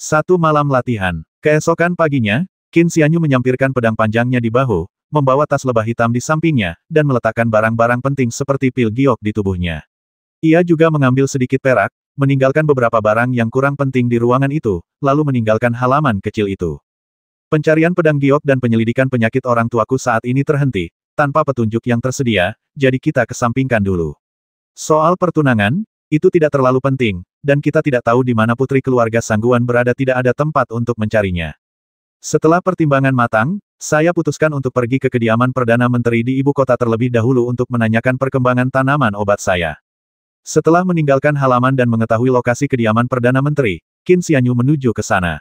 Satu malam latihan. Keesokan paginya, Qin Xianyu menyampirkan pedang panjangnya di bahu, membawa tas lebah hitam di sampingnya, dan meletakkan barang-barang penting seperti pil giok di tubuhnya. Ia juga mengambil sedikit perak, meninggalkan beberapa barang yang kurang penting di ruangan itu, lalu meninggalkan halaman kecil itu. Pencarian pedang giok dan penyelidikan penyakit orang tuaku saat ini terhenti, tanpa petunjuk yang tersedia, jadi kita kesampingkan dulu. Soal pertunangan, itu tidak terlalu penting, dan kita tidak tahu di mana putri keluarga Sangguan berada, tidak ada tempat untuk mencarinya. Setelah pertimbangan matang, saya putuskan untuk pergi ke kediaman Perdana Menteri di ibu kota terlebih dahulu untuk menanyakan perkembangan tanaman obat saya. Setelah meninggalkan halaman dan mengetahui lokasi kediaman Perdana Menteri, Qin Xianyu menuju ke sana.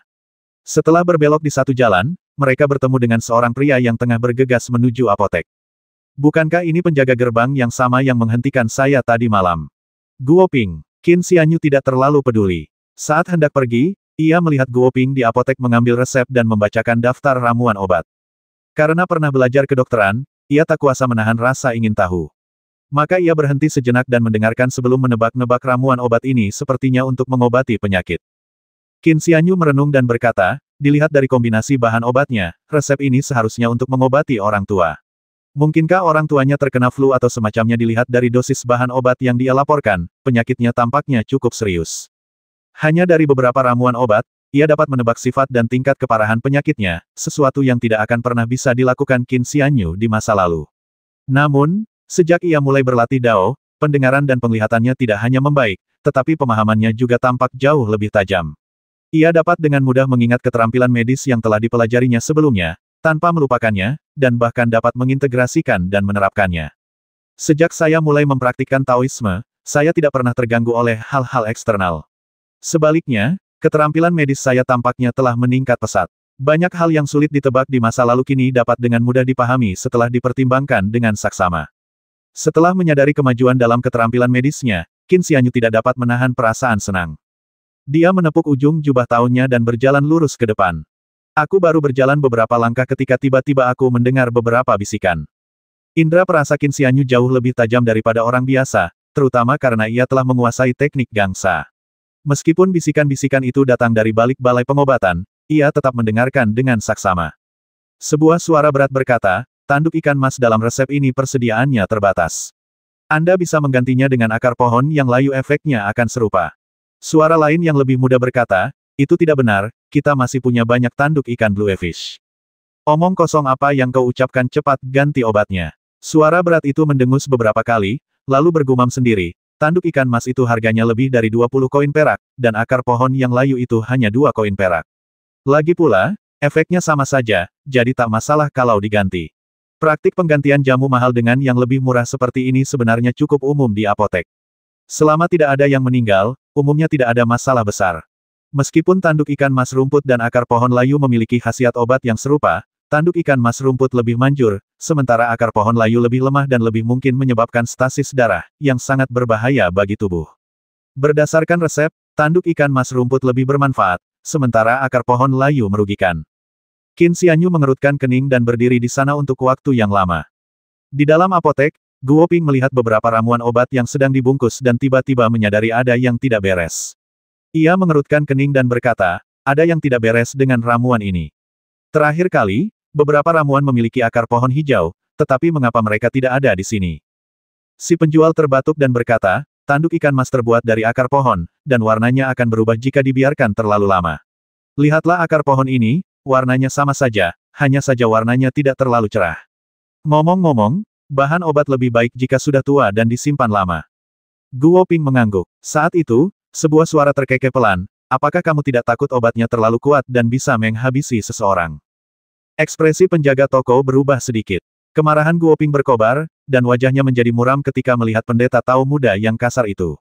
Setelah berbelok di satu jalan, mereka bertemu dengan seorang pria yang tengah bergegas menuju apotek. Bukankah ini penjaga gerbang yang sama yang menghentikan saya tadi malam? Guo Ping. Qin Xianyu tidak terlalu peduli. Saat hendak pergi, ia melihat Guo Ping di apotek mengambil resep dan membacakan daftar ramuan obat. Karena pernah belajar kedokteran, ia tak kuasa menahan rasa ingin tahu. Maka ia berhenti sejenak dan mendengarkan sebelum menebak-nebak ramuan obat ini sepertinya untuk mengobati penyakit. Qin Xianyu merenung dan berkata, dilihat dari kombinasi bahan obatnya, resep ini seharusnya untuk mengobati orang tua. Mungkinkah orang tuanya terkena flu atau semacamnya? Dilihat dari dosis bahan obat yang dia laporkan, penyakitnya tampaknya cukup serius. Hanya dari beberapa ramuan obat, ia dapat menebak sifat dan tingkat keparahan penyakitnya, sesuatu yang tidak akan pernah bisa dilakukan Qin Xianyu di masa lalu. Namun, sejak ia mulai berlatih Dao, pendengaran dan penglihatannya tidak hanya membaik, tetapi pemahamannya juga tampak jauh lebih tajam. Ia dapat dengan mudah mengingat keterampilan medis yang telah dipelajarinya sebelumnya, tanpa melupakannya, dan bahkan dapat mengintegrasikan dan menerapkannya. Sejak saya mulai mempraktikkan Taoisme, saya tidak pernah terganggu oleh hal-hal eksternal. Sebaliknya, keterampilan medis saya tampaknya telah meningkat pesat. Banyak hal yang sulit ditebak di masa lalu kini dapat dengan mudah dipahami setelah dipertimbangkan dengan saksama. Setelah menyadari kemajuan dalam keterampilan medisnya, Qin Xianyu tidak dapat menahan perasaan senang. Dia menepuk ujung jubah tahunnya dan berjalan lurus ke depan. Aku baru berjalan beberapa langkah ketika tiba-tiba aku mendengar beberapa bisikan. Indra perasa Qin Xianyu jauh lebih tajam daripada orang biasa, terutama karena ia telah menguasai teknik gangsa. Meskipun bisikan-bisikan itu datang dari balik balai pengobatan, ia tetap mendengarkan dengan saksama. Sebuah suara berat berkata, tanduk ikan mas dalam resep ini persediaannya terbatas. Anda bisa menggantinya dengan akar pohon yang layu, efeknya akan serupa. Suara lain yang lebih muda berkata, itu tidak benar, kita masih punya banyak tanduk ikan bluefish. Omong kosong apa yang kau ucapkan, cepat ganti obatnya. Suara berat itu mendengus beberapa kali, lalu bergumam sendiri. Tanduk ikan mas itu harganya lebih dari 20 koin perak, dan akar pohon yang layu itu hanya 2 koin perak. Lagi pula, efeknya sama saja, jadi tak masalah kalau diganti. Praktik penggantian jamu mahal dengan yang lebih murah seperti ini sebenarnya cukup umum di apotek. Selama tidak ada yang meninggal, umumnya tidak ada masalah besar. Meskipun tanduk ikan mas rumput dan akar pohon layu memiliki khasiat obat yang serupa, tanduk ikan mas rumput lebih manjur, sementara akar pohon layu lebih lemah dan lebih mungkin menyebabkan stasis darah, yang sangat berbahaya bagi tubuh. Berdasarkan resep, tanduk ikan mas rumput lebih bermanfaat, sementara akar pohon layu merugikan. Qin Xianyu mengerutkan kening dan berdiri di sana untuk waktu yang lama. Di dalam apotek, Guo Ping melihat beberapa ramuan obat yang sedang dibungkus dan tiba-tiba menyadari ada yang tidak beres. Ia mengerutkan kening dan berkata, ada yang tidak beres dengan ramuan ini. Terakhir kali, beberapa ramuan memiliki akar pohon hijau, tetapi mengapa mereka tidak ada di sini? Si penjual terbatuk dan berkata, tanduk ikan mas terbuat dari akar pohon, dan warnanya akan berubah jika dibiarkan terlalu lama. Lihatlah akar pohon ini, warnanya sama saja, hanya saja warnanya tidak terlalu cerah. Ngomong-ngomong, bahan obat lebih baik jika sudah tua dan disimpan lama. Guo Ping mengangguk. Saat itu, sebuah suara terkekeh pelan, apakah kamu tidak takut obatnya terlalu kuat dan bisa menghabisi seseorang? Ekspresi penjaga toko berubah sedikit. Kemarahan Guo Ping berkobar, dan wajahnya menjadi muram ketika melihat pendeta Tao muda yang kasar itu.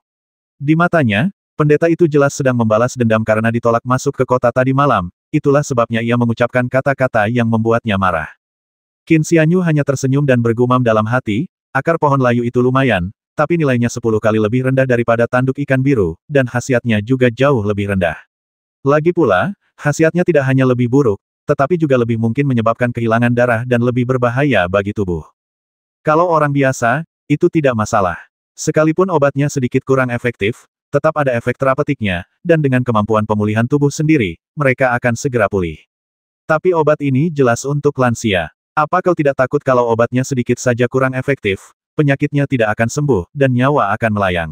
Di matanya, pendeta itu jelas sedang membalas dendam karena ditolak masuk ke kota tadi malam, itulah sebabnya ia mengucapkan kata-kata yang membuatnya marah. Qin Xianyu hanya tersenyum dan bergumam dalam hati, akar pohon layu itu lumayan, tapi nilainya 10 kali lebih rendah daripada tanduk ikan biru, dan khasiatnya juga jauh lebih rendah. Lagi pula, khasiatnya tidak hanya lebih buruk, tetapi juga lebih mungkin menyebabkan kehilangan darah dan lebih berbahaya bagi tubuh. Kalau orang biasa, itu tidak masalah. Sekalipun obatnya sedikit kurang efektif, tetap ada efek terapetiknya, dan dengan kemampuan pemulihan tubuh sendiri, mereka akan segera pulih. Tapi obat ini jelas untuk lansia. Apa kau tidak takut kalau obatnya sedikit saja kurang efektif, penyakitnya tidak akan sembuh, dan nyawa akan melayang?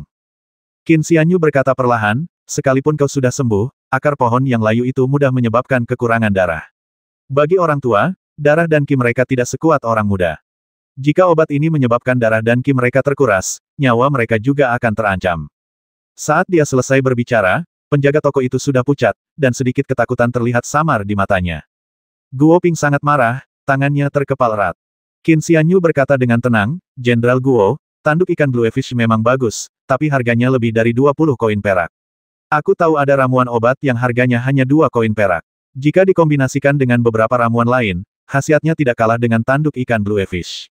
Qin Xianyu berkata perlahan, sekalipun kau sudah sembuh, akar pohon yang layu itu mudah menyebabkan kekurangan darah. Bagi orang tua, darah dan ki mereka tidak sekuat orang muda. Jika obat ini menyebabkan darah dan ki mereka terkuras, nyawa mereka juga akan terancam. Saat dia selesai berbicara, penjaga toko itu sudah pucat, dan sedikit ketakutan terlihat samar di matanya. Guo Ping sangat marah, tangannya terkepal erat. Qin Xianyu berkata dengan tenang, Jenderal Guo, tanduk ikan Bluefish memang bagus, tapi harganya lebih dari 20 koin perak. Aku tahu ada ramuan obat yang harganya hanya 2 koin perak. Jika dikombinasikan dengan beberapa ramuan lain, khasiatnya tidak kalah dengan tanduk ikan Bluefish.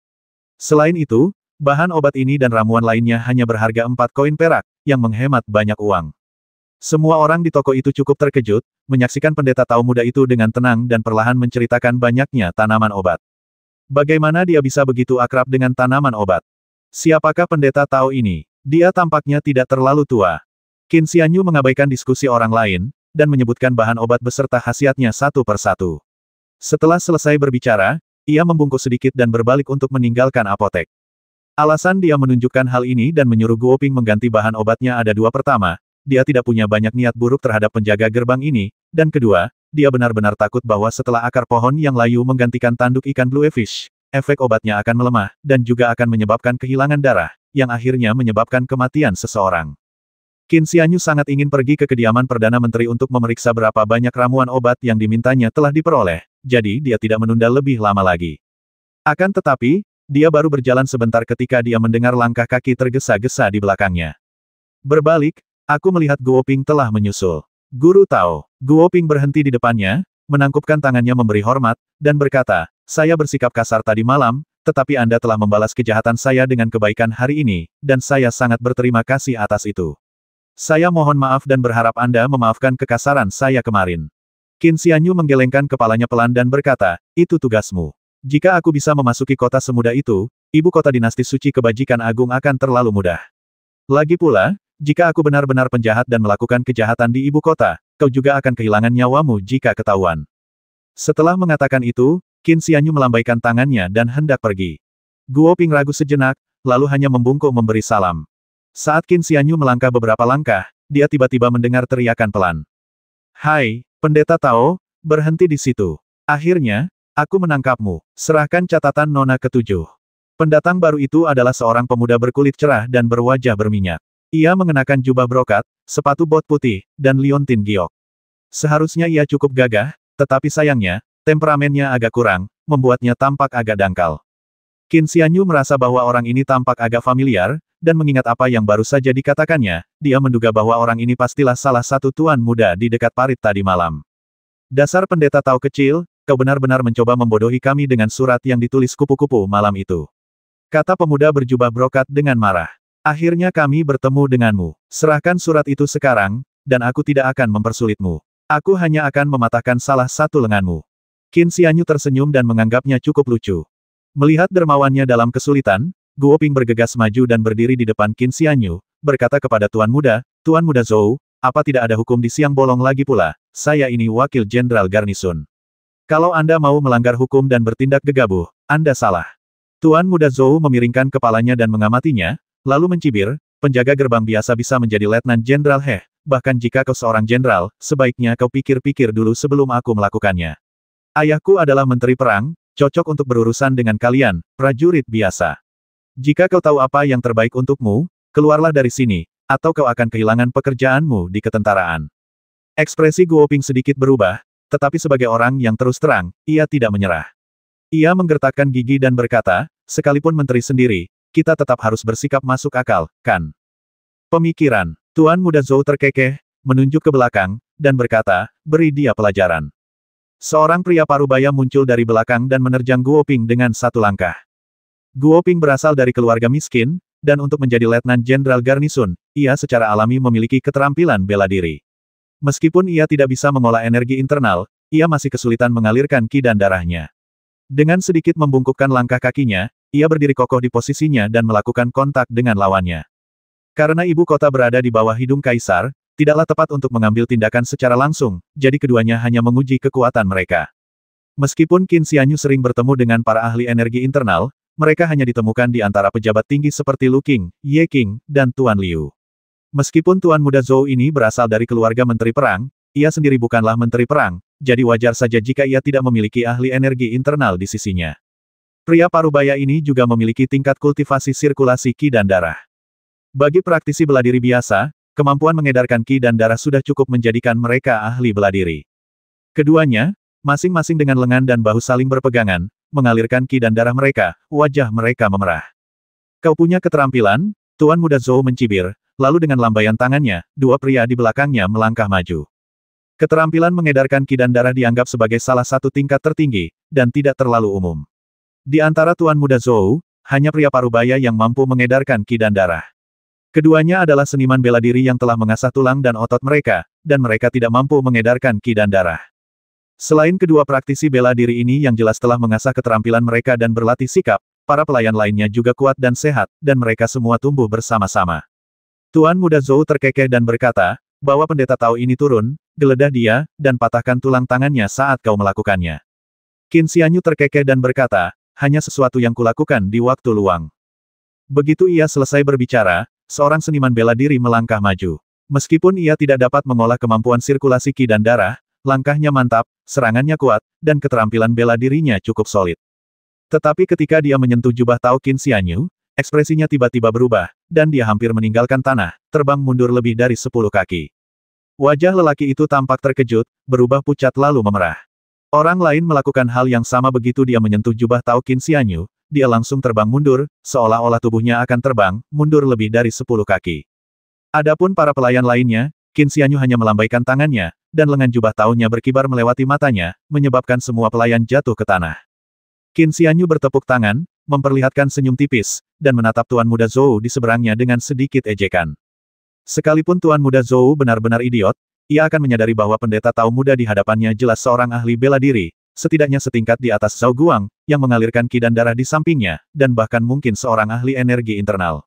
Selain itu, bahan obat ini dan ramuan lainnya hanya berharga 4 koin perak, yang menghemat banyak uang. Semua orang di toko itu cukup terkejut, menyaksikan pendeta Tao muda itu dengan tenang dan perlahan menceritakan banyaknya tanaman obat. Bagaimana dia bisa begitu akrab dengan tanaman obat? Siapakah pendeta Tao ini? Dia tampaknya tidak terlalu tua. Qin Xianyu mengabaikan diskusi orang lain, dan menyebutkan bahan obat beserta khasiatnya satu persatu. Setelah selesai berbicara, ia membungkuk sedikit dan berbalik untuk meninggalkan apotek. Alasan dia menunjukkan hal ini dan menyuruh Guo Ping mengganti bahan obatnya ada dua. Pertama, dia tidak punya banyak niat buruk terhadap penjaga gerbang ini, dan kedua, dia benar-benar takut bahwa setelah akar pohon yang layu menggantikan tanduk ikan Bluefish, efek obatnya akan melemah, dan juga akan menyebabkan kehilangan darah, yang akhirnya menyebabkan kematian seseorang. Qin Xianyu sangat ingin pergi ke kediaman Perdana Menteri untuk memeriksa berapa banyak ramuan obat yang dimintanya telah diperoleh, jadi dia tidak menunda lebih lama lagi. Akan tetapi, dia baru berjalan sebentar ketika dia mendengar langkah kaki tergesa-gesa di belakangnya. Berbalik, aku melihat Guo Ping telah menyusul. Guru Tao. Guo Ping berhenti di depannya, menangkupkan tangannya memberi hormat, dan berkata, saya bersikap kasar tadi malam, tetapi Anda telah membalas kejahatan saya dengan kebaikan hari ini, dan saya sangat berterima kasih atas itu. Saya mohon maaf dan berharap Anda memaafkan kekasaran saya kemarin. Qin Xianyu menggelengkan kepalanya pelan dan berkata, itu tugasmu. Jika aku bisa memasuki kota semudah itu, ibu kota dinasti suci kebajikan agung akan terlalu mudah. Lagi pula, jika aku benar-benar penjahat dan melakukan kejahatan di ibu kota, kau juga akan kehilangan nyawamu jika ketahuan. Setelah mengatakan itu, Qin Xianyu melambaikan tangannya dan hendak pergi. Guo Ping ragu sejenak, lalu hanya membungkuk memberi salam. Saat Qin Xianyu melangkah beberapa langkah, dia tiba-tiba mendengar teriakan pelan. Hai, Pendeta Tao, berhenti di situ. Akhirnya, aku menangkapmu. Serahkan catatan nona ketujuh. Pendatang baru itu adalah seorang pemuda berkulit cerah dan berwajah berminyak. Ia mengenakan jubah brokat, sepatu bot putih, dan liontin giok. Seharusnya ia cukup gagah, tetapi sayangnya, temperamennya agak kurang, membuatnya tampak agak dangkal. Qin Xianyu merasa bahwa orang ini tampak agak familiar, dan mengingat apa yang baru saja dikatakannya, dia menduga bahwa orang ini pastilah salah satu tuan muda di dekat parit tadi malam. Dasar pendeta Tao kecil, kau benar-benar mencoba membodohi kami dengan surat yang ditulis kupu-kupu malam itu. Kata pemuda berjubah brokat dengan marah. Akhirnya kami bertemu denganmu. Serahkan surat itu sekarang, dan aku tidak akan mempersulitmu. Aku hanya akan mematahkan salah satu lenganmu. Qin Xianyu tersenyum dan menganggapnya cukup lucu. Melihat dermawannya dalam kesulitan, Guo Ping bergegas maju dan berdiri di depan Qin Xianyu, berkata kepada Tuan Muda Zhou, apa tidak ada hukum di siang bolong lagi pula, saya ini wakil jenderal garnisun. Kalau Anda mau melanggar hukum dan bertindak gegabah, Anda salah. Tuan Muda Zhou memiringkan kepalanya dan mengamatinya, lalu mencibir, penjaga gerbang biasa bisa menjadi letnan jenderal bahkan jika kau seorang jenderal, sebaiknya kau pikir-pikir dulu sebelum aku melakukannya. Ayahku adalah menteri perang, cocok untuk berurusan dengan kalian, prajurit biasa. Jika kau tahu apa yang terbaik untukmu, keluarlah dari sini, atau kau akan kehilangan pekerjaanmu di ketentaraan. Ekspresi Guo Ping sedikit berubah, tetapi sebagai orang yang terus terang, ia tidak menyerah. Ia menggertakkan gigi dan berkata, sekalipun menteri sendiri, kita tetap harus bersikap masuk akal, kan? Pemikiran, Tuan Muda Zhou terkekeh, menunjuk ke belakang, dan berkata, beri dia pelajaran. Seorang pria parubaya muncul dari belakang dan menerjang Guo Ping dengan satu langkah. Guo Ping berasal dari keluarga miskin, dan untuk menjadi letnan jenderal garnisun, ia secara alami memiliki keterampilan bela diri. Meskipun ia tidak bisa mengolah energi internal, ia masih kesulitan mengalirkan ki dan darahnya. Dengan sedikit membungkukkan langkah kakinya, ia berdiri kokoh di posisinya dan melakukan kontak dengan lawannya. Karena ibu kota berada di bawah hidung kaisar, tidaklah tepat untuk mengambil tindakan secara langsung, jadi keduanya hanya menguji kekuatan mereka. Meskipun Qin Xianyu sering bertemu dengan para ahli energi internal, mereka hanya ditemukan di antara pejabat tinggi seperti Lu Qing, Ye Qing, dan Tuan Liu. Meskipun Tuan Muda Zhou ini berasal dari keluarga menteri perang, ia sendiri bukanlah menteri perang, jadi wajar saja jika ia tidak memiliki ahli energi internal di sisinya. Pria parubaya ini juga memiliki tingkat kultivasi sirkulasi qi dan darah. Bagi praktisi bela diri biasa, kemampuan mengedarkan qi dan darah sudah cukup menjadikan mereka ahli bela diri. Keduanya, masing-masing dengan lengan dan bahu saling berpegangan, mengalirkan qi dan darah mereka, wajah mereka memerah. Kau punya keterampilan? Tuan Muda Zhou mencibir, lalu dengan lambaian tangannya, dua pria di belakangnya melangkah maju. Keterampilan mengedarkan qi dan darah dianggap sebagai salah satu tingkat tertinggi, dan tidak terlalu umum. Di antara Tuan Muda Zhou, hanya pria parubaya yang mampu mengedarkan qi dan darah. Keduanya adalah seniman bela diri yang telah mengasah tulang dan otot mereka, dan mereka tidak mampu mengedarkan qi dan darah. Selain kedua praktisi bela diri ini yang jelas telah mengasah keterampilan mereka dan berlatih sikap, para pelayan lainnya juga kuat dan sehat, dan mereka semua tumbuh bersama-sama. Tuan Muda Zhou terkekeh dan berkata, "Bawa pendeta Tao ini turun, geledah dia, dan patahkan tulang tangannya saat kau melakukannya." Qin Xianyu terkekeh dan berkata, "Hanya sesuatu yang kulakukan di waktu luang." Begitu ia selesai berbicara, seorang seniman bela diri melangkah maju. Meskipun ia tidak dapat mengolah kemampuan sirkulasi qi dan darah, langkahnya mantap, serangannya kuat, dan keterampilan bela dirinya cukup solid. Tetapi ketika dia menyentuh jubah Tao Qin Xianyu, ekspresinya tiba-tiba berubah, dan dia hampir meninggalkan tanah, terbang mundur lebih dari 10 kaki. Wajah lelaki itu tampak terkejut, berubah pucat lalu memerah. Orang lain melakukan hal yang sama begitu dia menyentuh jubah Tao Qin Xianyu, dia langsung terbang mundur, seolah-olah tubuhnya akan terbang, mundur lebih dari 10 kaki. Adapun para pelayan lainnya, Qin Xianyu hanya melambaikan tangannya, dan lengan jubah Tao-nya berkibar melewati matanya, menyebabkan semua pelayan jatuh ke tanah. Qin Xianyu bertepuk tangan, memperlihatkan senyum tipis, dan menatap Tuan Muda Zhou di seberangnya dengan sedikit ejekan. Sekalipun Tuan Muda Zhou benar-benar idiot, ia akan menyadari bahwa pendeta Tao muda di hadapannya jelas seorang ahli bela diri, setidaknya setingkat di atas Zhao Guang, yang mengalirkan qi dan darah di sampingnya, dan bahkan mungkin seorang ahli energi internal.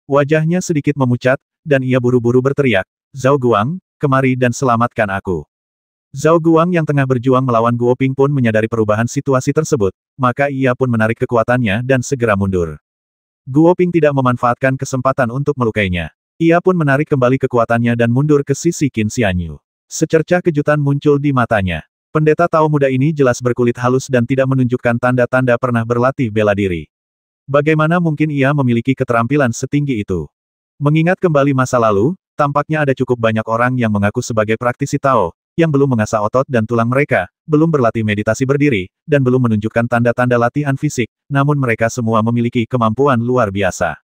Wajahnya sedikit memucat, dan ia buru-buru berteriak, "Zhao Guang, kemari dan selamatkan aku." Zhao Guang yang tengah berjuang melawan Guo Ping pun menyadari perubahan situasi tersebut, maka ia pun menarik kekuatannya dan segera mundur. Guo Ping tidak memanfaatkan kesempatan untuk melukainya. Ia pun menarik kembali kekuatannya dan mundur ke sisi Qin Xianyu. Secercah kejutan muncul di matanya. Pendeta Tao muda ini jelas berkulit halus dan tidak menunjukkan tanda-tanda pernah berlatih bela diri. Bagaimana mungkin ia memiliki keterampilan setinggi itu? Mengingat kembali masa lalu, tampaknya ada cukup banyak orang yang mengaku sebagai praktisi Tao, yang belum mengasah otot dan tulang mereka, belum berlatih meditasi berdiri, dan belum menunjukkan tanda-tanda latihan fisik, namun mereka semua memiliki kemampuan luar biasa.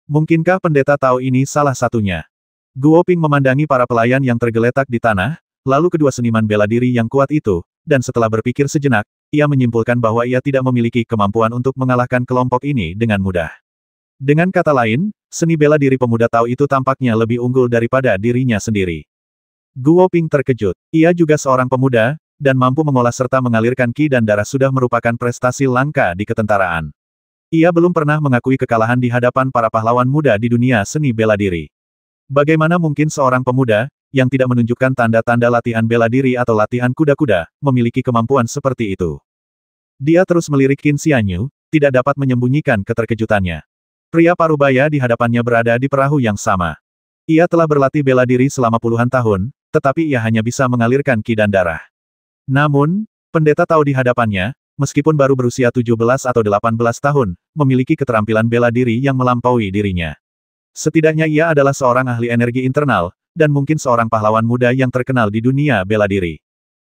Mungkinkah pendeta Tao ini salah satunya? Guo Ping memandangi para pelayan yang tergeletak di tanah, lalu kedua seniman bela diri yang kuat itu, dan setelah berpikir sejenak, ia menyimpulkan bahwa ia tidak memiliki kemampuan untuk mengalahkan kelompok ini dengan mudah. Dengan kata lain, seni bela diri pemuda Tao itu tampaknya lebih unggul daripada dirinya sendiri. Guo Ping terkejut. Ia juga seorang pemuda, dan mampu mengolah serta mengalirkan qi dan darah sudah merupakan prestasi langka di ketentaraan. Ia belum pernah mengakui kekalahan di hadapan para pahlawan muda di dunia seni bela diri. Bagaimana mungkin seorang pemuda, yang tidak menunjukkan tanda-tanda latihan bela diri atau latihan kuda-kuda, memiliki kemampuan seperti itu? Dia terus melirik Qin Xianyu, tidak dapat menyembunyikan keterkejutannya. Pria parubaya di hadapannya berada di perahu yang sama. Ia telah berlatih bela diri selama puluhan tahun, tetapi ia hanya bisa mengalirkan qi dan darah. Namun, pendeta Tao di hadapannya, meskipun baru berusia 17 atau 18 tahun, memiliki keterampilan bela diri yang melampaui dirinya. Setidaknya ia adalah seorang ahli energi internal, dan mungkin seorang pahlawan muda yang terkenal di dunia bela diri.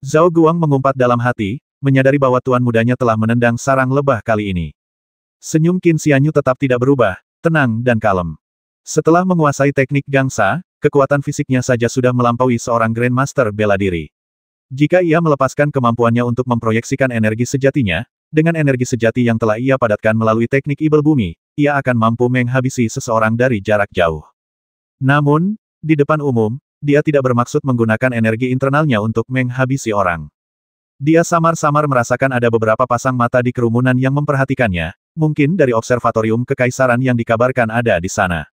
Zhao Guang mengumpat dalam hati, menyadari bahwa tuan mudanya telah menendang sarang lebah kali ini. Senyum Qin Xianyu tetap tidak berubah, tenang dan kalem. Setelah menguasai teknik gangsa, kekuatan fisiknya saja sudah melampaui seorang Grandmaster bela diri. Jika ia melepaskan kemampuannya untuk memproyeksikan energi sejatinya, dengan energi sejati yang telah ia padatkan melalui teknik ibel bumi, ia akan mampu menghabisi seseorang dari jarak jauh. Namun, di depan umum, dia tidak bermaksud menggunakan energi internalnya untuk menghabisi orang. Dia samar-samar merasakan ada beberapa pasang mata di kerumunan yang memperhatikannya, mungkin dari observatorium kekaisaran yang dikabarkan ada di sana.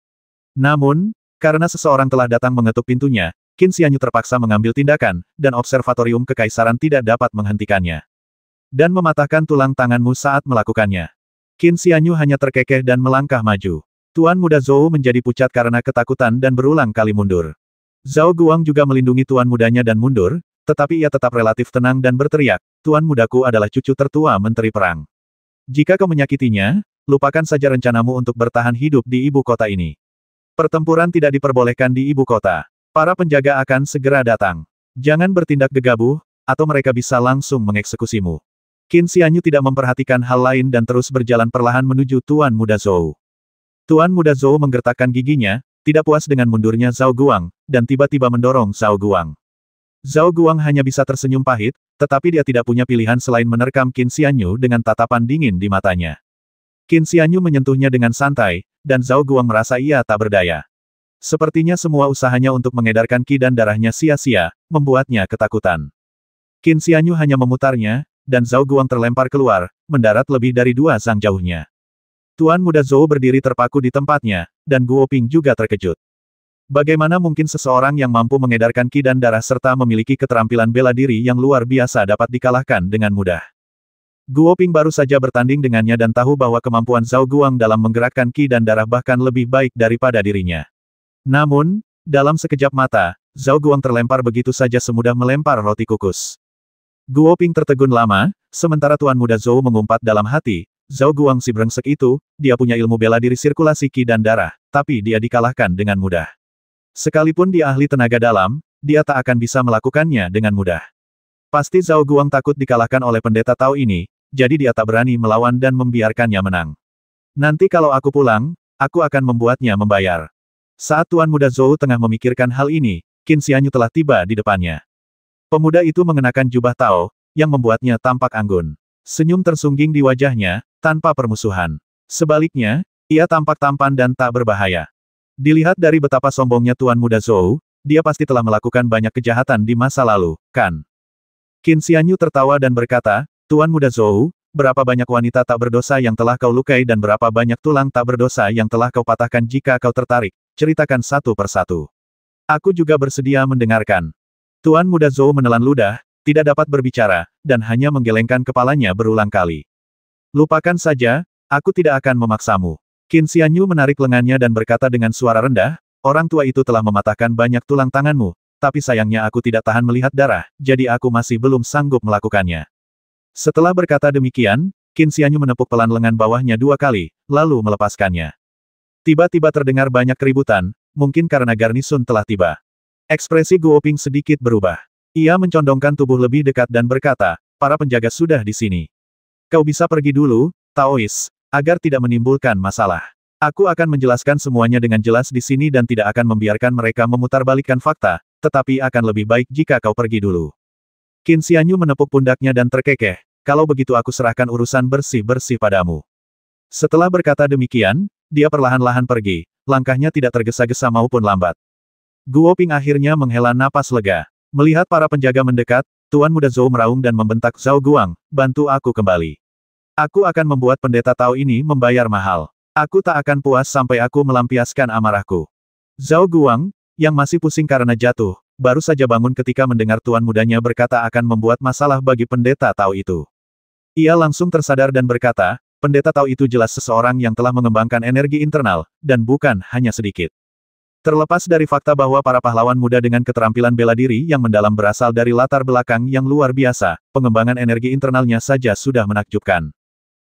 Namun, karena seseorang telah datang mengetuk pintunya, Qin Xianyu terpaksa mengambil tindakan, dan observatorium kekaisaran tidak dapat menghentikannya. Dan mematahkan tulang tanganmu saat melakukannya. Qin Xianyu hanya terkekeh dan melangkah maju. Tuan Muda Zhou menjadi pucat karena ketakutan dan berulang kali mundur. Zhao Guang juga melindungi tuan mudanya dan mundur, tetapi ia tetap relatif tenang dan berteriak, Tuan mudaku adalah cucu tertua Menteri Perang. Jika kau menyakitinya, lupakan saja rencanamu untuk bertahan hidup di ibu kota ini. Pertempuran tidak diperbolehkan di ibu kota. Para penjaga akan segera datang. Jangan bertindak gegabah, atau mereka bisa langsung mengeksekusimu. Qin Xianyu tidak memperhatikan hal lain dan terus berjalan perlahan menuju Tuan Muda Zhou. Tuan Muda Zhou menggertakkan giginya, tidak puas dengan mundurnya Zhao Guang, dan tiba-tiba mendorong Zhao Guang. Zhao Guang hanya bisa tersenyum pahit, tetapi dia tidak punya pilihan selain menerkam Qin Xianyu dengan tatapan dingin di matanya. Qin Xianyu menyentuhnya dengan santai, dan Zhao Guang merasa ia tak berdaya. Sepertinya semua usahanya untuk mengedarkan qi dan darahnya sia-sia, membuatnya ketakutan. Qin Xianyu hanya memutarnya, dan Zhao Guang terlempar keluar, mendarat lebih dari 2 sang jauhnya. Tuan Muda Zhou berdiri terpaku di tempatnya, dan Guo Ping juga terkejut. Bagaimana mungkin seseorang yang mampu mengedarkan qi dan darah serta memiliki keterampilan bela diri yang luar biasa dapat dikalahkan dengan mudah? Guo Ping baru saja bertanding dengannya dan tahu bahwa kemampuan Zhao Guang dalam menggerakkan qi dan darah bahkan lebih baik daripada dirinya. Namun, dalam sekejap mata, Zhao Guang terlempar begitu saja semudah melempar roti kukus. Guo Ping tertegun lama, sementara Tuan Muda Zhou mengumpat dalam hati, Zhao Guang si brengsek itu, dia punya ilmu bela diri sirkulasi qi dan darah, tapi dia dikalahkan dengan mudah. Sekalipun dia ahli tenaga dalam, dia tak akan bisa melakukannya dengan mudah. Pasti Zhao Guang takut dikalahkan oleh pendeta Tao ini, jadi dia tak berani melawan dan membiarkannya menang. Nanti kalau aku pulang, aku akan membuatnya membayar. Saat Tuan Muda Zhou tengah memikirkan hal ini, Qin Xianyu telah tiba di depannya. Pemuda itu mengenakan jubah Tao, yang membuatnya tampak anggun. Senyum tersungging di wajahnya, tanpa permusuhan. Sebaliknya, ia tampak tampan dan tak berbahaya. Dilihat dari betapa sombongnya Tuan Muda Zhou, dia pasti telah melakukan banyak kejahatan di masa lalu, kan? Qin Xianyu tertawa dan berkata, Tuan Muda Zhou, berapa banyak wanita tak berdosa yang telah kau lukai dan berapa banyak tulang tak berdosa yang telah kau patahkan jika kau tertarik, ceritakan satu persatu. Aku juga bersedia mendengarkan. Tuan Muda Zhou menelan ludah, tidak dapat berbicara, dan hanya menggelengkan kepalanya berulang kali. Lupakan saja, aku tidak akan memaksamu. Qin Xianyu menarik lengannya dan berkata dengan suara rendah, orang tua itu telah mematahkan banyak tulang tanganmu, tapi sayangnya aku tidak tahan melihat darah, jadi aku masih belum sanggup melakukannya. Setelah berkata demikian, Qin Xianyu menepuk pelan lengan bawahnya 2 kali, lalu melepaskannya. Tiba-tiba terdengar banyak keributan, mungkin karena garnisun telah tiba. Ekspresi Guo Ping sedikit berubah. Ia mencondongkan tubuh lebih dekat dan berkata, para penjaga sudah di sini. Kau bisa pergi dulu, Taois, agar tidak menimbulkan masalah. Aku akan menjelaskan semuanya dengan jelas di sini dan tidak akan membiarkan mereka memutarbalikkan fakta, tetapi akan lebih baik jika kau pergi dulu. Qin Xianyu menepuk pundaknya dan terkekeh, kalau begitu aku serahkan urusan bersih-bersih padamu. Setelah berkata demikian, dia perlahan-lahan pergi, langkahnya tidak tergesa-gesa maupun lambat. Guo Ping akhirnya menghela napas lega. Melihat para penjaga mendekat, Tuan Muda Zhou meraung dan membentak Zhao Guang, bantu aku kembali. Aku akan membuat pendeta Tao ini membayar mahal. Aku tak akan puas sampai aku melampiaskan amarahku. Zhao Guang, yang masih pusing karena jatuh, baru saja bangun ketika mendengar tuan mudanya berkata akan membuat masalah bagi pendeta Tao itu. Ia langsung tersadar dan berkata, pendeta Tao itu jelas seseorang yang telah mengembangkan energi internal, dan bukan hanya sedikit. Terlepas dari fakta bahwa para pahlawan muda dengan keterampilan bela diri yang mendalam berasal dari latar belakang yang luar biasa, pengembangan energi internalnya saja sudah menakjubkan.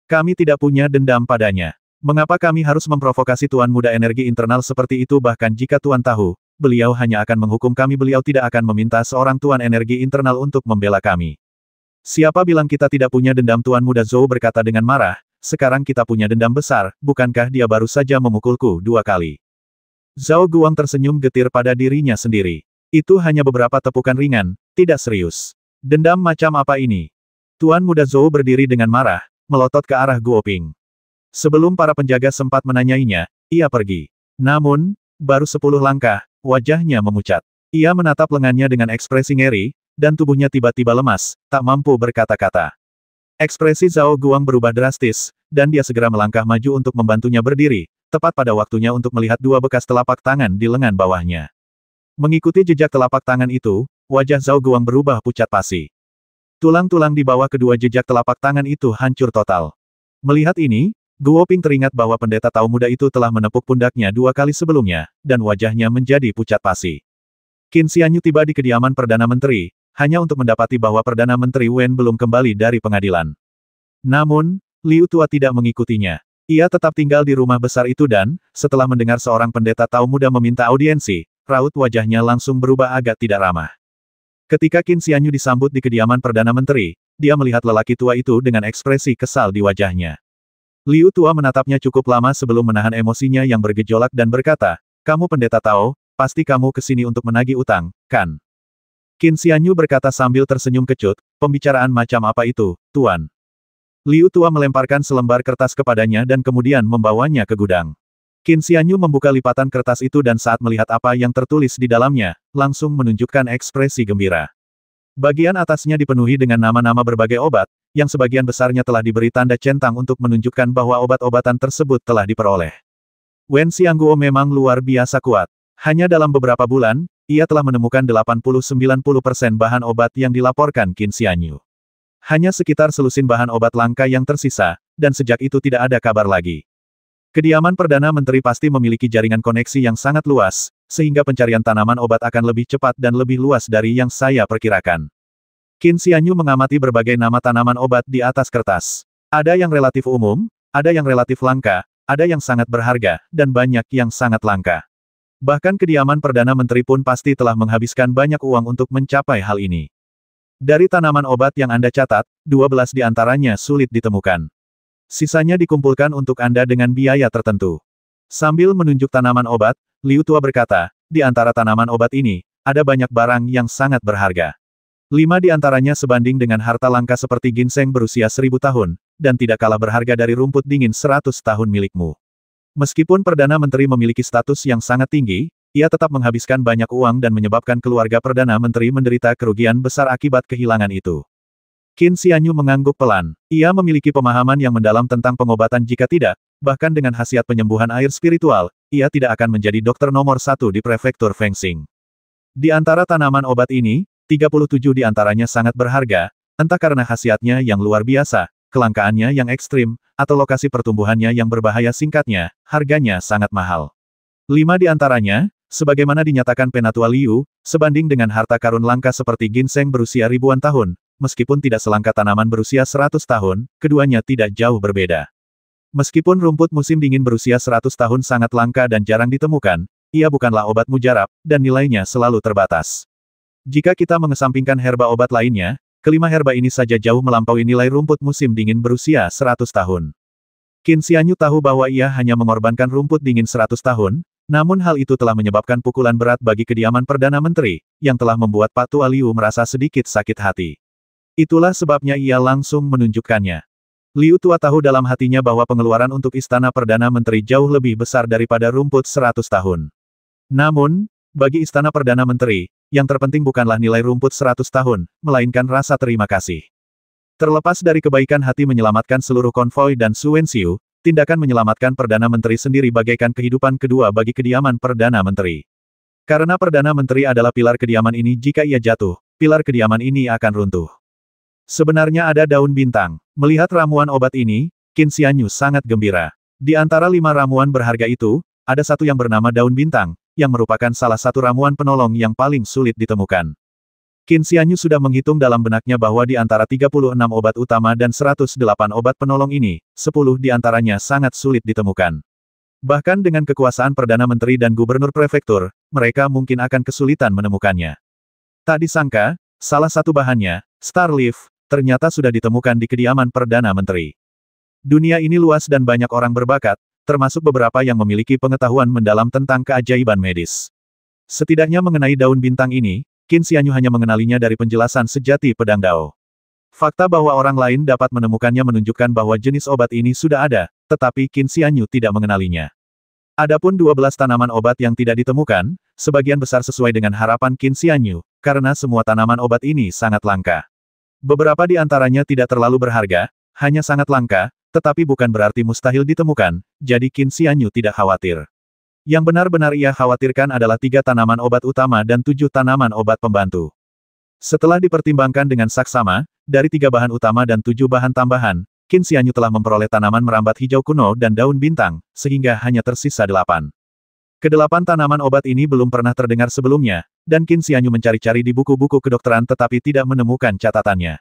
Kami tidak punya dendam padanya. Mengapa kami harus memprovokasi tuan muda energi internal seperti itu bahkan jika tuan tahu, beliau hanya akan menghukum kami, beliau tidak akan meminta seorang tuan energi internal untuk membela kami. Siapa bilang kita tidak punya dendam? Tuan muda Zhou berkata dengan marah, sekarang kita punya dendam besar, bukankah dia baru saja memukulku 2 kali? Zhao Guang tersenyum getir pada dirinya sendiri. Itu hanya beberapa tepukan ringan, tidak serius. Dendam macam apa ini? Tuan muda Zhou berdiri dengan marah, melotot ke arah Guo Ping. Sebelum para penjaga sempat menanyainya, ia pergi. Namun, baru 10 langkah, wajahnya memucat. Ia menatap lengannya dengan ekspresi ngeri, dan tubuhnya tiba-tiba lemas, tak mampu berkata-kata. Ekspresi Zhao Guang berubah drastis, dan dia segera melangkah maju untuk membantunya berdiri, tepat pada waktunya untuk melihat dua bekas telapak tangan di lengan bawahnya. Mengikuti jejak telapak tangan itu, wajah Zhao Guang berubah pucat pasi. Tulang-tulang di bawah kedua jejak telapak tangan itu hancur total. Melihat ini, Guo Ping teringat bahwa pendeta Tao muda itu telah menepuk pundaknya 2 kali sebelumnya, dan wajahnya menjadi pucat pasi. Qin Xianyu tiba di kediaman Perdana Menteri, hanya untuk mendapati bahwa Perdana Menteri Wen belum kembali dari pengadilan. Namun, Liu Tua tidak mengikutinya. Ia tetap tinggal di rumah besar itu dan, setelah mendengar seorang pendeta Tao muda meminta audiensi, raut wajahnya langsung berubah agak tidak ramah. Ketika Qin Xianyu disambut di kediaman Perdana Menteri, dia melihat lelaki tua itu dengan ekspresi kesal di wajahnya. Liu Tua menatapnya cukup lama sebelum menahan emosinya yang bergejolak dan berkata, "Kamu pendeta Tao, pasti kamu kesini untuk menagih utang, kan?" Qin Xianyu berkata sambil tersenyum kecut, "Pembicaraan macam apa itu, Tuan?" Liu Tua melemparkan selembar kertas kepadanya dan kemudian membawanya ke gudang. Qin Xianyu membuka lipatan kertas itu dan saat melihat apa yang tertulis di dalamnya, langsung menunjukkan ekspresi gembira. Bagian atasnya dipenuhi dengan nama-nama berbagai obat, yang sebagian besarnya telah diberi tanda centang untuk menunjukkan bahwa obat-obatan tersebut telah diperoleh. Wen Xiangguo memang luar biasa kuat. Hanya dalam beberapa bulan, ia telah menemukan 80–90% bahan obat yang dilaporkan Qin Xianyu. Hanya sekitar selusin bahan obat langka yang tersisa, dan sejak itu tidak ada kabar lagi. Kediaman Perdana Menteri pasti memiliki jaringan koneksi yang sangat luas, sehingga pencarian tanaman obat akan lebih cepat dan lebih luas dari yang saya perkirakan. Qin Xianyu mengamati berbagai nama tanaman obat di atas kertas. Ada yang relatif umum, ada yang relatif langka, ada yang sangat berharga, dan banyak yang sangat langka. Bahkan kediaman Perdana Menteri pun pasti telah menghabiskan banyak uang untuk mencapai hal ini. Dari tanaman obat yang Anda catat, 12 di antaranya sulit ditemukan. Sisanya dikumpulkan untuk Anda dengan biaya tertentu. Sambil menunjuk tanaman obat, Liu Tua berkata, di antara tanaman obat ini, ada banyak barang yang sangat berharga. 5 di antaranya sebanding dengan harta langka seperti ginseng berusia 1000 tahun, dan tidak kalah berharga dari rumput dingin 100 tahun milikmu. Meskipun Perdana Menteri memiliki status yang sangat tinggi, ia tetap menghabiskan banyak uang dan menyebabkan keluarga Perdana Menteri menderita kerugian besar akibat kehilangan itu. Qin Xianyu mengangguk pelan. Ia memiliki pemahaman yang mendalam tentang pengobatan jika tidak, bahkan dengan khasiat penyembuhan air spiritual, ia tidak akan menjadi dokter nomor 1 di prefektur Fengxing. Di antara tanaman obat ini, 37 di antaranya sangat berharga, entah karena khasiatnya yang luar biasa, kelangkaannya yang ekstrim, atau lokasi pertumbuhannya yang berbahaya singkatnya, harganya sangat mahal. 5 di antaranya, sebagaimana dinyatakan Penatua Liu, sebanding dengan harta karun langka seperti ginseng berusia ribuan tahun, meskipun tidak selangka tanaman berusia 100 tahun, keduanya tidak jauh berbeda. Meskipun rumput musim dingin berusia 100 tahun sangat langka dan jarang ditemukan, ia bukanlah obat mujarab, dan nilainya selalu terbatas. Jika kita mengesampingkan herba obat lainnya, kelima herba ini saja jauh melampaui nilai rumput musim dingin berusia 100 tahun. Qin Xianyu tahu bahwa ia hanya mengorbankan rumput dingin 100 tahun, namun hal itu telah menyebabkan pukulan berat bagi kediaman Perdana Menteri, yang telah membuat Pak Tua Liu merasa sedikit sakit hati. Itulah sebabnya ia langsung menunjukkannya. Liu Tua tahu dalam hatinya bahwa pengeluaran untuk istana Perdana Menteri jauh lebih besar daripada rumput 100 tahun. Namun, bagi istana Perdana Menteri, yang terpenting bukanlah nilai rumput 100 tahun, melainkan rasa terima kasih. Terlepas dari kebaikan hati menyelamatkan seluruh konvoi dan Su Wenxiu, tindakan menyelamatkan Perdana Menteri sendiri bagaikan kehidupan kedua bagi kediaman Perdana Menteri. Karena Perdana Menteri adalah pilar kediaman ini, jika ia jatuh, pilar kediaman ini akan runtuh. Sebenarnya ada daun bintang. Melihat ramuan obat ini, Qin Xianyu sangat gembira. Di antara 5 ramuan berharga itu, ada satu yang bernama daun bintang, yang merupakan salah satu ramuan penolong yang paling sulit ditemukan. Qin Xianyu sudah menghitung dalam benaknya bahwa di antara 36 obat utama dan 108 obat penolong ini, 10 di antaranya sangat sulit ditemukan. Bahkan dengan kekuasaan Perdana Menteri dan Gubernur Prefektur, mereka mungkin akan kesulitan menemukannya. Tak disangka, salah satu bahannya, Star Leaf, ternyata sudah ditemukan di kediaman Perdana Menteri. Dunia ini luas dan banyak orang berbakat, termasuk beberapa yang memiliki pengetahuan mendalam tentang keajaiban medis. Setidaknya mengenai daun bintang ini, Qin Xianyu hanya mengenalinya dari penjelasan sejati pedang Dao. Fakta bahwa orang lain dapat menemukannya menunjukkan bahwa jenis obat ini sudah ada, tetapi Qin Xianyu tidak mengenalinya. Adapun 12 tanaman obat yang tidak ditemukan, sebagian besar sesuai dengan harapan Qin Xianyu, karena semua tanaman obat ini sangat langka. Beberapa di antaranya tidak terlalu berharga, hanya sangat langka, tetapi bukan berarti mustahil ditemukan, jadi Qin Xianyu tidak khawatir. Yang benar-benar ia khawatirkan adalah 3 tanaman obat utama dan 7 tanaman obat pembantu. Setelah dipertimbangkan dengan saksama, dari 3 bahan utama dan 7 bahan tambahan, Qin Xianyu telah memperoleh tanaman merambat hijau kuno dan daun bintang, sehingga hanya tersisa 8. Kedelapan tanaman obat ini belum pernah terdengar sebelumnya, dan Qin Xianyu mencari-cari di buku-buku kedokteran tetapi tidak menemukan catatannya.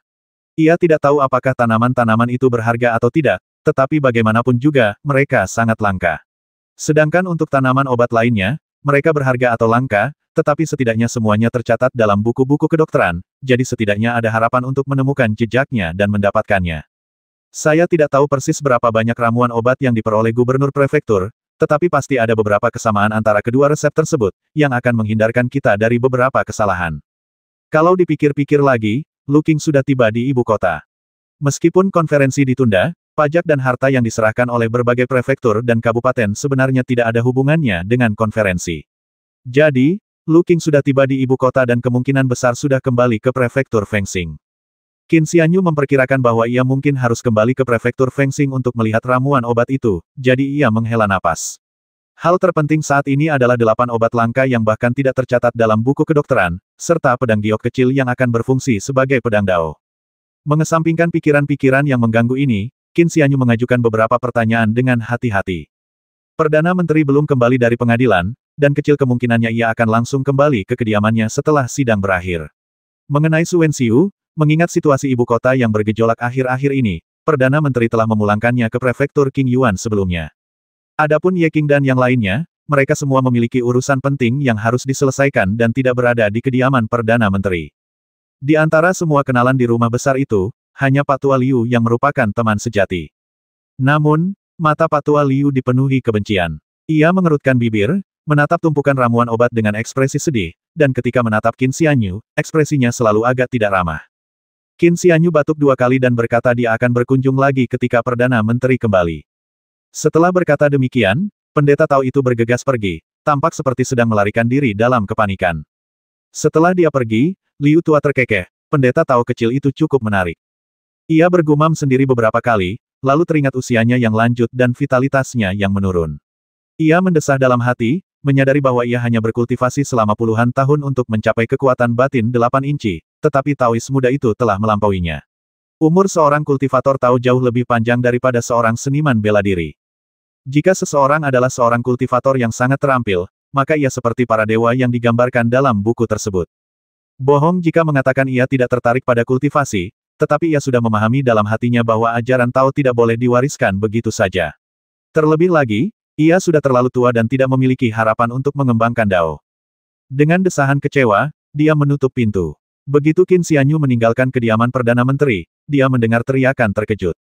Ia tidak tahu apakah tanaman-tanaman itu berharga atau tidak, tetapi bagaimanapun juga, mereka sangat langka. Sedangkan untuk tanaman obat lainnya, mereka berharga atau langka, tetapi setidaknya semuanya tercatat dalam buku-buku kedokteran, jadi setidaknya ada harapan untuk menemukan jejaknya dan mendapatkannya. Saya tidak tahu persis berapa banyak ramuan obat yang diperoleh gubernur prefektur, tetapi pasti ada beberapa kesamaan antara kedua resep tersebut, yang akan menghindarkan kita dari beberapa kesalahan. Kalau dipikir-pikir lagi, Lu Qing sudah tiba di ibu kota. Meskipun konferensi ditunda, pajak dan harta yang diserahkan oleh berbagai prefektur dan kabupaten sebenarnya tidak ada hubungannya dengan konferensi. Jadi, Lu Qing sudah tiba di ibu kota dan kemungkinan besar sudah kembali ke prefektur Fengsing. Qin Xianyu memperkirakan bahwa ia mungkin harus kembali ke prefektur Fengsing untuk melihat ramuan obat itu, jadi ia menghela napas. Hal terpenting saat ini adalah 8 obat langka yang bahkan tidak tercatat dalam buku kedokteran, serta pedang giok kecil yang akan berfungsi sebagai pedang dao. Mengesampingkan pikiran-pikiran yang mengganggu ini, Qin Xianyu mengajukan beberapa pertanyaan dengan hati-hati. Perdana Menteri belum kembali dari pengadilan, dan kecil kemungkinannya ia akan langsung kembali ke kediamannya setelah sidang berakhir. Mengenai Su Wenxiu, mengingat situasi ibu kota yang bergejolak akhir-akhir ini, Perdana Menteri telah memulangkannya ke prefektur Qing Yuan sebelumnya. Adapun Ye Qing dan yang lainnya, mereka semua memiliki urusan penting yang harus diselesaikan dan tidak berada di kediaman Perdana Menteri. Di antara semua kenalan di rumah besar itu, hanya Pak Tua Liu yang merupakan teman sejati. Namun, mata Pak Tua Liu dipenuhi kebencian. Ia mengerutkan bibir, menatap tumpukan ramuan obat dengan ekspresi sedih, dan ketika menatap Qin Xianyu, ekspresinya selalu agak tidak ramah. Qin Xianyu batuk 2 kali dan berkata dia akan berkunjung lagi ketika Perdana Menteri kembali. Setelah berkata demikian, pendeta Tao itu bergegas pergi, tampak seperti sedang melarikan diri dalam kepanikan. Setelah dia pergi, Liu Tua terkekeh, pendeta Tao kecil itu cukup menarik. Ia bergumam sendiri beberapa kali, lalu teringat usianya yang lanjut dan vitalitasnya yang menurun. Ia mendesah dalam hati, menyadari bahwa ia hanya berkultivasi selama puluhan tahun untuk mencapai kekuatan batin 8 inci, tetapi Taois muda itu telah melampauinya. Umur seorang kultivator Tao jauh lebih panjang daripada seorang seniman bela diri. Jika seseorang adalah seorang kultivator yang sangat terampil, maka ia seperti para dewa yang digambarkan dalam buku tersebut. Bohong jika mengatakan ia tidak tertarik pada kultivasi, tetapi ia sudah memahami dalam hatinya bahwa ajaran Tao tidak boleh diwariskan begitu saja. Terlebih lagi, ia sudah terlalu tua dan tidak memiliki harapan untuk mengembangkan Dao. Dengan desahan kecewa, dia menutup pintu. Begitu Qin Xianyu meninggalkan kediaman Perdana Menteri, dia mendengar teriakan terkejut.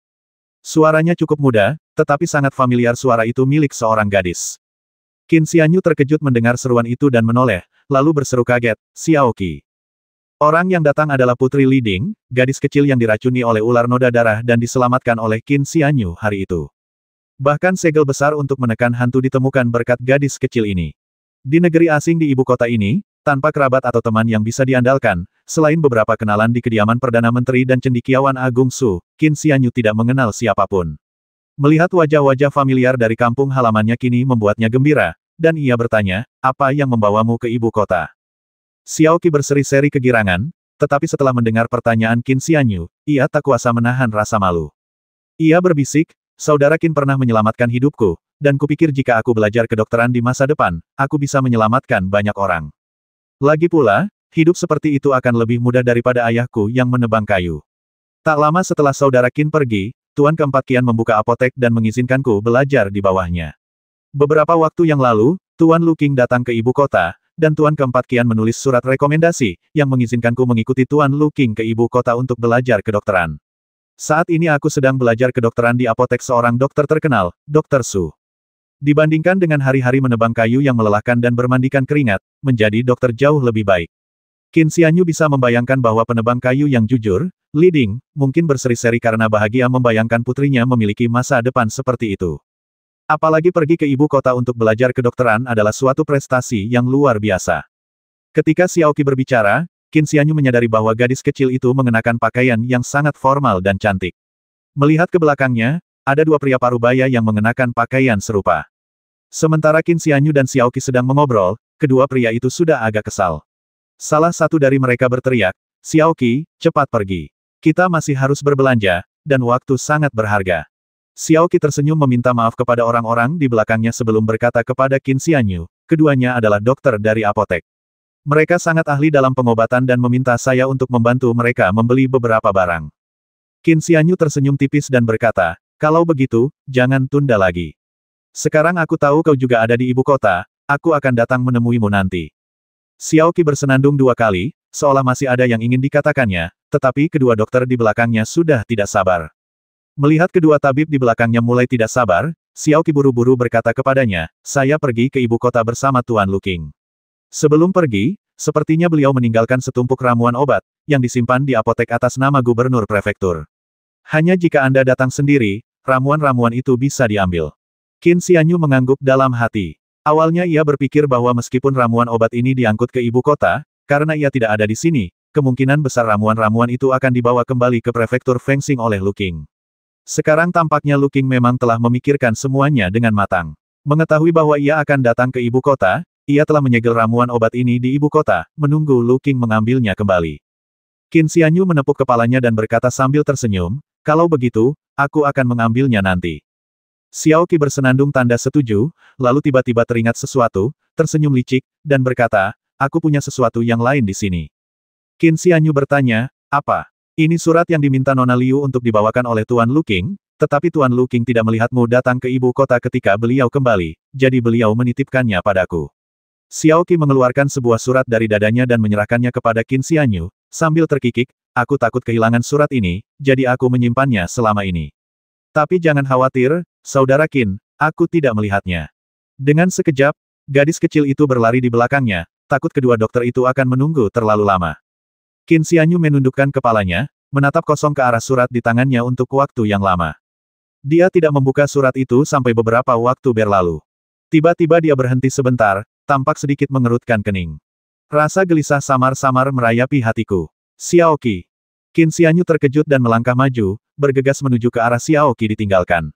Suaranya cukup muda, tetapi sangat familiar suara itu milik seorang gadis. Qin Xianyu terkejut mendengar seruan itu dan menoleh, lalu berseru kaget, Xiao Qi. Orang yang datang adalah Putri Li Ding, gadis kecil yang diracuni oleh ular noda darah dan diselamatkan oleh Qin Xianyu hari itu. Bahkan segel besar untuk menekan hantu ditemukan berkat gadis kecil ini. Di negeri asing di ibu kota ini, tanpa kerabat atau teman yang bisa diandalkan, selain beberapa kenalan di kediaman Perdana Menteri dan cendekiawan Agung Su, Qin Xianyu tidak mengenal siapapun. Melihat wajah-wajah familiar dari kampung halamannya kini membuatnya gembira, dan ia bertanya, apa yang membawamu ke ibu kota? Xiao Qi berseri-seri kegirangan, tetapi setelah mendengar pertanyaan Qin Xianyu, ia tak kuasa menahan rasa malu. Ia berbisik, saudara Qin pernah menyelamatkan hidupku, dan kupikir jika aku belajar kedokteran di masa depan, aku bisa menyelamatkan banyak orang. Lagi pula, hidup seperti itu akan lebih mudah daripada ayahku yang menebang kayu. Tak lama setelah saudara Qin pergi, Tuan keempat Qian membuka apotek dan mengizinkanku belajar di bawahnya. Beberapa waktu yang lalu, Tuan Lu Qing datang ke ibu kota, dan Tuan keempat Qian menulis surat rekomendasi, yang mengizinkanku mengikuti Tuan Lu Qing ke ibu kota untuk belajar kedokteran. Saat ini aku sedang belajar kedokteran di apotek seorang dokter terkenal, Dr. Su. Dibandingkan dengan hari-hari menebang kayu yang melelahkan dan bermandikan keringat, menjadi dokter jauh lebih baik. Qin Xianyu bisa membayangkan bahwa penebang kayu yang jujur, Li Ding, mungkin berseri-seri karena bahagia membayangkan putrinya memiliki masa depan seperti itu. Apalagi pergi ke ibu kota untuk belajar kedokteran adalah suatu prestasi yang luar biasa. Ketika Xiao Qi berbicara, Qin Xianyu menyadari bahwa gadis kecil itu mengenakan pakaian yang sangat formal dan cantik. Melihat ke belakangnya, ada dua pria parubaya yang mengenakan pakaian serupa. Sementara Qin Xianyu dan Xiaoqi sedang mengobrol, kedua pria itu sudah agak kesal. Salah satu dari mereka berteriak, "Xiaoqi, cepat pergi. Kita masih harus berbelanja, dan waktu sangat berharga." Xiaoqi tersenyum meminta maaf kepada orang-orang di belakangnya sebelum berkata kepada Qin Xianyu, keduanya adalah dokter dari apotek. Mereka sangat ahli dalam pengobatan dan meminta saya untuk membantu mereka membeli beberapa barang. Qin Xianyu tersenyum tipis dan berkata, "Kalau begitu, jangan tunda lagi. Sekarang aku tahu kau juga ada di ibu kota, aku akan datang menemuimu nanti." Xiaoqi bersenandung dua kali, seolah masih ada yang ingin dikatakannya, tetapi kedua dokter di belakangnya sudah tidak sabar. Melihat kedua tabib di belakangnya mulai tidak sabar, Xiaoqi buru-buru berkata kepadanya, "Saya pergi ke ibu kota bersama Tuan Luking." Sebelum pergi, sepertinya beliau meninggalkan setumpuk ramuan obat, yang disimpan di apotek atas nama gubernur prefektur. Hanya jika Anda datang sendiri, ramuan-ramuan itu bisa diambil. Qin Xianyu mengangguk dalam hati. Awalnya ia berpikir bahwa meskipun ramuan obat ini diangkut ke ibu kota, karena ia tidak ada di sini, kemungkinan besar ramuan-ramuan itu akan dibawa kembali ke prefektur Fengsing oleh Luking. Sekarang tampaknya Luking memang telah memikirkan semuanya dengan matang. Mengetahui bahwa ia akan datang ke ibu kota, ia telah menyegel ramuan obat ini di ibu kota, menunggu Luking mengambilnya kembali. Qin Xianyu menepuk kepalanya dan berkata sambil tersenyum, "Kalau begitu, aku akan mengambilnya nanti." Xiaoqi bersenandung tanda setuju, lalu tiba-tiba teringat sesuatu, tersenyum licik, dan berkata, "Aku punya sesuatu yang lain di sini." Qin Xianyu bertanya, "Apa?" "Ini surat yang diminta Nona Liu untuk dibawakan oleh Tuan Luking, tetapi Tuan Luking tidak melihatmu datang ke ibu kota ketika beliau kembali, jadi beliau menitipkannya padaku." Xiaoqi mengeluarkan sebuah surat dari dadanya dan menyerahkannya kepada Qin Xianyu, sambil terkikik, "Aku takut kehilangan surat ini, jadi aku menyimpannya selama ini. Tapi jangan khawatir, Saudara Qin, aku tidak melihatnya." Dengan sekejap, gadis kecil itu berlari di belakangnya, takut kedua dokter itu akan menunggu terlalu lama. Qin Xianyu menundukkan kepalanya, menatap kosong ke arah surat di tangannya untuk waktu yang lama. Dia tidak membuka surat itu sampai beberapa waktu berlalu. Tiba-tiba dia berhenti sebentar, tampak sedikit mengerutkan kening. Rasa gelisah samar-samar merayapi hatiku. "Xiaoqi." Qin Xianyu terkejut dan melangkah maju, bergegas menuju ke arah Xiaoqi ditinggalkan.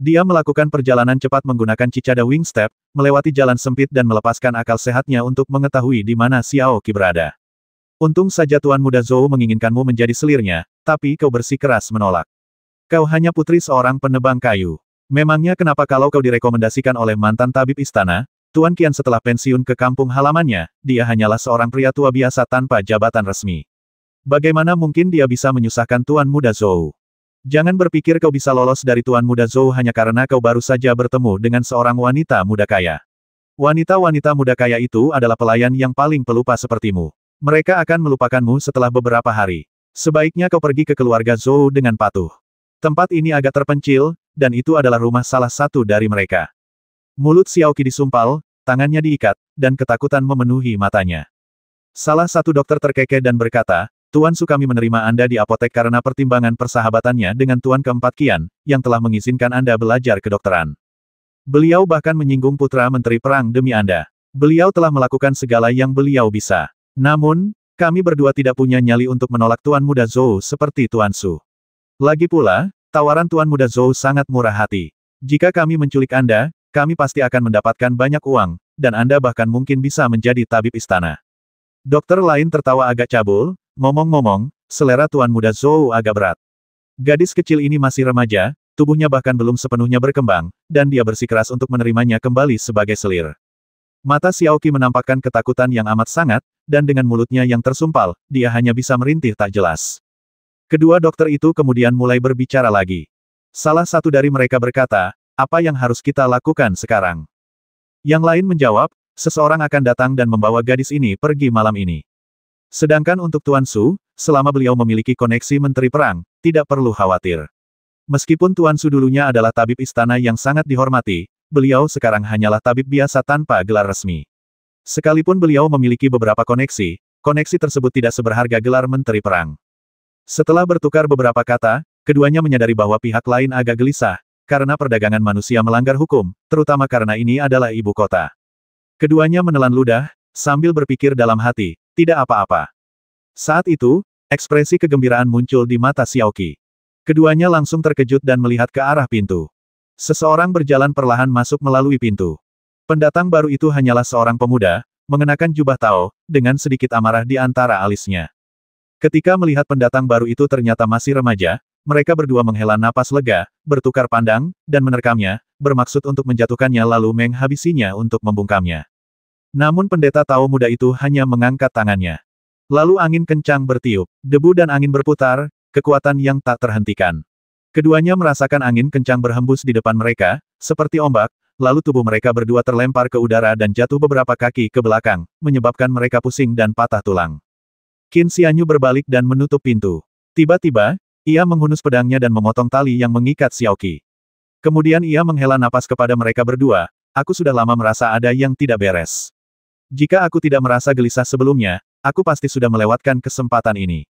Dia melakukan perjalanan cepat menggunakan Cicada Wing Step, melewati jalan sempit dan melepaskan akal sehatnya untuk mengetahui di mana Xiaoqi berada. Untung saja Tuan Muda Zhou menginginkanmu menjadi selirnya, tapi kau bersikeras menolak. Kau hanya putri seorang penebang kayu. Memangnya kenapa kalau kau direkomendasikan oleh mantan tabib istana, Tuan Qian setelah pensiun ke kampung halamannya, dia hanyalah seorang pria tua biasa tanpa jabatan resmi. Bagaimana mungkin dia bisa menyusahkan Tuan Muda Zhou? Jangan berpikir kau bisa lolos dari Tuan Muda Zhou hanya karena kau baru saja bertemu dengan seorang wanita muda kaya. Wanita-wanita muda kaya itu adalah pelayan yang paling pelupa sepertimu. Mereka akan melupakanmu setelah beberapa hari. Sebaiknya kau pergi ke keluarga Zhou dengan patuh. Tempat ini agak terpencil, dan itu adalah rumah salah satu dari mereka. Mulut Xiaoqi disumpal, tangannya diikat, dan ketakutan memenuhi matanya. Salah satu dokter terkekeh dan berkata, "Tuan Su, kami menerima Anda di apotek karena pertimbangan persahabatannya dengan Tuan keempat Qian, yang telah mengizinkan Anda belajar kedokteran. Beliau bahkan menyinggung putra menteri perang demi Anda. Beliau telah melakukan segala yang beliau bisa. Namun, kami berdua tidak punya nyali untuk menolak Tuan Muda Zhou seperti Tuan Su. Lagi pula, tawaran Tuan Muda Zhou sangat murah hati. Jika kami menculik Anda, kami pasti akan mendapatkan banyak uang, dan Anda bahkan mungkin bisa menjadi tabib istana." Dokter lain tertawa agak cabul, "Ngomong-ngomong, selera Tuan Muda Zhou agak berat. Gadis kecil ini masih remaja, tubuhnya bahkan belum sepenuhnya berkembang, dan dia bersikeras untuk menerimanya kembali sebagai selir." Mata Xiaoqi menampakkan ketakutan yang amat sangat, dan dengan mulutnya yang tersumpal, dia hanya bisa merintih tak jelas. Kedua dokter itu kemudian mulai berbicara lagi. Salah satu dari mereka berkata, "Apa yang harus kita lakukan sekarang?" Yang lain menjawab, "Seseorang akan datang dan membawa gadis ini pergi malam ini. Sedangkan untuk Tuan Su, selama beliau memiliki koneksi menteri perang, tidak perlu khawatir. Meskipun Tuan Su dulunya adalah tabib istana yang sangat dihormati, beliau sekarang hanyalah tabib biasa tanpa gelar resmi. Sekalipun beliau memiliki beberapa koneksi, koneksi tersebut tidak seberharga gelar menteri perang." Setelah bertukar beberapa kata, keduanya menyadari bahwa pihak lain agak gelisah, karena perdagangan manusia melanggar hukum, terutama karena ini adalah ibu kota. Keduanya menelan ludah, sambil berpikir dalam hati, tidak apa-apa. Saat itu, ekspresi kegembiraan muncul di mata Xiaoqi. Keduanya langsung terkejut dan melihat ke arah pintu. Seseorang berjalan perlahan masuk melalui pintu. Pendatang baru itu hanyalah seorang pemuda, mengenakan jubah Tao, dengan sedikit amarah di antara alisnya. Ketika melihat pendatang baru itu ternyata masih remaja, mereka berdua menghela napas lega, bertukar pandang, dan menerkamnya, bermaksud untuk menjatuhkannya lalu menghabisinya untuk membungkamnya. Namun pendeta Tao muda itu hanya mengangkat tangannya. Lalu angin kencang bertiup, debu dan angin berputar, kekuatan yang tak terhentikan. Keduanya merasakan angin kencang berhembus di depan mereka, seperti ombak, lalu tubuh mereka berdua terlempar ke udara dan jatuh beberapa kaki ke belakang, menyebabkan mereka pusing dan patah tulang. Qin Xianyu berbalik dan menutup pintu. Tiba-tiba, ia menghunus pedangnya dan memotong tali yang mengikat Xiaoqi. Kemudian ia menghela napas kepada mereka berdua, aku sudah lama merasa ada yang tidak beres. Jika aku tidak merasa gelisah sebelumnya, aku pasti sudah melewatkan kesempatan ini.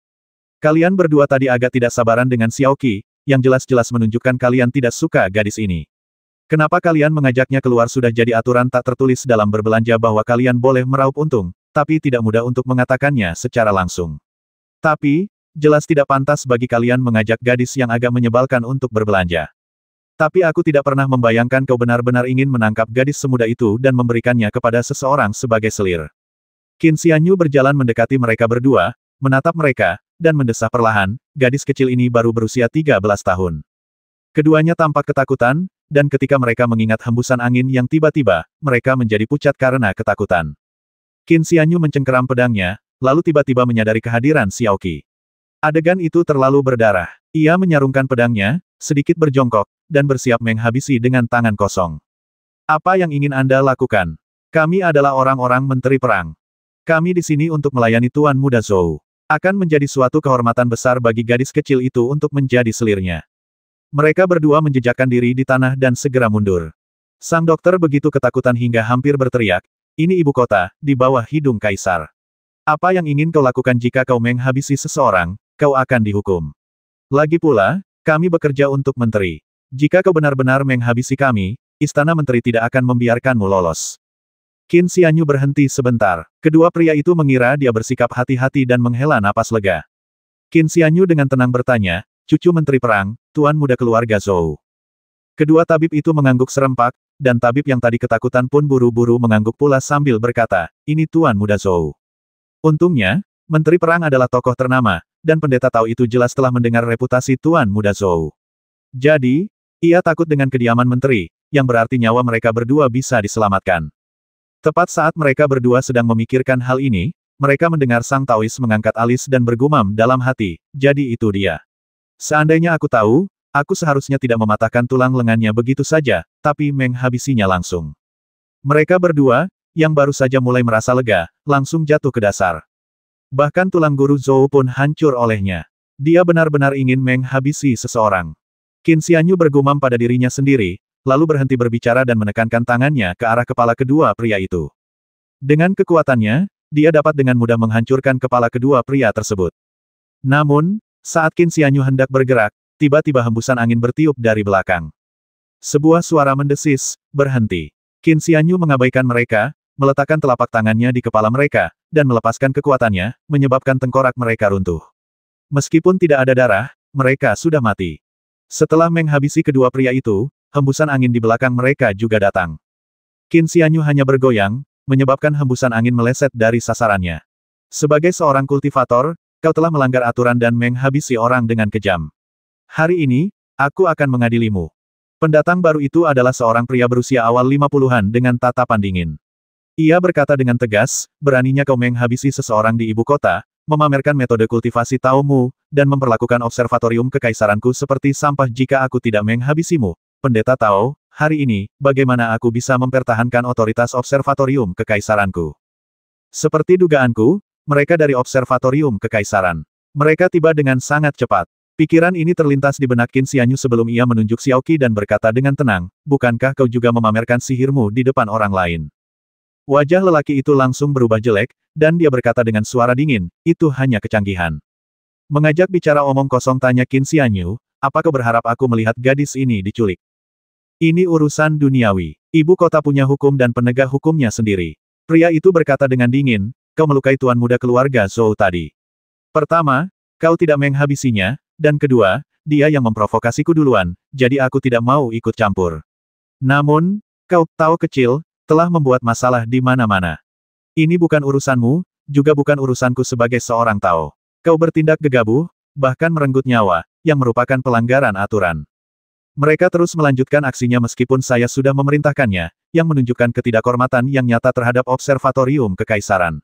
Kalian berdua tadi agak tidak sabaran dengan Xiaoqi, yang jelas-jelas menunjukkan kalian tidak suka gadis ini. Kenapa kalian mengajaknya keluar? Sudah jadi aturan tak tertulis dalam berbelanja bahwa kalian boleh meraup untung, tapi tidak mudah untuk mengatakannya secara langsung. Tapi, jelas tidak pantas bagi kalian mengajak gadis yang agak menyebalkan untuk berbelanja. Tapi aku tidak pernah membayangkan kau benar-benar ingin menangkap gadis semuda itu dan memberikannya kepada seseorang sebagai selir. Qin Xianyu berjalan mendekati mereka berdua, menatap mereka, dan mendesah perlahan, gadis kecil ini baru berusia 13 tahun. Keduanya tampak ketakutan, dan ketika mereka mengingat hembusan angin yang tiba-tiba, mereka menjadi pucat karena ketakutan. Qin Xianyu mencengkeram pedangnya, lalu tiba-tiba menyadari kehadiran Xiaoqi. Adegan itu terlalu berdarah. Ia menyarungkan pedangnya, sedikit berjongkok, dan bersiap menghabisi dengan tangan kosong. Apa yang ingin Anda lakukan? Kami adalah orang-orang menteri perang. Kami di sini untuk melayani Tuan Muda Zhou. Akan menjadi suatu kehormatan besar bagi gadis kecil itu untuk menjadi selirnya. Mereka berdua menjejakkan diri di tanah dan segera mundur. Sang dokter begitu ketakutan hingga hampir berteriak, ini ibu kota, di bawah hidung kaisar. Apa yang ingin kau lakukan jika kau menghabisi seseorang, kau akan dihukum. Lagi pula, kami bekerja untuk menteri. Jika kau benar-benar menghabisi kami, istana menteri tidak akan membiarkanmu lolos. Qin Xianyu berhenti sebentar. Kedua pria itu mengira dia bersikap hati-hati dan menghela napas lega. Qin Xianyu dengan tenang bertanya, cucu menteri perang, tuan muda keluarga Zhou. Kedua tabib itu mengangguk serempak, dan tabib yang tadi ketakutan pun buru-buru mengangguk pula sambil berkata, ini tuan muda Zhou. Untungnya, menteri perang adalah tokoh ternama, dan pendeta Tao itu jelas telah mendengar reputasi tuan muda Zhou. Jadi, ia takut dengan kediaman menteri, yang berarti nyawa mereka berdua bisa diselamatkan. Tepat saat mereka berdua sedang memikirkan hal ini, mereka mendengar sang Taois mengangkat alis dan bergumam dalam hati, jadi itu dia. Seandainya aku tahu, aku seharusnya tidak mematahkan tulang lengannya begitu saja, tapi menghabisinya langsung. Mereka berdua, yang baru saja mulai merasa lega, langsung jatuh ke dasar. Bahkan tulang guru Zhou pun hancur olehnya. Dia benar-benar ingin menghabisi seseorang. Qin Xianyu bergumam pada dirinya sendiri, lalu berhenti berbicara dan menekankan tangannya ke arah kepala kedua pria itu. Dengan kekuatannya, dia dapat dengan mudah menghancurkan kepala kedua pria tersebut. Namun, saat Qin Xianyu hendak bergerak, tiba-tiba hembusan angin bertiup dari belakang. Sebuah suara mendesis, berhenti. Qin Xianyu mengabaikan mereka, meletakkan telapak tangannya di kepala mereka, dan melepaskan kekuatannya, menyebabkan tengkorak mereka runtuh. Meskipun tidak ada darah, mereka sudah mati. Setelah menghabisi kedua pria itu, hembusan angin di belakang mereka juga datang. Qin Xianyu hanya bergoyang, menyebabkan hembusan angin meleset dari sasarannya. Sebagai seorang kultivator, kau telah melanggar aturan dan menghabisi orang dengan kejam. Hari ini, aku akan mengadilimu. Pendatang baru itu adalah seorang pria berusia awal 50-an dengan tatapan dingin. Ia berkata dengan tegas, beraninya kau menghabisi seseorang di ibu kota, memamerkan metode kultivasi Taomu, dan memperlakukan observatorium kekaisaranku seperti sampah jika aku tidak menghabisimu. Pendeta Tao, hari ini, bagaimana aku bisa mempertahankan otoritas observatorium kekaisaranku? Seperti dugaanku, mereka dari observatorium kekaisaran. Mereka tiba dengan sangat cepat. Pikiran ini terlintas di benak Qin Xianyu sebelum ia menunjuk Xiaoqi dan berkata dengan tenang, bukankah kau juga memamerkan sihirmu di depan orang lain? Wajah lelaki itu langsung berubah jelek, dan dia berkata dengan suara dingin, itu hanya kecanggihan. Mengajak bicara omong kosong tanya Qin Xianyu, apa kau berharap aku melihat gadis ini diculik? Ini urusan duniawi. Ibu kota punya hukum dan penegak hukumnya sendiri. Pria itu berkata dengan dingin, kau melukai tuan muda keluarga Zhou tadi. Pertama, kau tidak menghabisinya, dan kedua, dia yang memprovokasiku duluan, jadi aku tidak mau ikut campur. Namun, kau, Tao kecil, telah membuat masalah di mana-mana. Ini bukan urusanmu, juga bukan urusanku sebagai seorang Tao. Kau bertindak gegabah, bahkan merenggut nyawa, yang merupakan pelanggaran aturan. Mereka terus melanjutkan aksinya meskipun saya sudah memerintahkannya, yang menunjukkan ketidakhormatan yang nyata terhadap observatorium kekaisaran.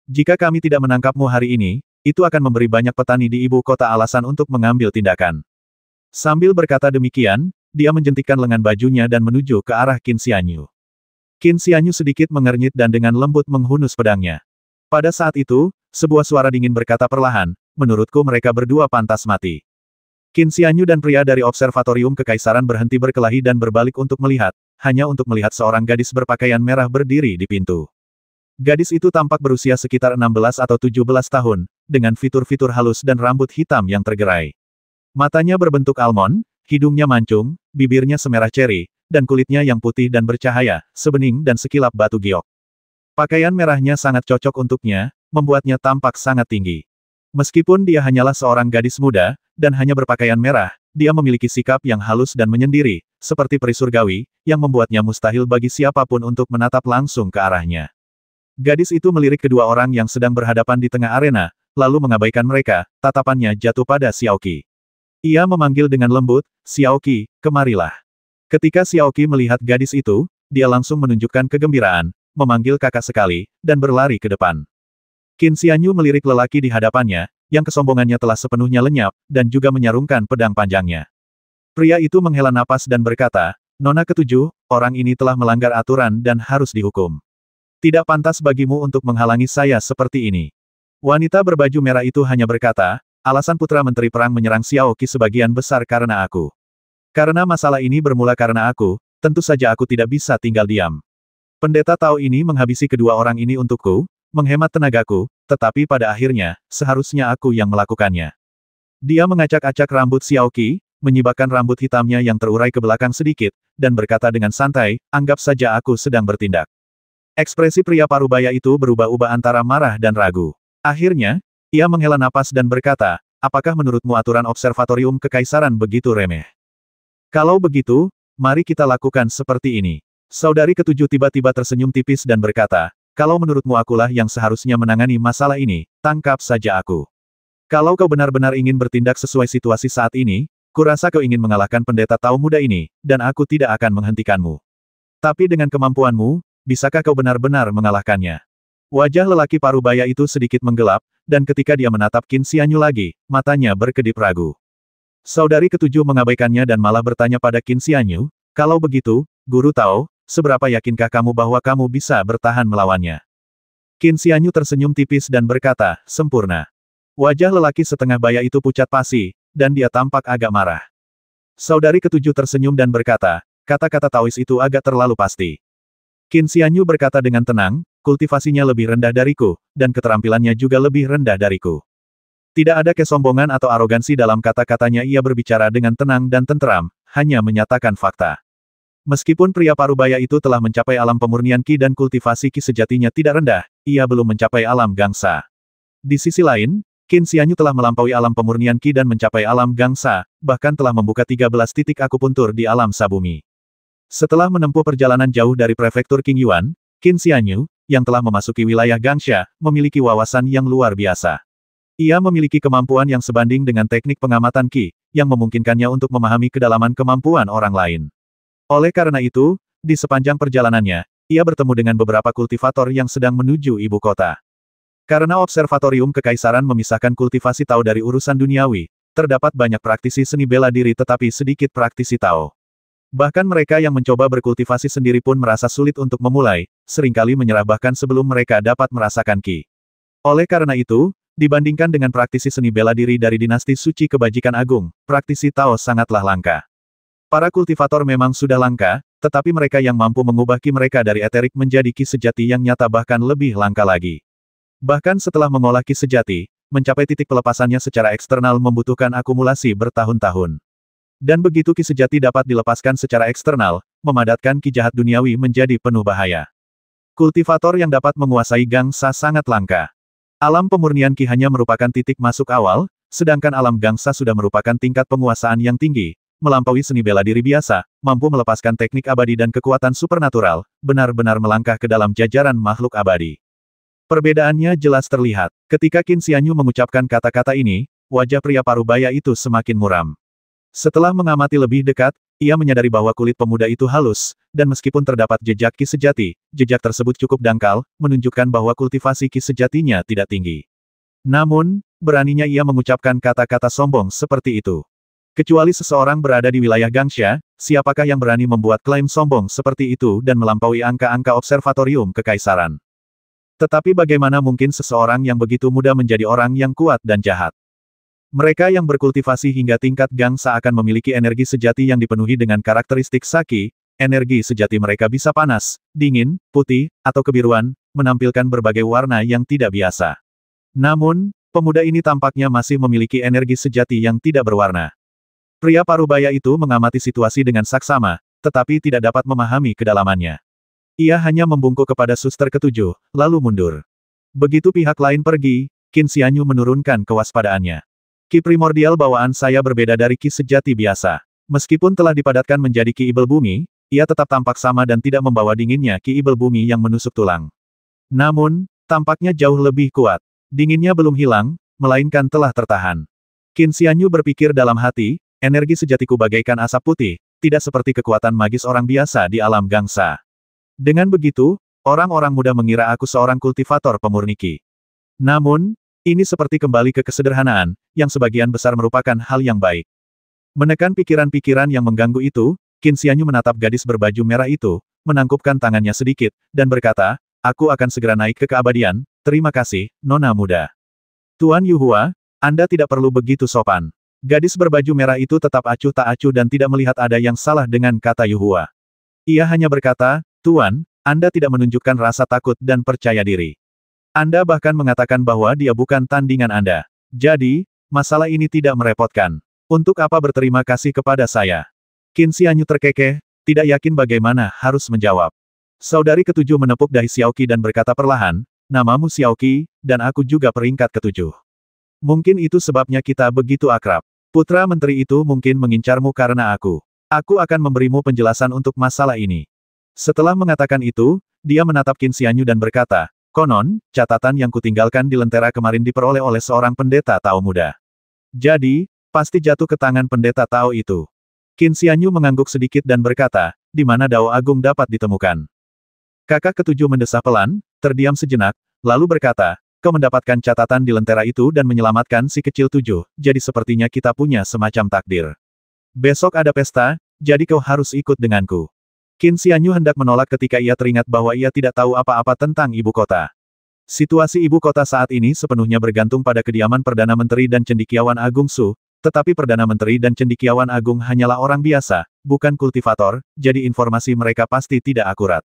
Jika kami tidak menangkapmu hari ini, itu akan memberi banyak petani di ibu kota alasan untuk mengambil tindakan. Sambil berkata demikian, dia menjentikkan lengan bajunya dan menuju ke arah Qin Xianyu. Qin Xianyu sedikit mengernyit dan dengan lembut menghunus pedangnya. Pada saat itu, sebuah suara dingin berkata perlahan, menurutku mereka berdua pantas mati. Qin Xianyu dan pria dari observatorium kekaisaran berhenti berkelahi dan berbalik untuk melihat, hanya untuk melihat seorang gadis berpakaian merah berdiri di pintu. Gadis itu tampak berusia sekitar 16 atau 17 tahun, dengan fitur-fitur halus dan rambut hitam yang tergerai. Matanya berbentuk almond, hidungnya mancung, bibirnya semerah ceri, dan kulitnya yang putih dan bercahaya, sebening dan sekilap batu giok. Pakaian merahnya sangat cocok untuknya, membuatnya tampak sangat tinggi. Meskipun dia hanyalah seorang gadis muda, dan hanya berpakaian merah, dia memiliki sikap yang halus dan menyendiri, seperti peri surgawi, yang membuatnya mustahil bagi siapapun untuk menatap langsung ke arahnya. Gadis itu melirik kedua orang yang sedang berhadapan di tengah arena, lalu mengabaikan mereka, tatapannya jatuh pada Xiaoqi. Ia memanggil dengan lembut, "Xiaoqi, kemarilah." Ketika Xiaoqi melihat gadis itu, dia langsung menunjukkan kegembiraan, memanggil kakak sekali, dan berlari ke depan. Qin Xianyu melirik lelaki di hadapannya, yang kesombongannya telah sepenuhnya lenyap, dan juga menyarungkan pedang panjangnya. Pria itu menghela napas dan berkata, "Nona ketujuh, orang ini telah melanggar aturan dan harus dihukum. Tidak pantas bagimu untuk menghalangi saya seperti ini." Wanita berbaju merah itu hanya berkata, "Alasan Putra Menteri Perang menyerang Xiaoqi sebagian besar karena aku. Karena masalah ini bermula karena aku, tentu saja aku tidak bisa tinggal diam. Pendeta Tao ini menghabisi kedua orang ini untukku, menghemat tenagaku, tetapi pada akhirnya, seharusnya aku yang melakukannya." Dia mengacak-acak rambut Xiaoqi, menyibakkan rambut hitamnya yang terurai ke belakang sedikit, dan berkata dengan santai, "Anggap saja aku sedang bertindak." Ekspresi pria parubaya itu berubah-ubah antara marah dan ragu. Akhirnya, ia menghela napas dan berkata, "Apakah menurutmu aturan observatorium kekaisaran begitu remeh? Kalau begitu, mari kita lakukan seperti ini." Saudari ketujuh tiba-tiba tersenyum tipis dan berkata, "Kalau menurutmu akulah yang seharusnya menangani masalah ini, tangkap saja aku. Kalau kau benar-benar ingin bertindak sesuai situasi saat ini, kurasa kau ingin mengalahkan pendeta Tao muda ini, dan aku tidak akan menghentikanmu. Tapi dengan kemampuanmu, bisakah kau benar-benar mengalahkannya?" Wajah lelaki parubaya itu sedikit menggelap, dan ketika dia menatap Qin Xianyu lagi, matanya berkedip ragu. Saudari ketujuh mengabaikannya dan malah bertanya pada Qin Xianyu, "Kalau begitu, Guru Tao, seberapa yakinkah kamu bahwa kamu bisa bertahan melawannya?" Qin Xianyu tersenyum tipis dan berkata, "Sempurna." Wajah lelaki setengah baya itu pucat pasi, dan dia tampak agak marah. Saudari ketujuh tersenyum dan berkata, "Kata-kata Taois itu agak terlalu pasti." Qin Xianyu berkata dengan tenang, "Kultivasinya lebih rendah dariku, dan keterampilannya juga lebih rendah dariku." Tidak ada kesombongan atau arogansi dalam kata-katanya. Ia berbicara dengan tenang dan tenteram, hanya menyatakan fakta. Meskipun pria parubaya itu telah mencapai alam pemurnian Qi dan kultivasi Qi sejatinya tidak rendah, ia belum mencapai alam Gangsa. Di sisi lain, Qin Xianyu telah melampaui alam pemurnian Qi dan mencapai alam Gangsa, bahkan telah membuka 13 titik akupuntur di alam Sabumi. Setelah menempuh perjalanan jauh dari prefektur Qingyuan, Qin Xianyu, yang telah memasuki wilayah Gangsha, memiliki wawasan yang luar biasa. Ia memiliki kemampuan yang sebanding dengan teknik pengamatan Qi, yang memungkinkannya untuk memahami kedalaman kemampuan orang lain. Oleh karena itu, di sepanjang perjalanannya, ia bertemu dengan beberapa kultivator yang sedang menuju ibu kota. Karena observatorium kekaisaran memisahkan kultivasi Tao dari urusan duniawi, terdapat banyak praktisi seni bela diri tetapi sedikit praktisi Tao. Bahkan mereka yang mencoba berkultivasi sendiri pun merasa sulit untuk memulai, seringkali menyerah bahkan sebelum mereka dapat merasakan Qi. Oleh karena itu, dibandingkan dengan praktisi seni bela diri dari dinasti suci kebajikan agung, praktisi Tao sangatlah langka. Para kultivator memang sudah langka, tetapi mereka yang mampu mengubah Qi mereka dari eterik menjadi Qi sejati yang nyata bahkan lebih langka lagi. Bahkan setelah mengolah Qi sejati, mencapai titik pelepasannya secara eksternal membutuhkan akumulasi bertahun-tahun. Dan begitu Qi sejati dapat dilepaskan secara eksternal, memadatkan Qi jahat duniawi menjadi penuh bahaya. Kultivator yang dapat menguasai Gangsa sangat langka. Alam pemurnian Qi hanya merupakan titik masuk awal, sedangkan alam gangsa sudah merupakan tingkat penguasaan yang tinggi, melampaui seni bela diri biasa, mampu melepaskan teknik abadi dan kekuatan supernatural, benar-benar melangkah ke dalam jajaran makhluk abadi. Perbedaannya jelas terlihat. Ketika Qin Xianyu mengucapkan kata-kata ini, wajah pria parubaya itu semakin muram. Setelah mengamati lebih dekat, ia menyadari bahwa kulit pemuda itu halus, dan meskipun terdapat jejak ki sejati, jejak tersebut cukup dangkal, menunjukkan bahwa kultivasi ki sejatinya tidak tinggi. Namun, beraninya ia mengucapkan kata-kata sombong seperti itu. Kecuali seseorang berada di wilayah Gangsha, siapakah yang berani membuat klaim sombong seperti itu dan melampaui angka-angka observatorium kekaisaran? Tetapi bagaimana mungkin seseorang yang begitu muda menjadi orang yang kuat dan jahat? Mereka yang berkultivasi hingga tingkat Gangsa akan memiliki energi sejati yang dipenuhi dengan karakteristik Saki, energi sejati mereka bisa panas, dingin, putih, atau kebiruan, menampilkan berbagai warna yang tidak biasa. Namun, pemuda ini tampaknya masih memiliki energi sejati yang tidak berwarna. Pria parubaya itu mengamati situasi dengan saksama, tetapi tidak dapat memahami kedalamannya. Ia hanya membungkuk kepada suster ketujuh, lalu mundur. Begitu pihak lain pergi, Qin Xianyu menurunkan kewaspadaannya. Ki primordial bawaan saya berbeda dari ki sejati biasa. Meskipun telah dipadatkan menjadi ki ibel bumi, ia tetap tampak sama dan tidak membawa dinginnya ki ibel bumi yang menusuk tulang. Namun, tampaknya jauh lebih kuat. Dinginnya belum hilang, melainkan telah tertahan. Qin Xianyu berpikir dalam hati, energi sejatiku bagaikan asap putih, tidak seperti kekuatan magis orang biasa di alam Gangsa. Dengan begitu, orang-orang muda mengira aku seorang kultivator pemurni ki. Namun, ini seperti kembali ke kesederhanaan, yang sebagian besar merupakan hal yang baik. Menekan pikiran-pikiran yang mengganggu itu, Qin Xianyu menatap gadis berbaju merah itu, menangkupkan tangannya sedikit, dan berkata, aku akan segera naik ke keabadian, terima kasih, Nona muda. Tuan Yuhua, Anda tidak perlu begitu sopan. Gadis berbaju merah itu tetap acuh tak acuh dan tidak melihat ada yang salah dengan kata Yuhua. Ia hanya berkata, Tuan, Anda tidak menunjukkan rasa takut dan percaya diri. Anda bahkan mengatakan bahwa dia bukan tandingan Anda. Jadi, masalah ini tidak merepotkan. Untuk apa berterima kasih kepada saya? Qin Xianyu terkekeh, tidak yakin bagaimana harus menjawab. Saudari ketujuh menepuk dahi Xiaoqi dan berkata perlahan, namamu Xiaoqi, dan aku juga peringkat ketujuh. Mungkin itu sebabnya kita begitu akrab. Putra menteri itu mungkin mengincarmu karena aku. Aku akan memberimu penjelasan untuk masalah ini. Setelah mengatakan itu, dia menatap Qin Xianyu dan berkata, konon, catatan yang kutinggalkan di lentera kemarin diperoleh oleh seorang pendeta Tao muda. Jadi, pasti jatuh ke tangan pendeta Tao itu. Qin Xianyu mengangguk sedikit dan berkata, di mana Dao Agung dapat ditemukan. Kakak ketujuh mendesah pelan, terdiam sejenak, lalu berkata, kau mendapatkan catatan di lentera itu dan menyelamatkan si kecil tujuh, jadi sepertinya kita punya semacam takdir. Besok ada pesta, jadi kau harus ikut denganku. Qin Xianyu hendak menolak ketika ia teringat bahwa ia tidak tahu apa-apa tentang ibu kota. Situasi ibu kota saat ini sepenuhnya bergantung pada kediaman Perdana Menteri dan Cendekiawan Agung Su, tetapi Perdana Menteri dan Cendekiawan Agung hanyalah orang biasa, bukan kultivator, jadi informasi mereka pasti tidak akurat.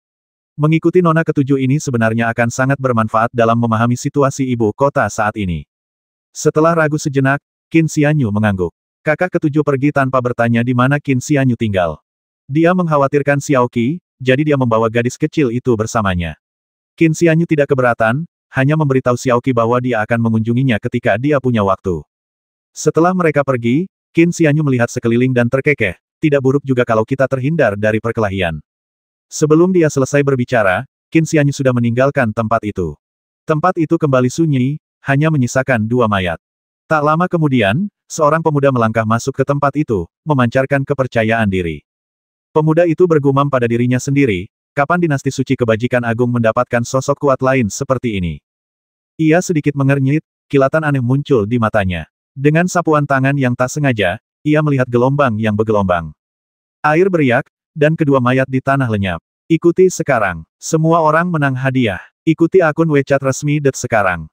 Mengikuti nona ketujuh ini sebenarnya akan sangat bermanfaat dalam memahami situasi ibu kota saat ini. Setelah ragu sejenak, Qin Xianyu mengangguk. Kakak ketujuh pergi tanpa bertanya di mana Qin Xianyu tinggal. Dia mengkhawatirkan Xiaoqi, jadi dia membawa gadis kecil itu bersamanya. Qin Xianyu tidak keberatan, hanya memberitahu Xiaoqi bahwa dia akan mengunjunginya ketika dia punya waktu. Setelah mereka pergi, Qin Xianyu melihat sekeliling dan terkekeh, tidak buruk juga kalau kita terhindar dari perkelahian. Sebelum dia selesai berbicara, Qin Xianyu sudah meninggalkan tempat itu. Tempat itu kembali sunyi, hanya menyisakan dua mayat. Tak lama kemudian, seorang pemuda melangkah masuk ke tempat itu, memancarkan kepercayaan diri. Pemuda itu bergumam pada dirinya sendiri, kapan dinasti suci kebajikan agung mendapatkan sosok kuat lain seperti ini. Ia sedikit mengernyit, kilatan aneh muncul di matanya. Dengan sapuan tangan yang tak sengaja, ia melihat gelombang yang bergelombang. Air beriak, dan kedua mayat di tanah lenyap. Ikuti sekarang. Semua orang menang hadiah. Ikuti akun WeChat resmi Det sekarang.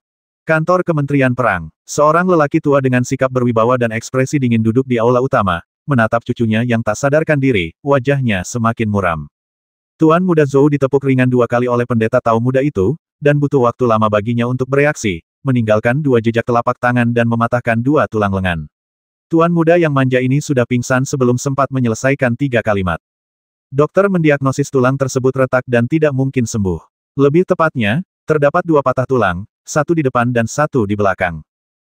Kantor Kementerian Perang. Seorang lelaki tua dengan sikap berwibawa dan ekspresi dingin duduk di aula utama, menatap cucunya yang tak sadarkan diri, wajahnya semakin muram. Tuan Muda Zhou ditepuk ringan dua kali oleh pendeta Tao muda itu, dan butuh waktu lama baginya untuk bereaksi, meninggalkan dua jejak telapak tangan dan mematahkan dua tulang lengan. Tuan muda yang manja ini sudah pingsan sebelum sempat menyelesaikan 3 kalimat. Dokter mendiagnosis tulang tersebut retak dan tidak mungkin sembuh. Lebih tepatnya, terdapat 2 patah tulang, 1 di depan dan 1 di belakang.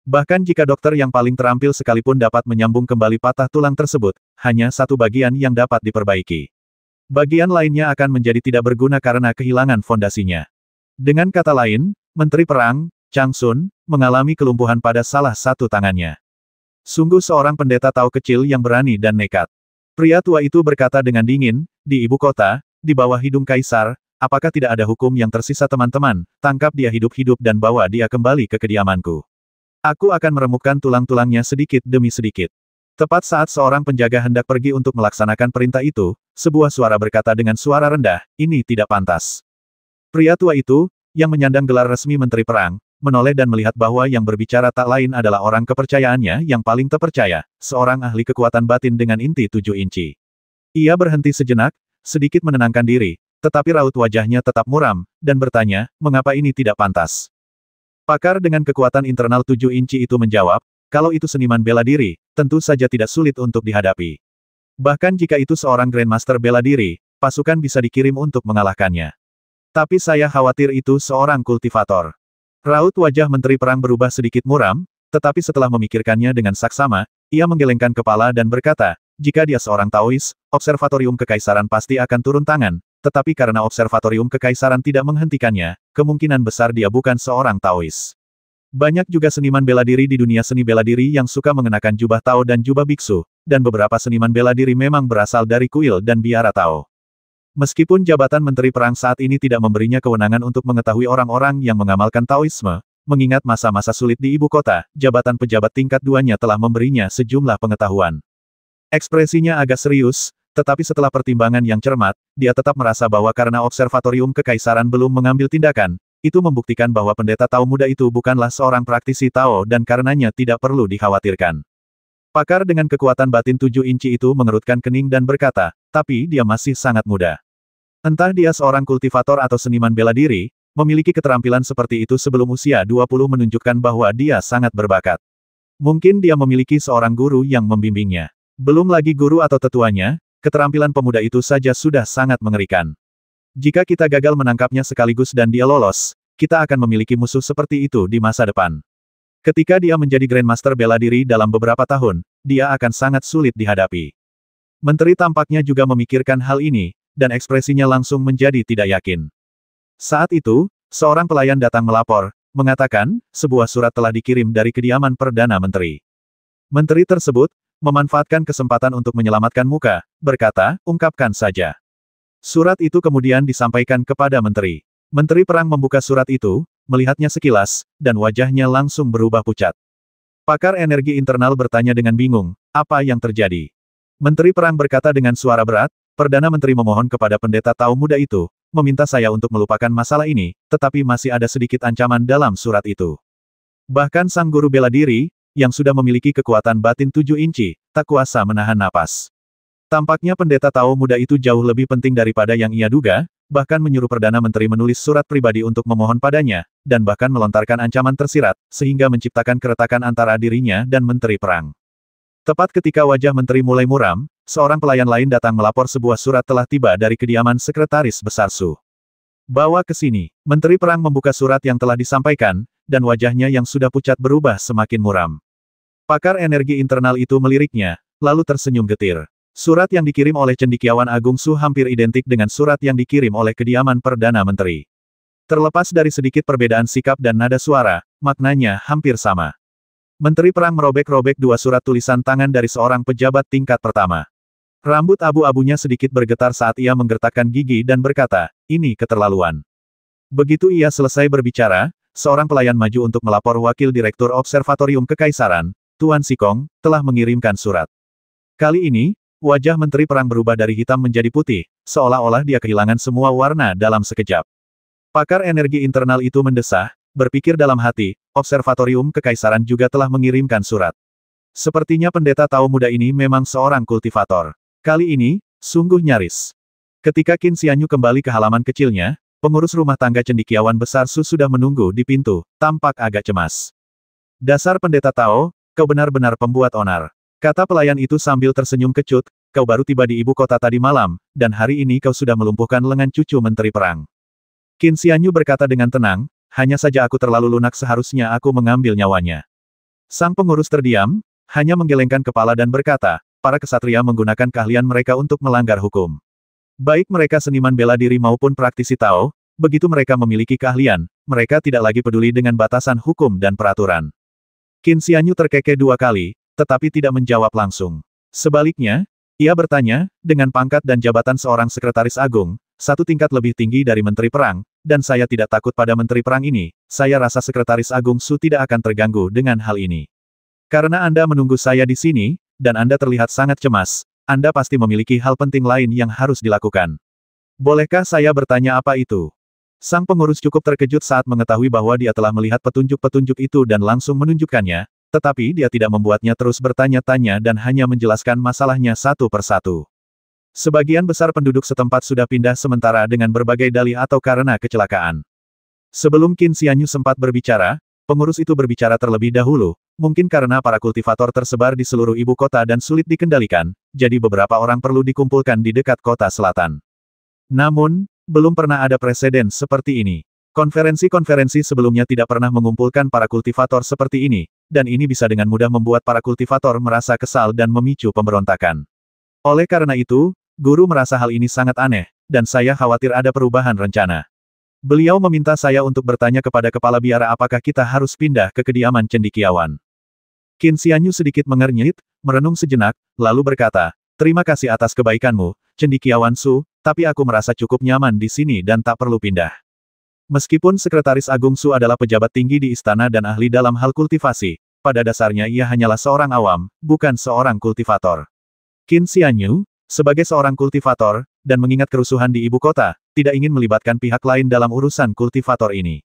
Bahkan jika dokter yang paling terampil sekalipun dapat menyambung kembali patah tulang tersebut, hanya satu bagian yang dapat diperbaiki. Bagian lainnya akan menjadi tidak berguna karena kehilangan fondasinya. Dengan kata lain, Menteri Perang, Chang Sun, mengalami kelumpuhan pada salah satu tangannya. Sungguh seorang pendeta Tao kecil yang berani dan nekat. Pria tua itu berkata dengan dingin, di ibu kota, di bawah hidung kaisar, apakah tidak ada hukum yang tersisa teman-teman, tangkap dia hidup-hidup dan bawa dia kembali ke kediamanku. Aku akan meremukkan tulang-tulangnya sedikit demi sedikit. Tepat saat seorang penjaga hendak pergi untuk melaksanakan perintah itu, sebuah suara berkata dengan suara rendah, ini tidak pantas. Pria tua itu, yang menyandang gelar resmi Menteri Perang, menoleh dan melihat bahwa yang berbicara tak lain adalah orang kepercayaannya yang paling terpercaya, seorang ahli kekuatan batin dengan inti 7 inci. Ia berhenti sejenak, sedikit menenangkan diri, tetapi raut wajahnya tetap muram, dan bertanya, mengapa ini tidak pantas? Pakar dengan kekuatan internal 7 inci itu menjawab, kalau itu seniman bela diri, tentu saja tidak sulit untuk dihadapi. Bahkan jika itu seorang Grandmaster bela diri, pasukan bisa dikirim untuk mengalahkannya. Tapi saya khawatir itu seorang kultivator. Raut wajah Menteri Perang berubah sedikit muram, tetapi setelah memikirkannya dengan saksama, ia menggelengkan kepala dan berkata, jika dia seorang Taois, Observatorium Kekaisaran pasti akan turun tangan, tetapi karena Observatorium Kekaisaran tidak menghentikannya, kemungkinan besar dia bukan seorang Taois. Banyak juga seniman bela diri di dunia seni bela diri yang suka mengenakan jubah Tao dan jubah biksu, dan beberapa seniman bela diri memang berasal dari kuil dan biara Tao. Meskipun jabatan Menteri Perang saat ini tidak memberinya kewenangan untuk mengetahui orang-orang yang mengamalkan Taoisme, mengingat masa-masa sulit di ibu kota, jabatan pejabat tingkat 2-nya telah memberinya sejumlah pengetahuan. Ekspresinya agak serius, tetapi setelah pertimbangan yang cermat, dia tetap merasa bahwa karena Observatorium Kekaisaran belum mengambil tindakan, itu membuktikan bahwa pendeta Tao muda itu bukanlah seorang praktisi Tao dan karenanya tidak perlu dikhawatirkan. Pakar dengan kekuatan batin 7 inci itu mengerutkan kening dan berkata, tapi dia masih sangat muda. Entah dia seorang kultivator atau seniman bela diri, memiliki keterampilan seperti itu sebelum usia 20 menunjukkan bahwa dia sangat berbakat. Mungkin dia memiliki seorang guru yang membimbingnya. Belum lagi guru atau tetuanya, keterampilan pemuda itu saja sudah sangat mengerikan. Jika kita gagal menangkapnya sekaligus dan dia lolos, kita akan memiliki musuh seperti itu di masa depan. Ketika dia menjadi Grandmaster bela diri dalam beberapa tahun, dia akan sangat sulit dihadapi. Menteri tampaknya juga memikirkan hal ini, dan ekspresinya langsung menjadi tidak yakin. Saat itu, seorang pelayan datang melapor, mengatakan, sebuah surat telah dikirim dari kediaman Perdana Menteri. Menteri tersebut, memanfaatkan kesempatan untuk menyelamatkan muka, berkata, ungkapkan saja. Surat itu kemudian disampaikan kepada Menteri. Menteri Perang membuka surat itu, melihatnya sekilas, dan wajahnya langsung berubah pucat. Pakar energi internal bertanya dengan bingung, apa yang terjadi? Menteri Perang berkata dengan suara berat, Perdana Menteri memohon kepada pendeta Tao muda itu, meminta saya untuk melupakan masalah ini, tetapi masih ada sedikit ancaman dalam surat itu. Bahkan sang guru bela diri, yang sudah memiliki kekuatan batin 7 inci, tak kuasa menahan napas. Tampaknya pendeta Tao muda itu jauh lebih penting daripada yang ia duga, bahkan menyuruh Perdana Menteri menulis surat pribadi untuk memohon padanya, dan bahkan melontarkan ancaman tersirat, sehingga menciptakan keretakan antara dirinya dan Menteri Perang. Tepat ketika wajah Menteri mulai muram, seorang pelayan lain datang melapor sebuah surat telah tiba dari kediaman Sekretaris Besar Su. Bawa ke sini. Menteri Perang membuka surat yang telah disampaikan, dan wajahnya yang sudah pucat berubah semakin muram. Pakar energi internal itu meliriknya, lalu tersenyum getir. Surat yang dikirim oleh Cendekiawan Agung Su hampir identik dengan surat yang dikirim oleh kediaman Perdana Menteri. Terlepas dari sedikit perbedaan sikap dan nada suara, maknanya hampir sama. Menteri Perang merobek-robek dua surat tulisan tangan dari seorang pejabat tingkat pertama. Rambut abu-abunya sedikit bergetar saat ia menggertakkan gigi dan berkata, ini keterlaluan. Begitu ia selesai berbicara, seorang pelayan maju untuk melapor Wakil Direktur Observatorium Kekaisaran, Tuan Sikong, telah mengirimkan surat. Kali ini, wajah Menteri Perang berubah dari hitam menjadi putih, seolah-olah dia kehilangan semua warna dalam sekejap. Pakar energi internal itu mendesah, berpikir dalam hati, Observatorium Kekaisaran juga telah mengirimkan surat. Sepertinya pendeta Tao muda ini memang seorang kultivator. Kali ini, sungguh nyaris. Ketika Qin Xianyu kembali ke halaman kecilnya, pengurus rumah tangga Cendekiawan Besar Su sudah menunggu di pintu, tampak agak cemas. Dasar pendeta Tao, kau benar-benar pembuat onar. Kata pelayan itu sambil tersenyum kecut, kau baru tiba di ibu kota tadi malam, dan hari ini kau sudah melumpuhkan lengan cucu Menteri Perang. Qin Xianyu berkata dengan tenang, hanya saja aku terlalu lunak seharusnya aku mengambil nyawanya. Sang pengurus terdiam, hanya menggelengkan kepala dan berkata, para kesatria menggunakan keahlian mereka untuk melanggar hukum. Baik mereka seniman bela diri maupun praktisi Tao, begitu mereka memiliki keahlian, mereka tidak lagi peduli dengan batasan hukum dan peraturan. Qin Xianyu terkekeh 2 kali, tetapi tidak menjawab langsung. Sebaliknya, ia bertanya, dengan pangkat dan jabatan seorang sekretaris agung, 1 tingkat lebih tinggi dari Menteri Perang, dan saya tidak takut pada Menteri Perang ini, saya rasa Sekretaris Agung Su tidak akan terganggu dengan hal ini. Karena Anda menunggu saya di sini, dan Anda terlihat sangat cemas, Anda pasti memiliki hal penting lain yang harus dilakukan. Bolehkah saya bertanya apa itu? Sang pengurus cukup terkejut saat mengetahui bahwa dia telah melihat petunjuk-petunjuk itu dan langsung menunjukkannya, tetapi dia tidak membuatnya terus bertanya-tanya dan hanya menjelaskan masalahnya satu persatu. Sebagian besar penduduk setempat sudah pindah sementara dengan berbagai dalih atau karena kecelakaan. Sebelum Qin Xianyu sempat berbicara, pengurus itu berbicara terlebih dahulu, mungkin karena para kultivator tersebar di seluruh ibu kota dan sulit dikendalikan, jadi beberapa orang perlu dikumpulkan di dekat kota selatan. Namun, belum pernah ada preseden seperti ini. Konferensi-konferensi sebelumnya tidak pernah mengumpulkan para kultivator seperti ini, dan ini bisa dengan mudah membuat para kultivator merasa kesal dan memicu pemberontakan. Oleh karena itu, guru merasa hal ini sangat aneh, dan saya khawatir ada perubahan rencana. Beliau meminta saya untuk bertanya kepada kepala biara apakah kita harus pindah ke kediaman cendekiawan. Qin Xianyu sedikit mengernyit, merenung sejenak, lalu berkata, terima kasih atas kebaikanmu, cendekiawan Su, tapi aku merasa cukup nyaman di sini dan tak perlu pindah. Meskipun Sekretaris Agung Su adalah pejabat tinggi di istana dan ahli dalam hal kultivasi, pada dasarnya ia hanyalah seorang awam, bukan seorang kultivator. Qin Xianyu, sebagai seorang kultivator, dan mengingat kerusuhan di ibu kota, tidak ingin melibatkan pihak lain dalam urusan kultivator ini.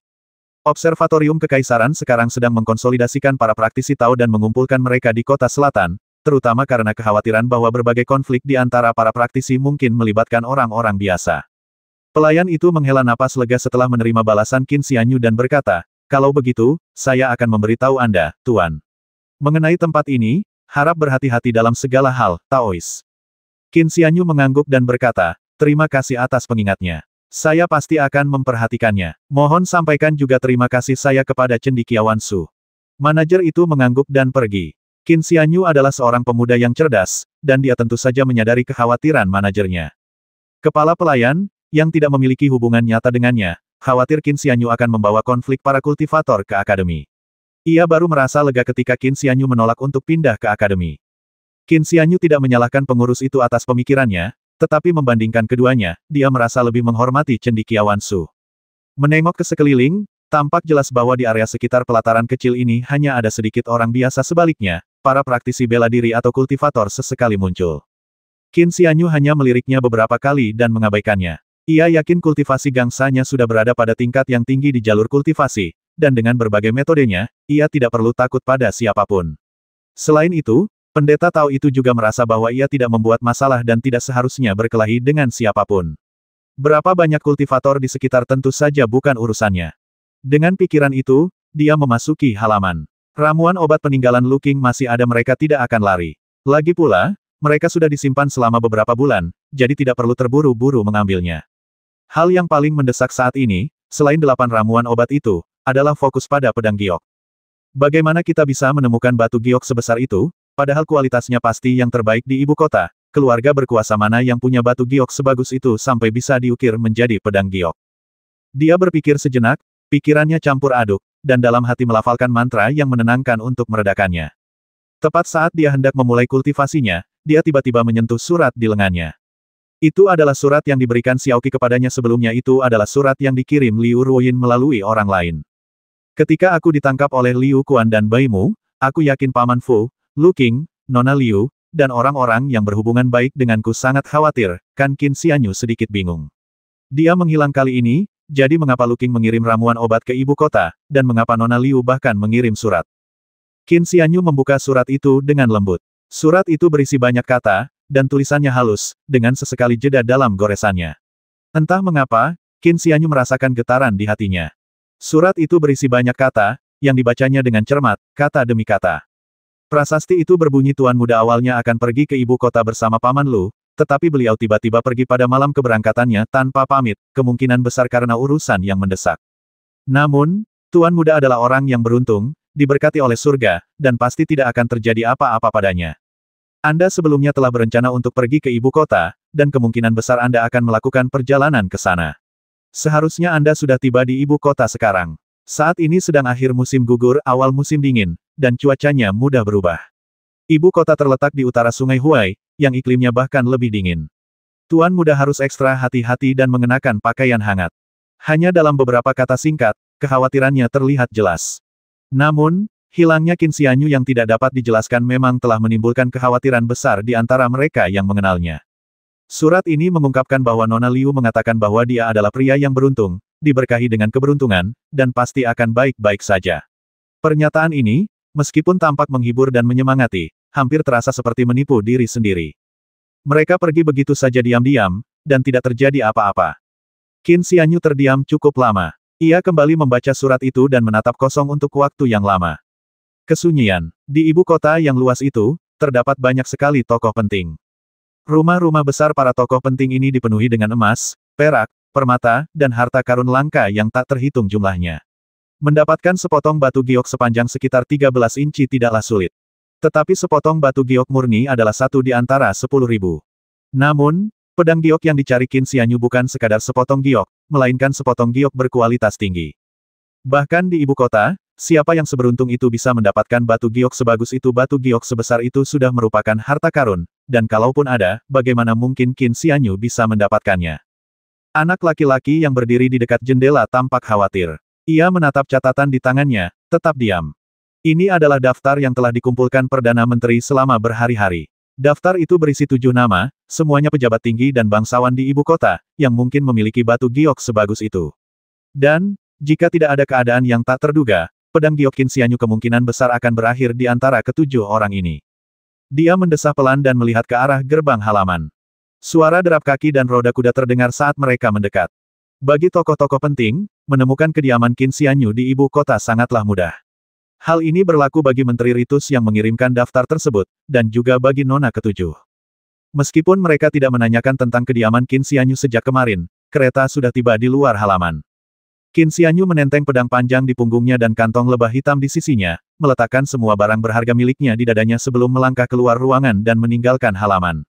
Observatorium Kekaisaran sekarang sedang mengkonsolidasikan para praktisi Tao dan mengumpulkan mereka di kota selatan, terutama karena kekhawatiran bahwa berbagai konflik di antara para praktisi mungkin melibatkan orang-orang biasa. Pelayan itu menghela napas lega setelah menerima balasan Qin Xianyu dan berkata, kalau begitu, saya akan memberitahu Anda, Tuan. Mengenai tempat ini, harap berhati-hati dalam segala hal, Taois. Qin Xianyu mengangguk dan berkata, terima kasih atas pengingatnya. Saya pasti akan memperhatikannya. Mohon sampaikan juga terima kasih saya kepada cendekiawan Su. Manajer itu mengangguk dan pergi. Qin Xianyu adalah seorang pemuda yang cerdas, dan dia tentu saja menyadari kekhawatiran manajernya. Kepala pelayan, yang tidak memiliki hubungan nyata dengannya, khawatir Qin Xianyu akan membawa konflik para kultivator ke akademi. Ia baru merasa lega ketika Qin Xianyu menolak untuk pindah ke akademi. Qin Xianyu tidak menyalahkan pengurus itu atas pemikirannya, tetapi membandingkan keduanya, dia merasa lebih menghormati cendekiawan Su. Menengok ke sekeliling, tampak jelas bahwa di area sekitar pelataran kecil ini hanya ada sedikit orang biasa sebaliknya, para praktisi bela diri atau kultivator sesekali muncul. Qin Xianyu hanya meliriknya beberapa kali dan mengabaikannya. Ia yakin kultivasi gangsanya sudah berada pada tingkat yang tinggi di jalur kultivasi, dan dengan berbagai metodenya, ia tidak perlu takut pada siapapun. Selain itu, pendeta Tao itu juga merasa bahwa ia tidak membuat masalah dan tidak seharusnya berkelahi dengan siapapun. Berapa banyak kultivator di sekitar tentu saja bukan urusannya. Dengan pikiran itu, dia memasuki halaman. Ramuan obat peninggalan Lu Qing masih ada, mereka tidak akan lari. Lagi pula, mereka sudah disimpan selama beberapa bulan, jadi tidak perlu terburu-buru mengambilnya. Hal yang paling mendesak saat ini, selain 8 ramuan obat itu, adalah fokus pada pedang giok. Bagaimana kita bisa menemukan batu giok sebesar itu, padahal kualitasnya pasti yang terbaik di ibu kota, keluarga berkuasa mana yang punya batu giok sebagus itu sampai bisa diukir menjadi pedang giok. Dia berpikir sejenak, pikirannya campur aduk, dan dalam hati melafalkan mantra yang menenangkan untuk meredakannya. Tepat saat dia hendak memulai kultivasinya, dia tiba-tiba menyentuh surat di lengannya. Itu adalah surat yang diberikan Xiaoqi kepadanya sebelumnya, itu adalah surat yang dikirim Liu Ruoyin melalui orang lain. Ketika aku ditangkap oleh Liu Quan dan Baimu, aku yakin Paman Fu, Lu Qing, Nona Liu, dan orang-orang yang berhubungan baik denganku sangat khawatir, kan Qin Xianyu sedikit bingung. Dia menghilang kali ini, jadi mengapa Lu Qing mengirim ramuan obat ke ibu kota, dan mengapa Nona Liu bahkan mengirim surat? Qin Xianyu membuka surat itu dengan lembut. Surat itu berisi banyak kata, dan tulisannya halus, dengan sesekali jeda dalam goresannya. Entah mengapa, Qin Xianyu merasakan getaran di hatinya. Surat itu berisi banyak kata, yang dibacanya dengan cermat, kata demi kata. Prasasti itu berbunyi Tuan Muda awalnya akan pergi ke ibu kota bersama Paman Lu, tetapi beliau tiba-tiba pergi pada malam keberangkatannya tanpa pamit, kemungkinan besar karena urusan yang mendesak. Namun, Tuan Muda adalah orang yang beruntung, diberkati oleh surga, dan pasti tidak akan terjadi apa-apa padanya. Anda sebelumnya telah berencana untuk pergi ke ibu kota, dan kemungkinan besar Anda akan melakukan perjalanan ke sana. Seharusnya Anda sudah tiba di ibu kota sekarang. Saat ini sedang akhir musim gugur, awal musim dingin, dan cuacanya mudah berubah. Ibu kota terletak di utara Sungai Huai, yang iklimnya bahkan lebih dingin. Tuan muda harus ekstra hati-hati dan mengenakan pakaian hangat. Hanya dalam beberapa kata singkat, kekhawatirannya terlihat jelas. Namun, hilangnya Qin Xianyu yang tidak dapat dijelaskan memang telah menimbulkan kekhawatiran besar di antara mereka yang mengenalnya. Surat ini mengungkapkan bahwa Nona Liu mengatakan bahwa dia adalah pria yang beruntung, diberkahi dengan keberuntungan, dan pasti akan baik-baik saja. Pernyataan ini, meskipun tampak menghibur dan menyemangati, hampir terasa seperti menipu diri sendiri. Mereka pergi begitu saja diam-diam, dan tidak terjadi apa-apa. Qin Xianyu terdiam cukup lama. Ia kembali membaca surat itu dan menatap kosong untuk waktu yang lama. Kesunyian. Di ibu kota yang luas itu, terdapat banyak sekali tokoh penting. Rumah-rumah besar para tokoh penting ini dipenuhi dengan emas, perak, permata, dan harta karun langka yang tak terhitung jumlahnya. Mendapatkan sepotong batu giok sepanjang sekitar 13 inci tidaklah sulit. Tetapi sepotong batu giok murni adalah satu di antara 10.000. Namun, pedang giok yang dicari Qin Xianyu bukan sekadar sepotong giok, melainkan sepotong giok berkualitas tinggi. Bahkan di ibu kota, siapa yang seberuntung itu bisa mendapatkan batu giok sebagus itu? Batu giok sebesar itu sudah merupakan harta karun, dan kalaupun ada, bagaimana mungkin Qin Xianyu bisa mendapatkannya? Anak laki-laki yang berdiri di dekat jendela tampak khawatir. Ia menatap catatan di tangannya, tetap diam. Ini adalah daftar yang telah dikumpulkan Perdana Menteri selama berhari-hari. Daftar itu berisi 7 nama, semuanya pejabat tinggi dan bangsawan di ibu kota, yang mungkin memiliki batu giok sebagus itu. Dan, jika tidak ada keadaan yang tak terduga, pedang giok Qin Xianyu kemungkinan besar akan berakhir di antara ketujuh orang ini. Dia mendesah pelan dan melihat ke arah gerbang halaman. Suara derap kaki dan roda kuda terdengar saat mereka mendekat. Bagi tokoh-tokoh penting, menemukan kediaman Qin Xianyu di ibu kota sangatlah mudah. Hal ini berlaku bagi Menteri Ritus yang mengirimkan daftar tersebut, dan juga bagi Nona ketujuh. Meskipun mereka tidak menanyakan tentang kediaman Qin Xianyu sejak kemarin, kereta sudah tiba di luar halaman. Qin Xianyu menenteng pedang panjang di punggungnya dan kantong lebah hitam di sisinya, meletakkan semua barang berharga miliknya di dadanya sebelum melangkah keluar ruangan dan meninggalkan halaman.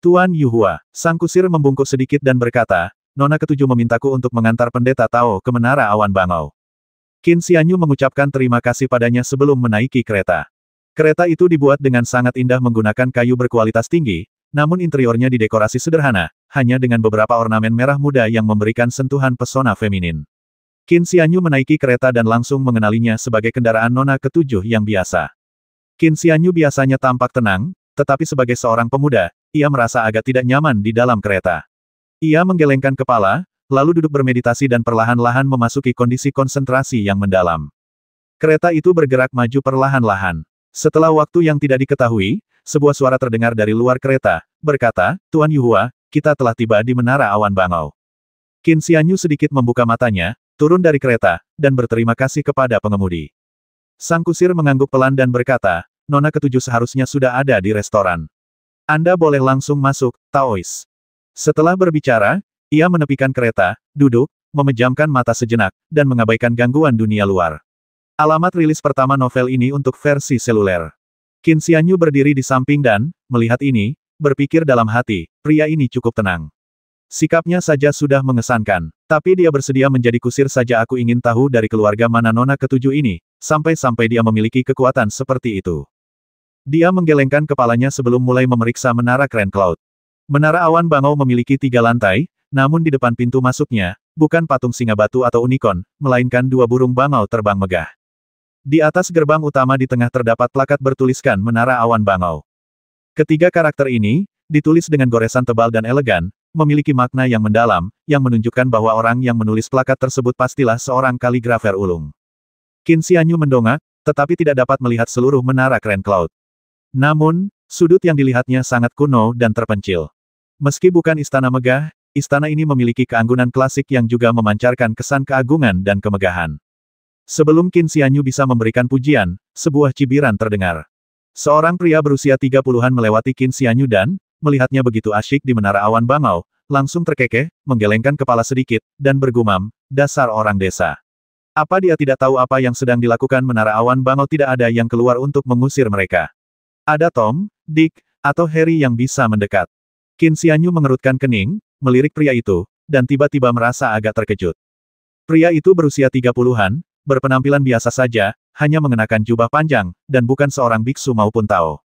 Tuan Yuhua, sang kusir membungkuk sedikit dan berkata, Nona ketujuh memintaku untuk mengantar pendeta Tao ke Menara Awan Bangau. Qin Xianyu mengucapkan terima kasih padanya sebelum menaiki kereta. Kereta itu dibuat dengan sangat indah menggunakan kayu berkualitas tinggi, namun interiornya didekorasi sederhana, hanya dengan beberapa ornamen merah muda yang memberikan sentuhan pesona feminin. Qin Xianyu menaiki kereta dan langsung mengenalinya sebagai kendaraan Nona ketujuh yang biasa. Qin Xianyu biasanya tampak tenang, tetapi sebagai seorang pemuda, ia merasa agak tidak nyaman di dalam kereta. Ia menggelengkan kepala, lalu duduk bermeditasi dan perlahan-lahan memasuki kondisi konsentrasi yang mendalam. Kereta itu bergerak maju perlahan-lahan. Setelah waktu yang tidak diketahui, sebuah suara terdengar dari luar kereta, berkata, Tuan Yuhua, kita telah tiba di Menara Awan Bangau. Qin Xianyu sedikit membuka matanya, turun dari kereta, dan berterima kasih kepada pengemudi. Sang kusir mengangguk pelan dan berkata, Nona ketujuh seharusnya sudah ada di restoran. Anda boleh langsung masuk, Taois. Setelah berbicara, ia menepikan kereta, duduk, memejamkan mata sejenak, dan mengabaikan gangguan dunia luar. Alamat rilis pertama novel ini untuk versi seluler. Qin Xianyu berdiri di samping dan, melihat ini, berpikir dalam hati, pria ini cukup tenang. Sikapnya saja sudah mengesankan, tapi dia bersedia menjadi kusir saja. Aku ingin tahu dari keluarga mana Nona ketujuh ini, sampai-sampai dia memiliki kekuatan seperti itu. Dia menggelengkan kepalanya sebelum mulai memeriksa Menara Grand Cloud. Menara Awan Bangau memiliki 3 lantai, namun di depan pintu masuknya, bukan patung singa batu atau unicorn, melainkan 2 burung bangau terbang megah. Di atas gerbang utama di tengah terdapat plakat bertuliskan Menara Awan Bangau. Ketiga karakter ini, ditulis dengan goresan tebal dan elegan, memiliki makna yang mendalam, yang menunjukkan bahwa orang yang menulis plakat tersebut pastilah seorang kaligrafer ulung. Qin Xianyu mendongak, tetapi tidak dapat melihat seluruh Menara Grand Cloud. Namun, sudut yang dilihatnya sangat kuno dan terpencil. Meski bukan istana megah, istana ini memiliki keanggunan klasik yang juga memancarkan kesan keagungan dan kemegahan. Sebelum Qin Xianyu bisa memberikan pujian, sebuah cibiran terdengar. Seorang pria berusia 30-an melewati Qin Xianyu dan, melihatnya begitu asyik di Menara Awan Bangau, langsung terkekeh, menggelengkan kepala sedikit, dan bergumam, dasar orang desa. Apa dia tidak tahu apa yang sedang dilakukan Menara Awan Bangau? Tidak ada yang keluar untuk mengusir mereka. Ada Tom, Dick, atau Harry yang bisa mendekat. Qin Xianyu mengerutkan kening, melirik pria itu, dan tiba-tiba merasa agak terkejut. Pria itu berusia 30-an, berpenampilan biasa saja, hanya mengenakan jubah panjang, dan bukan seorang biksu maupun Tao.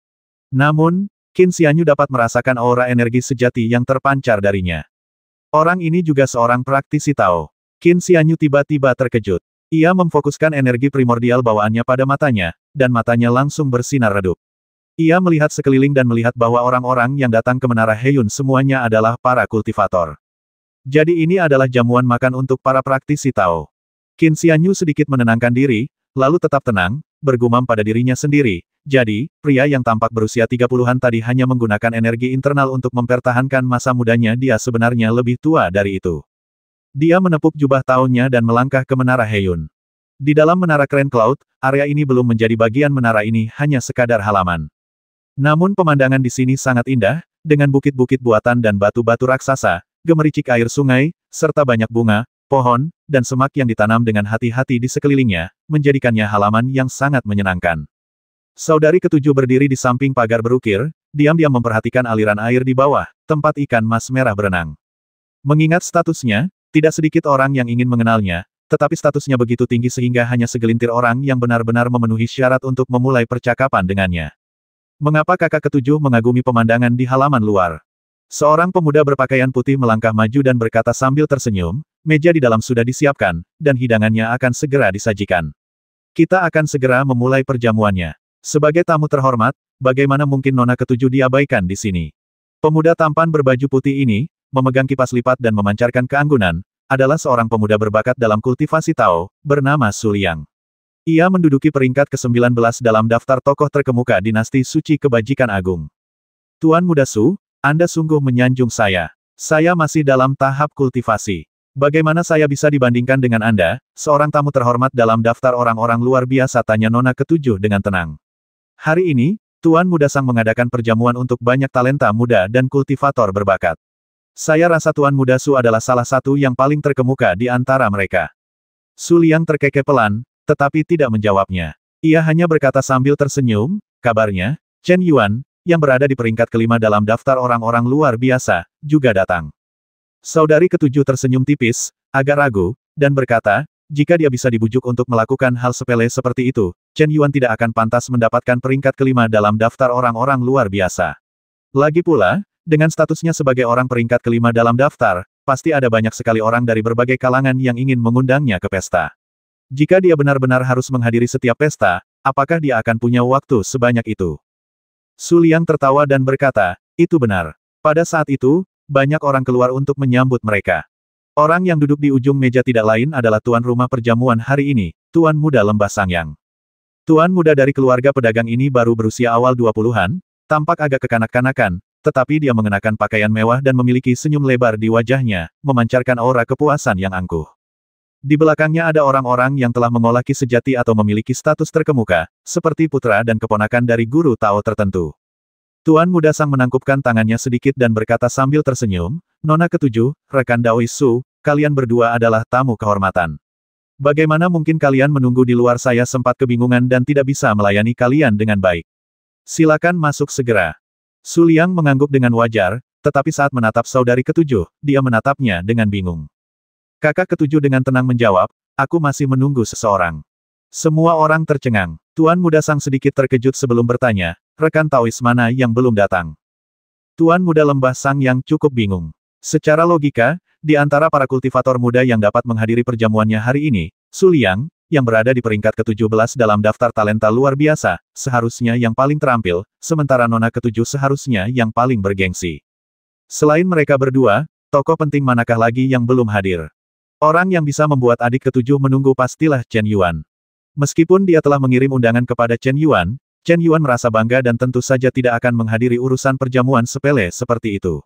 Namun, Qin Xianyu dapat merasakan aura energi sejati yang terpancar darinya. Orang ini juga seorang praktisi Tao. Qin Xianyu tiba-tiba terkejut. Ia memfokuskan energi primordial bawaannya pada matanya, dan matanya langsung bersinar redup. Ia melihat sekeliling dan melihat bahwa orang-orang yang datang ke Menara Heiyun semuanya adalah para kultivator. Jadi ini adalah jamuan makan untuk para praktisi Tao. Qin Xianyu sedikit menenangkan diri, lalu tetap tenang, bergumam pada dirinya sendiri. Jadi, pria yang tampak berusia 30-an tadi hanya menggunakan energi internal untuk mempertahankan masa mudanya. Dia sebenarnya lebih tua dari itu. Dia menepuk jubah Tao-nya dan melangkah ke Menara Heiyun. Di dalam Menara Grand Cloud, area ini belum menjadi bagian menara ini, hanya sekadar halaman. Namun pemandangan di sini sangat indah, dengan bukit-bukit buatan dan batu-batu raksasa, gemericik air sungai, serta banyak bunga, pohon, dan semak yang ditanam dengan hati-hati di sekelilingnya, menjadikannya halaman yang sangat menyenangkan. Saudari ketujuh berdiri di samping pagar berukir, diam-diam memperhatikan aliran air di bawah, tempat ikan mas merah berenang. Mengingat statusnya, tidak sedikit orang yang ingin mengenalnya, tetapi statusnya begitu tinggi sehingga hanya segelintir orang yang benar-benar memenuhi syarat untuk memulai percakapan dengannya. Mengapa kakak ketujuh mengagumi pemandangan di halaman luar? Seorang pemuda berpakaian putih melangkah maju dan berkata sambil tersenyum, meja di dalam sudah disiapkan, dan hidangannya akan segera disajikan. Kita akan segera memulai perjamuannya. Sebagai tamu terhormat, bagaimana mungkin nona ketujuh diabaikan di sini? Pemuda tampan berbaju putih ini, memegang kipas lipat dan memancarkan keanggunan, adalah seorang pemuda berbakat dalam kultivasi Tao, bernama Su Liang. Ia menduduki peringkat ke-19 dalam daftar tokoh terkemuka dinasti suci kebajikan agung. Tuan Muda Su, Anda sungguh menyanjung saya. Saya masih dalam tahap kultivasi. Bagaimana saya bisa dibandingkan dengan Anda, seorang tamu terhormat dalam daftar orang-orang luar biasa? Tanya nona ketujuh dengan tenang. Hari ini, Tuan Muda Sang mengadakan perjamuan untuk banyak talenta muda dan kultivator berbakat. Saya rasa Tuan Muda Su adalah salah satu yang paling terkemuka di antara mereka. Su Liang terkekeh pelan, tetapi tidak menjawabnya. Ia hanya berkata sambil tersenyum, kabarnya, Chen Yuan, yang berada di peringkat kelima dalam daftar orang-orang luar biasa, juga datang. Saudari ketujuh tersenyum tipis, agak ragu, dan berkata, jika dia bisa dibujuk untuk melakukan hal sepele seperti itu, Chen Yuan tidak akan pantas mendapatkan peringkat kelima dalam daftar orang-orang luar biasa. Lagi pula, dengan statusnya sebagai orang peringkat kelima dalam daftar, pasti ada banyak sekali orang dari berbagai kalangan yang ingin mengundangnya ke pesta. Jika dia benar-benar harus menghadiri setiap pesta, apakah dia akan punya waktu sebanyak itu? Su Liang tertawa dan berkata, itu benar. Pada saat itu, banyak orang keluar untuk menyambut mereka. Orang yang duduk di ujung meja tidak lain adalah tuan rumah perjamuan hari ini, Tuan Muda Lembah Sangyang. Tuan muda dari keluarga pedagang ini baru berusia awal 20-an, tampak agak kekanak-kanakan, tetapi dia mengenakan pakaian mewah dan memiliki senyum lebar di wajahnya, memancarkan aura kepuasan yang angkuh. Di belakangnya ada orang-orang yang telah mengolah ki sejati atau memiliki status terkemuka, seperti putra dan keponakan dari guru Tao tertentu. Tuan Muda Sang menangkupkan tangannya sedikit dan berkata sambil tersenyum, Nona ketujuh, rekan Daoi Su, kalian berdua adalah tamu kehormatan. Bagaimana mungkin kalian menunggu di luar? Saya sempat kebingungan dan tidak bisa melayani kalian dengan baik. Silakan masuk segera. Su Liang mengangguk dengan wajar, tetapi saat menatap saudari ketujuh, dia menatapnya dengan bingung. Kakak ketujuh dengan tenang menjawab, aku masih menunggu seseorang. Semua orang tercengang. Tuan Muda Sang sedikit terkejut sebelum bertanya, rekan Taois mana yang belum datang? Tuan Muda Lembah Sang yang cukup bingung. Secara logika, di antara para kultivator muda yang dapat menghadiri perjamuannya hari ini, Su Liang, yang berada di peringkat ke-17 dalam daftar talenta luar biasa, seharusnya yang paling terampil, sementara nona ketujuh seharusnya yang paling bergengsi. Selain mereka berdua, tokoh penting manakah lagi yang belum hadir? Orang yang bisa membuat adik ketujuh menunggu pastilah Chen Yuan. Meskipun dia telah mengirim undangan kepada Chen Yuan merasa bangga dan tentu saja tidak akan menghadiri urusan perjamuan sepele seperti itu.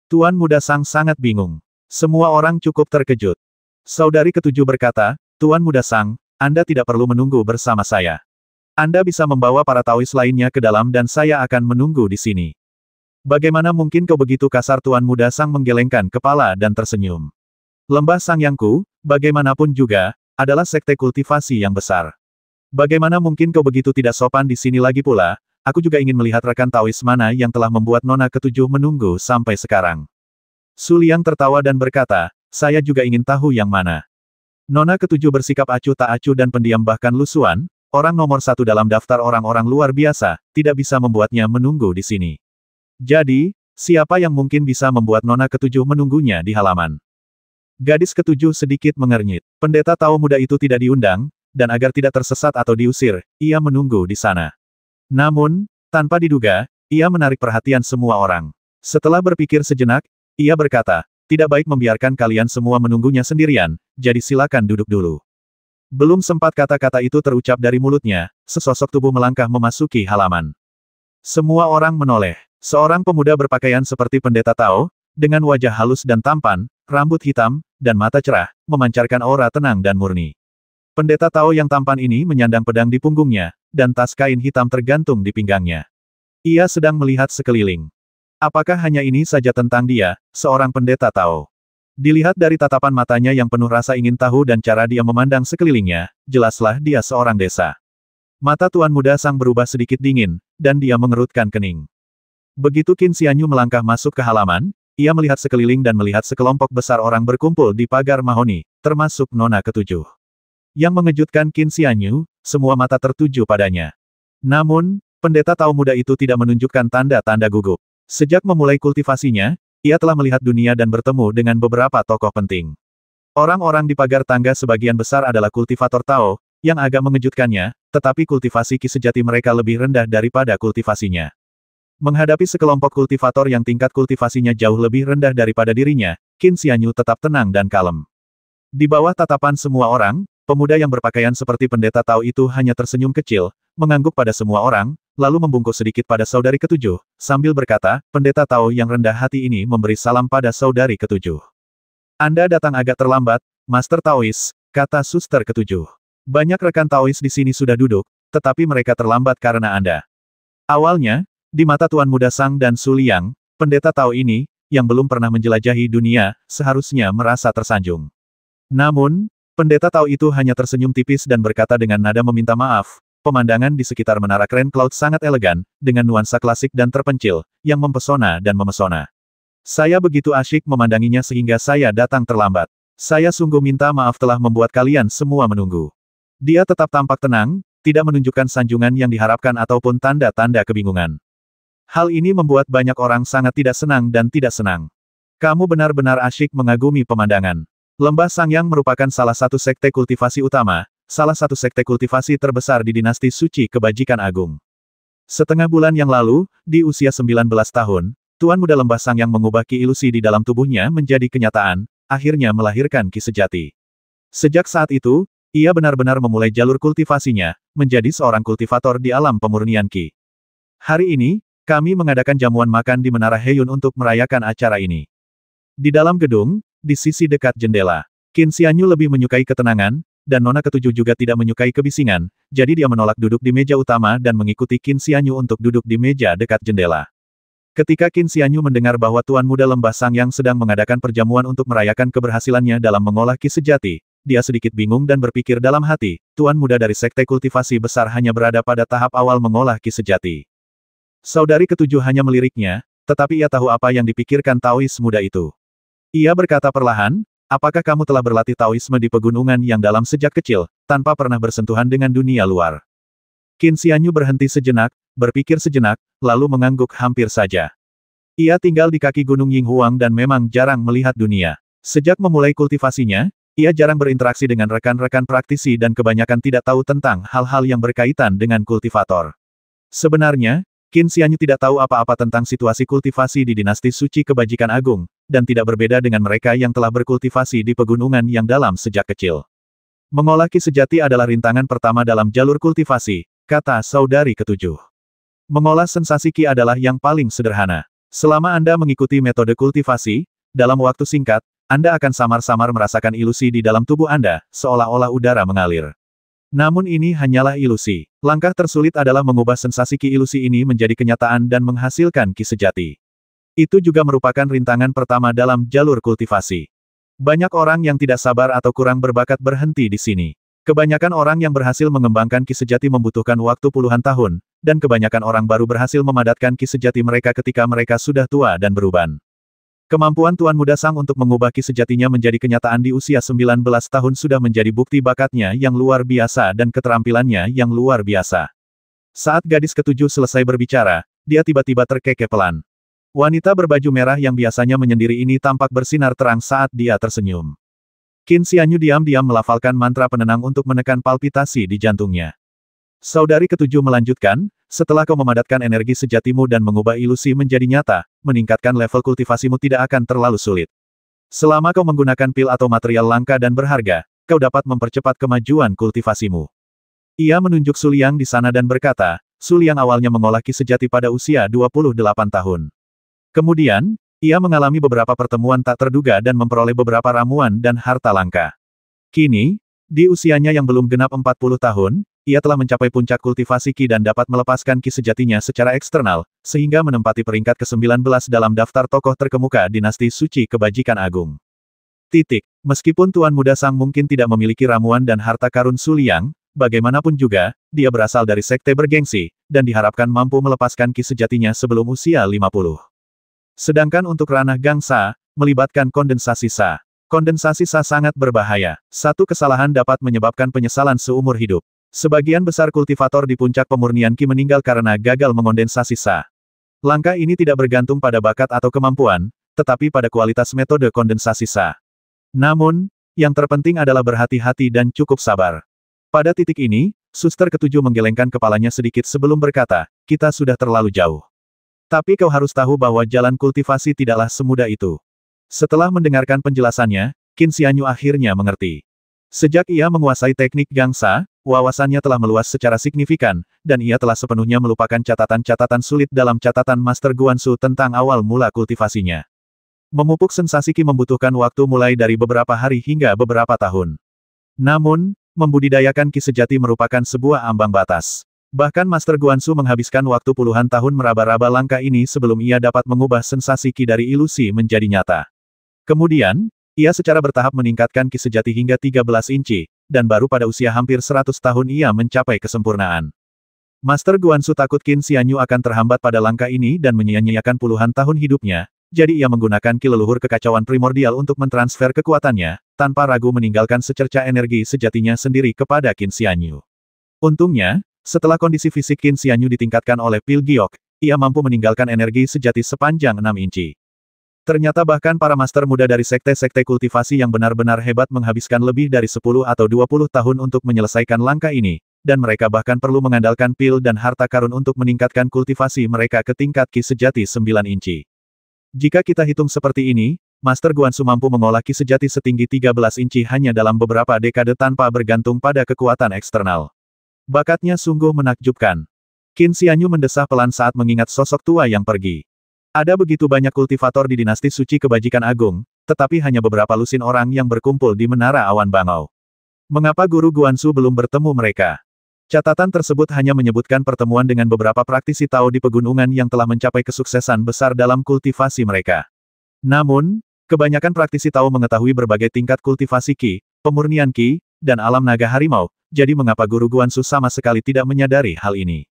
Tuan Muda Sang sangat bingung. Semua orang cukup terkejut. Saudari ketujuh berkata, Tuan Muda Sang, Anda tidak perlu menunggu bersama saya. Anda bisa membawa para Taois lainnya ke dalam dan saya akan menunggu di sini. Bagaimana mungkin kau begitu kasar? Tuan Muda Sang menggelengkan kepala dan tersenyum. Lembah Sangyangku, bagaimanapun juga, adalah sekte kultivasi yang besar. Bagaimana mungkin kau begitu tidak sopan di sini lagi pula? Aku juga ingin melihat rekan Taois mana yang telah membuat Nona ketujuh menunggu sampai sekarang. Su Liang tertawa dan berkata, saya juga ingin tahu yang mana. Nona ketujuh bersikap acuh tak acuh dan pendiam, bahkan Lu Xuan, orang nomor satu dalam daftar orang-orang luar biasa, tidak bisa membuatnya menunggu di sini. Jadi, siapa yang mungkin bisa membuat Nona ketujuh menunggunya di halaman? Gadis ketujuh sedikit mengernyit. Pendeta Tao muda itu tidak diundang, dan agar tidak tersesat atau diusir, ia menunggu di sana. Namun, tanpa diduga, ia menarik perhatian semua orang. Setelah berpikir sejenak, ia berkata, tidak baik membiarkan kalian semua menunggunya sendirian, jadi silakan duduk dulu. Belum sempat kata-kata itu terucap dari mulutnya, sesosok tubuh melangkah memasuki halaman. Semua orang menoleh. Seorang pemuda berpakaian seperti pendeta Tao, dengan wajah halus dan tampan, rambut hitam, dan mata cerah, memancarkan aura tenang dan murni. Pendeta Tao yang tampan ini menyandang pedang di punggungnya, dan tas kain hitam tergantung di pinggangnya. Ia sedang melihat sekeliling. Apakah hanya ini saja tentang dia, seorang pendeta Tao? Dilihat dari tatapan matanya yang penuh rasa ingin tahu dan cara dia memandang sekelilingnya, jelaslah dia seorang desa. Mata Tuan Muda Sang berubah sedikit dingin, dan dia mengerutkan kening. Begitu Qin Xianyu melangkah masuk ke halaman, ia melihat sekeliling dan melihat sekelompok besar orang berkumpul di pagar mahoni, termasuk Nona ketujuh. Yang mengejutkan Qin Xianyu, semua mata tertuju padanya. Namun, pendeta Tao muda itu tidak menunjukkan tanda-tanda gugup. Sejak memulai kultivasinya, ia telah melihat dunia dan bertemu dengan beberapa tokoh penting. Orang-orang di pagar tangga sebagian besar adalah kultivator Tao, yang agak mengejutkannya, tetapi kultivasi Qi sejati mereka lebih rendah daripada kultivasinya. Menghadapi sekelompok kultivator yang tingkat kultivasinya jauh lebih rendah daripada dirinya, Qin Xianyu tetap tenang dan kalem. Di bawah tatapan semua orang, pemuda yang berpakaian seperti pendeta Tao itu hanya tersenyum kecil, mengangguk pada semua orang, lalu membungkuk sedikit pada saudari ketujuh, sambil berkata, pendeta Tao yang rendah hati ini memberi salam pada saudari ketujuh. Anda datang agak terlambat, Master Taois, kata suster ketujuh. Banyak rekan Taois di sini sudah duduk, tetapi mereka terlambat karena Anda. Awalnya, di mata Tuan Muda Sang dan Su Liang, pendeta Tao ini, yang belum pernah menjelajahi dunia, seharusnya merasa tersanjung. Namun, pendeta Tao itu hanya tersenyum tipis dan berkata dengan nada meminta maaf, pemandangan di sekitar Menara Keren Cloud sangat elegan, dengan nuansa klasik dan terpencil, yang mempesona dan memesona. Saya begitu asyik memandanginya sehingga saya datang terlambat. Saya sungguh minta maaf telah membuat kalian semua menunggu. Dia tetap tampak tenang, tidak menunjukkan sanjungan yang diharapkan ataupun tanda-tanda kebingungan. Hal ini membuat banyak orang sangat tidak senang dan tidak senang. Kamu benar-benar asyik mengagumi pemandangan. Lembah Sangyang merupakan salah satu sekte kultivasi utama, salah satu sekte kultivasi terbesar di dinasti suci kebajikan agung. Setengah bulan yang lalu, di usia 19 tahun, Tuan Muda Lembah Sangyang mengubah ki ilusi di dalam tubuhnya menjadi kenyataan, akhirnya melahirkan ki sejati. Sejak saat itu, ia benar-benar memulai jalur kultivasinya, menjadi seorang kultivator di alam pemurnian ki. Hari ini, kami mengadakan jamuan makan di Menara Heiyun untuk merayakan acara ini. Di dalam gedung, di sisi dekat jendela, Qin Xianyu lebih menyukai ketenangan, dan Nona ketujuh juga tidak menyukai kebisingan, jadi dia menolak duduk di meja utama dan mengikuti Qin Xianyu untuk duduk di meja dekat jendela. Ketika Qin Xianyu mendengar bahwa Tuan Muda Lembah Sangyang sedang mengadakan perjamuan untuk merayakan keberhasilannya dalam mengolah ki sejati, dia sedikit bingung dan berpikir dalam hati, Tuan Muda dari sekte kultivasi besar hanya berada pada tahap awal mengolah ki sejati. Saudari ketujuh hanya meliriknya, tetapi ia tahu apa yang dipikirkan Taois muda itu. Ia berkata perlahan, apakah kamu telah berlatih Taoisme di pegunungan yang dalam sejak kecil, tanpa pernah bersentuhan dengan dunia luar? Qin Xianyu berhenti sejenak, berpikir sejenak, lalu mengangguk hampir saja. Ia tinggal di kaki Gunung Yinghuang dan memang jarang melihat dunia. Sejak memulai kultivasinya, ia jarang berinteraksi dengan rekan-rekan praktisi dan kebanyakan tidak tahu tentang hal-hal yang berkaitan dengan kultivator. Sebenarnya, Qin Xianyu tidak tahu apa-apa tentang situasi kultivasi di dinasti suci kebajikan agung, dan tidak berbeda dengan mereka yang telah berkultivasi di pegunungan yang dalam sejak kecil. Mengolah ki sejati adalah rintangan pertama dalam jalur kultivasi, kata saudari ketujuh. Mengolah sensasi ki adalah yang paling sederhana. Selama Anda mengikuti metode kultivasi, dalam waktu singkat, Anda akan samar-samar merasakan ilusi di dalam tubuh Anda, seolah-olah udara mengalir. Namun ini hanyalah ilusi. Langkah tersulit adalah mengubah sensasi ki ilusi ini menjadi kenyataan dan menghasilkan ki sejati. Itu juga merupakan rintangan pertama dalam jalur kultivasi. Banyak orang yang tidak sabar atau kurang berbakat berhenti di sini. Kebanyakan orang yang berhasil mengembangkan ki sejati membutuhkan waktu puluhan tahun, dan kebanyakan orang baru berhasil memadatkan ki sejati mereka ketika mereka sudah tua dan beruban. Kemampuan Tuan Muda Sang untuk mengubah ki sejatinya menjadi kenyataan di usia 19 tahun sudah menjadi bukti bakatnya yang luar biasa dan keterampilannya yang luar biasa. Saat gadis ketujuh selesai berbicara, dia tiba-tiba terkekeh pelan. Wanita berbaju merah yang biasanya menyendiri ini tampak bersinar terang saat dia tersenyum. Qin Xianyu diam-diam melafalkan mantra penenang untuk menekan palpitasi di jantungnya. Saudari ketujuh melanjutkan, setelah kau memadatkan energi sejatimu dan mengubah ilusi menjadi nyata, meningkatkan level kultivasimu tidak akan terlalu sulit. Selama kau menggunakan pil atau material langka dan berharga, kau dapat mempercepat kemajuan kultivasimu. Ia menunjuk Su Liang di sana dan berkata, Su Liang awalnya mengolah ki sejati pada usia 28 tahun. Kemudian, ia mengalami beberapa pertemuan tak terduga dan memperoleh beberapa ramuan dan harta langka. Kini, di usianya yang belum genap 40 tahun, ia telah mencapai puncak kultivasi ki dan dapat melepaskan ki sejatinya secara eksternal, sehingga menempati peringkat ke-19 dalam daftar tokoh terkemuka dinasti suci kebajikan agung. Meskipun Tuan Muda Sang mungkin tidak memiliki ramuan dan harta karun Su Liang, bagaimanapun juga, dia berasal dari sekte bergengsi, dan diharapkan mampu melepaskan ki sejatinya sebelum usia 50. Sedangkan untuk ranah gangsa, melibatkan kondensasi Sa. Kondensasi Sa sangat berbahaya. Satu kesalahan dapat menyebabkan penyesalan seumur hidup. Sebagian besar kultivator di puncak pemurnian Qi meninggal karena gagal mengondensasi Sa. Langkah ini tidak bergantung pada bakat atau kemampuan, tetapi pada kualitas metode kondensasi Sa. Namun, yang terpenting adalah berhati-hati dan cukup sabar. Pada titik ini, suster ketujuh menggelengkan kepalanya sedikit sebelum berkata, kita sudah terlalu jauh. Tapi kau harus tahu bahwa jalan kultivasi tidaklah semudah itu. Setelah mendengarkan penjelasannya, Qin Xianyu akhirnya mengerti. Sejak ia menguasai teknik gangsa, wawasannya telah meluas secara signifikan, dan ia telah sepenuhnya melupakan catatan-catatan sulit dalam catatan Master Guansu tentang awal mula kultivasinya. Memupuk sensasi Qi membutuhkan waktu mulai dari beberapa hari hingga beberapa tahun. Namun, membudidayakan Qi sejati merupakan sebuah ambang batas. Bahkan Master Guansu menghabiskan waktu puluhan tahun meraba-raba langkah ini sebelum ia dapat mengubah sensasi Qi dari ilusi menjadi nyata. Kemudian, ia secara bertahap meningkatkan ki sejati hingga 13 inci, dan baru pada usia hampir 100 tahun ia mencapai kesempurnaan. Master Guansu takut Qin Xianyu akan terhambat pada langkah ini dan menyia-nyiakan puluhan tahun hidupnya, jadi ia menggunakan ki leluhur kekacauan primordial untuk mentransfer kekuatannya, tanpa ragu meninggalkan secerca energi sejatinya sendiri kepada Qin Xianyu. Untungnya, setelah kondisi fisik Qin Xianyu ditingkatkan oleh pil giok, ia mampu meninggalkan energi sejati sepanjang 6 inci. Ternyata bahkan para master muda dari sekte-sekte kultivasi yang benar-benar hebat menghabiskan lebih dari 10 atau 20 tahun untuk menyelesaikan langkah ini, dan mereka bahkan perlu mengandalkan pil dan harta karun untuk meningkatkan kultivasi mereka ke tingkat ki sejati 9 inci. Jika kita hitung seperti ini, Master Guansu mampu mengolah ki sejati setinggi 13 inci hanya dalam beberapa dekade tanpa bergantung pada kekuatan eksternal. Bakatnya sungguh menakjubkan. Qin Xianyu mendesah pelan saat mengingat sosok tua yang pergi. Ada begitu banyak kultivator di dinasti suci kebajikan agung, tetapi hanya beberapa lusin orang yang berkumpul di Menara Awan Bangau. Mengapa Guru Guansu belum bertemu mereka? Catatan tersebut hanya menyebutkan pertemuan dengan beberapa praktisi Tao di pegunungan yang telah mencapai kesuksesan besar dalam kultivasi mereka. Namun, kebanyakan praktisi Tao mengetahui berbagai tingkat kultivasi Qi, pemurnian Qi, dan alam naga harimau, jadi mengapa Guru Guansu sama sekali tidak menyadari hal ini?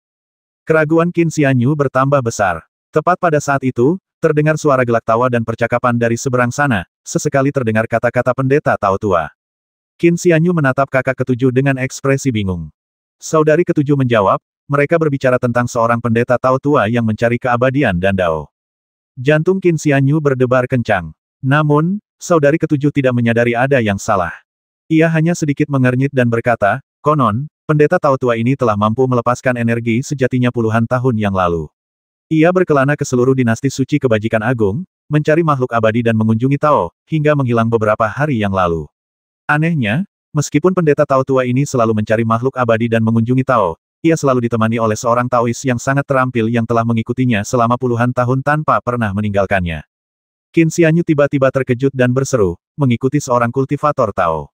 Keraguan Qin Xianyu bertambah besar. Tepat pada saat itu, terdengar suara gelak tawa dan percakapan dari seberang sana, sesekali terdengar kata-kata pendeta Tao tua. Qin Xianyu menatap kakak ketujuh dengan ekspresi bingung. Saudari ketujuh menjawab, mereka berbicara tentang seorang pendeta Tao tua yang mencari keabadian dan Dao. Jantung Qin Xianyu berdebar kencang. Namun, saudari ketujuh tidak menyadari ada yang salah. Ia hanya sedikit mengernyit dan berkata, konon, pendeta Tao tua ini telah mampu melepaskan energi sejatinya puluhan tahun yang lalu. Ia berkelana ke seluruh dinasti suci kebajikan agung, mencari makhluk abadi dan mengunjungi Tao, hingga menghilang beberapa hari yang lalu. Anehnya, meskipun pendeta Tao tua ini selalu mencari makhluk abadi dan mengunjungi Tao, ia selalu ditemani oleh seorang Taois yang sangat terampil yang telah mengikutinya selama puluhan tahun tanpa pernah meninggalkannya. Qin Xianyu tiba-tiba terkejut dan berseru, mengikuti seorang kultivator Tao.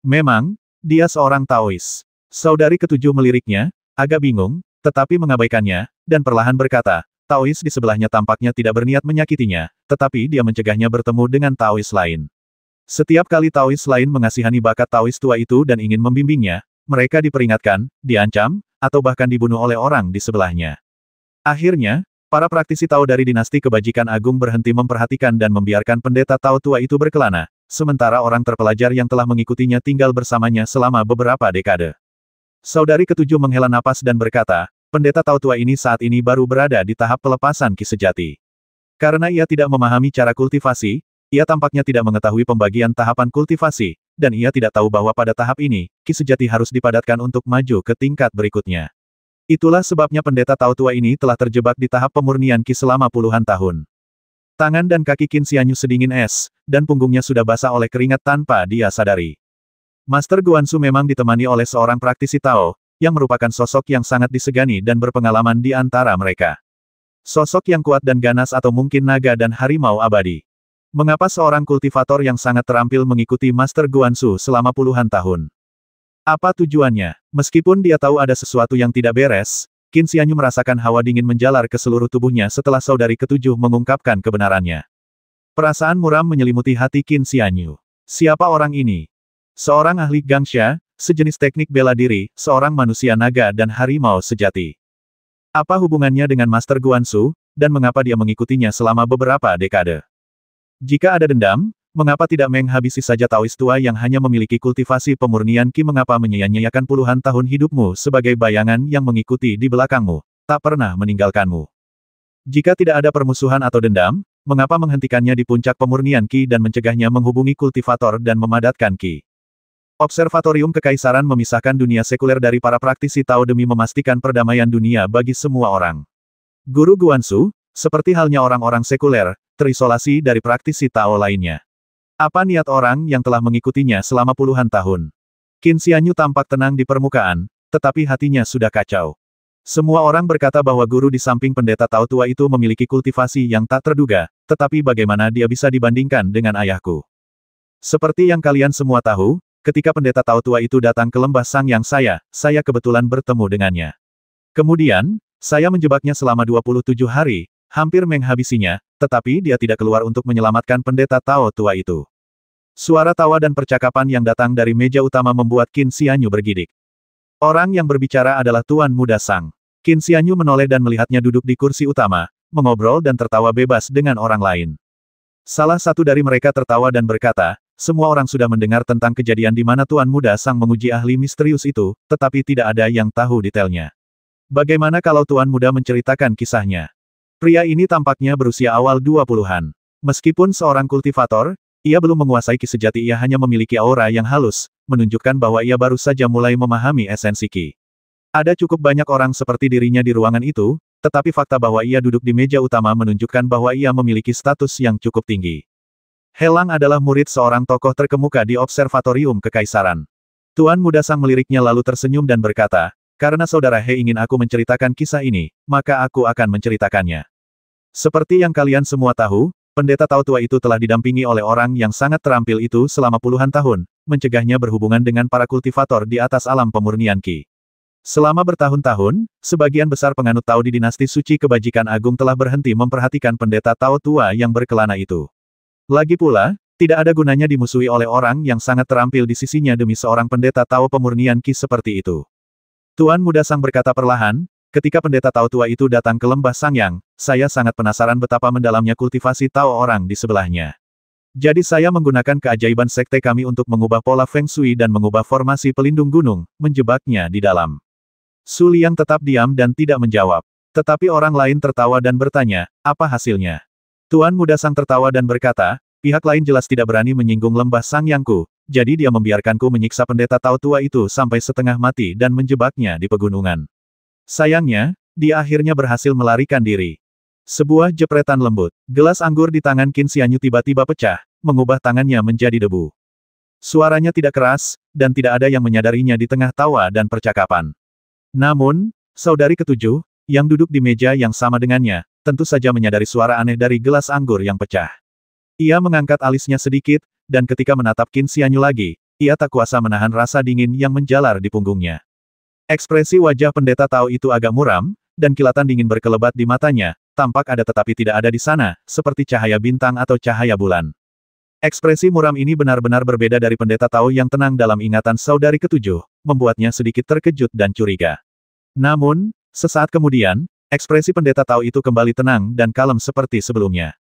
Memang, dia seorang Taois. Saudari ketujuh meliriknya, agak bingung, tetapi mengabaikannya, dan perlahan berkata, Taois di sebelahnya tampaknya tidak berniat menyakitinya, tetapi dia mencegahnya bertemu dengan Taois lain. Setiap kali Taois lain mengasihani bakat Taois tua itu dan ingin membimbingnya, mereka diperingatkan, diancam, atau bahkan dibunuh oleh orang di sebelahnya. Akhirnya, para praktisi Tao dari dinasti kebajikan agung berhenti memperhatikan dan membiarkan pendeta Tao tua itu berkelana, sementara orang terpelajar yang telah mengikutinya tinggal bersamanya selama beberapa dekade. Saudari ketujuh menghela napas dan berkata, pendeta Tao tua ini saat ini baru berada di tahap pelepasan ki sejati. Karena ia tidak memahami cara kultivasi, ia tampaknya tidak mengetahui pembagian tahapan kultivasi, dan ia tidak tahu bahwa pada tahap ini, ki sejati harus dipadatkan untuk maju ke tingkat berikutnya. Itulah sebabnya pendeta Tao tua ini telah terjebak di tahap pemurnian ki selama puluhan tahun. Tangan dan kaki Qin Xianyu sedingin es, dan punggungnya sudah basah oleh keringat tanpa dia sadari. Master Guansu memang ditemani oleh seorang praktisi Tao, yang merupakan sosok yang sangat disegani dan berpengalaman di antara mereka. Sosok yang kuat dan ganas atau mungkin naga dan harimau abadi. Mengapa seorang kultivator yang sangat terampil mengikuti Master Guansu selama puluhan tahun? Apa tujuannya? Meskipun dia tahu ada sesuatu yang tidak beres, Qin Xianyu merasakan hawa dingin menjalar ke seluruh tubuhnya setelah saudari ketujuh mengungkapkan kebenarannya. Perasaan muram menyelimuti hati Qin Xianyu. Siapa orang ini? Seorang ahli gangsha, sejenis teknik bela diri, seorang manusia naga dan harimau sejati. Apa hubungannya dengan Master Guansu, dan mengapa dia mengikutinya selama beberapa dekade? Jika ada dendam, mengapa tidak menghabisi saja Taois tua yang hanya memiliki kultivasi pemurnian ki? Mengapa menyia-nyiakan puluhan tahun hidupmu sebagai bayangan yang mengikuti di belakangmu, tak pernah meninggalkanmu? Jika tidak ada permusuhan atau dendam, mengapa menghentikannya di puncak pemurnian ki dan mencegahnya menghubungi kultivator dan memadatkan ki? Observatorium Kekaisaran memisahkan dunia sekuler dari para praktisi Tao demi memastikan perdamaian dunia bagi semua orang. Guru Guansu, seperti halnya orang-orang sekuler, terisolasi dari praktisi Tao lainnya. Apa niat orang yang telah mengikutinya selama puluhan tahun? Qin Xianyu tampak tenang di permukaan, tetapi hatinya sudah kacau. Semua orang berkata bahwa guru di samping pendeta Tao tua itu memiliki kultivasi yang tak terduga, tetapi bagaimana dia bisa dibandingkan dengan ayahku? Seperti yang kalian semua tahu, ketika pendeta Tao tua itu datang ke lembah Sangyang saya kebetulan bertemu dengannya. Kemudian, saya menjebaknya selama 27 hari, hampir menghabisinya, tetapi dia tidak keluar untuk menyelamatkan pendeta Tao tua itu. Suara tawa dan percakapan yang datang dari meja utama membuat Qin Xianyu bergidik. Orang yang berbicara adalah Tuan Muda Sang. Qin Xianyu menoleh dan melihatnya duduk di kursi utama, mengobrol dan tertawa bebas dengan orang lain. Salah satu dari mereka tertawa dan berkata, semua orang sudah mendengar tentang kejadian di mana Tuan Muda Sang menguji ahli misterius itu, tetapi tidak ada yang tahu detailnya. Bagaimana kalau Tuan Muda menceritakan kisahnya? Pria ini tampaknya berusia awal 20-an. Meskipun seorang kultivator, ia belum menguasai ki sejati. Ia hanya memiliki aura yang halus, menunjukkan bahwa ia baru saja mulai memahami esensi ki. Ada cukup banyak orang seperti dirinya di ruangan itu, tetapi fakta bahwa ia duduk di meja utama menunjukkan bahwa ia memiliki status yang cukup tinggi. Helang adalah murid seorang tokoh terkemuka di Observatorium Kekaisaran. Tuan Muda Sang meliriknya lalu tersenyum dan berkata, karena saudara He ingin aku menceritakan kisah ini, maka aku akan menceritakannya. Seperti yang kalian semua tahu, pendeta Tao tua itu telah didampingi oleh orang yang sangat terampil itu selama puluhan tahun, mencegahnya berhubungan dengan para kultivator di atas alam pemurnian ki. Selama bertahun-tahun, sebagian besar penganut Tao di dinasti suci kebajikan agung telah berhenti memperhatikan pendeta Tao tua yang berkelana itu. Lagi pula, tidak ada gunanya dimusuhi oleh orang yang sangat terampil di sisinya demi seorang pendeta Tao pemurnian ki seperti itu. Tuan Muda Sang berkata perlahan, ketika pendeta Tao tua itu datang ke lembah Sangyang, saya sangat penasaran betapa mendalamnya kultivasi Tao orang di sebelahnya. Jadi saya menggunakan keajaiban sekte kami untuk mengubah pola Feng Shui dan mengubah formasi pelindung gunung, menjebaknya di dalam. Su Liang tetap diam dan tidak menjawab. Tetapi orang lain tertawa dan bertanya, apa hasilnya? Tuan Muda Sang tertawa dan berkata, pihak lain jelas tidak berani menyinggung lembah Sangyangku, jadi dia membiarkanku menyiksa pendeta Tao tua itu sampai setengah mati dan menjebaknya di pegunungan. Sayangnya, dia akhirnya berhasil melarikan diri. Sebuah jepretan lembut, gelas anggur di tangan Qin Xianyu tiba-tiba pecah, mengubah tangannya menjadi debu. Suaranya tidak keras, dan tidak ada yang menyadarinya di tengah tawa dan percakapan. Namun, saudari ketujuh, yang duduk di meja yang sama dengannya, tentu saja menyadari suara aneh dari gelas anggur yang pecah. Ia mengangkat alisnya sedikit, dan ketika menatap Qin Xianyu lagi, ia tak kuasa menahan rasa dingin yang menjalar di punggungnya. Ekspresi wajah pendeta Tao itu agak muram, dan kilatan dingin berkelebat di matanya, tampak ada tetapi tidak ada di sana, seperti cahaya bintang atau cahaya bulan. Ekspresi muram ini benar-benar berbeda dari pendeta Tao yang tenang dalam ingatan saudari ketujuh, membuatnya sedikit terkejut dan curiga. Namun, sesaat kemudian, ekspresi pendeta Tao itu kembali tenang dan kalem seperti sebelumnya.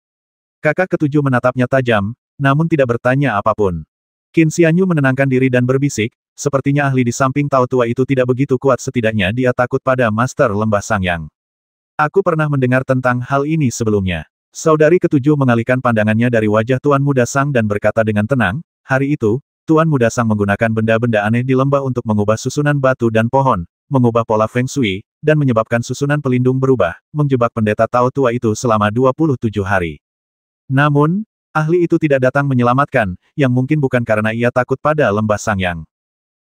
Kakak ketujuh menatapnya tajam, namun tidak bertanya apapun. Qin Xianyu menenangkan diri dan berbisik, sepertinya ahli di samping Tao tua itu tidak begitu kuat, setidaknya dia takut pada Master Lembah Sangyang. Aku pernah mendengar tentang hal ini sebelumnya. Saudari ketujuh mengalihkan pandangannya dari wajah Tuan Muda Sang dan berkata dengan tenang, hari itu, Tuan Muda Sang menggunakan benda-benda aneh di lembah untuk mengubah susunan batu dan pohon, mengubah pola Feng Shui, dan menyebabkan susunan pelindung berubah, menjebak pendeta Tao tua itu selama 27 hari. Namun, ahli itu tidak datang menyelamatkan, yang mungkin bukan karena ia takut pada Lembah Sangyang.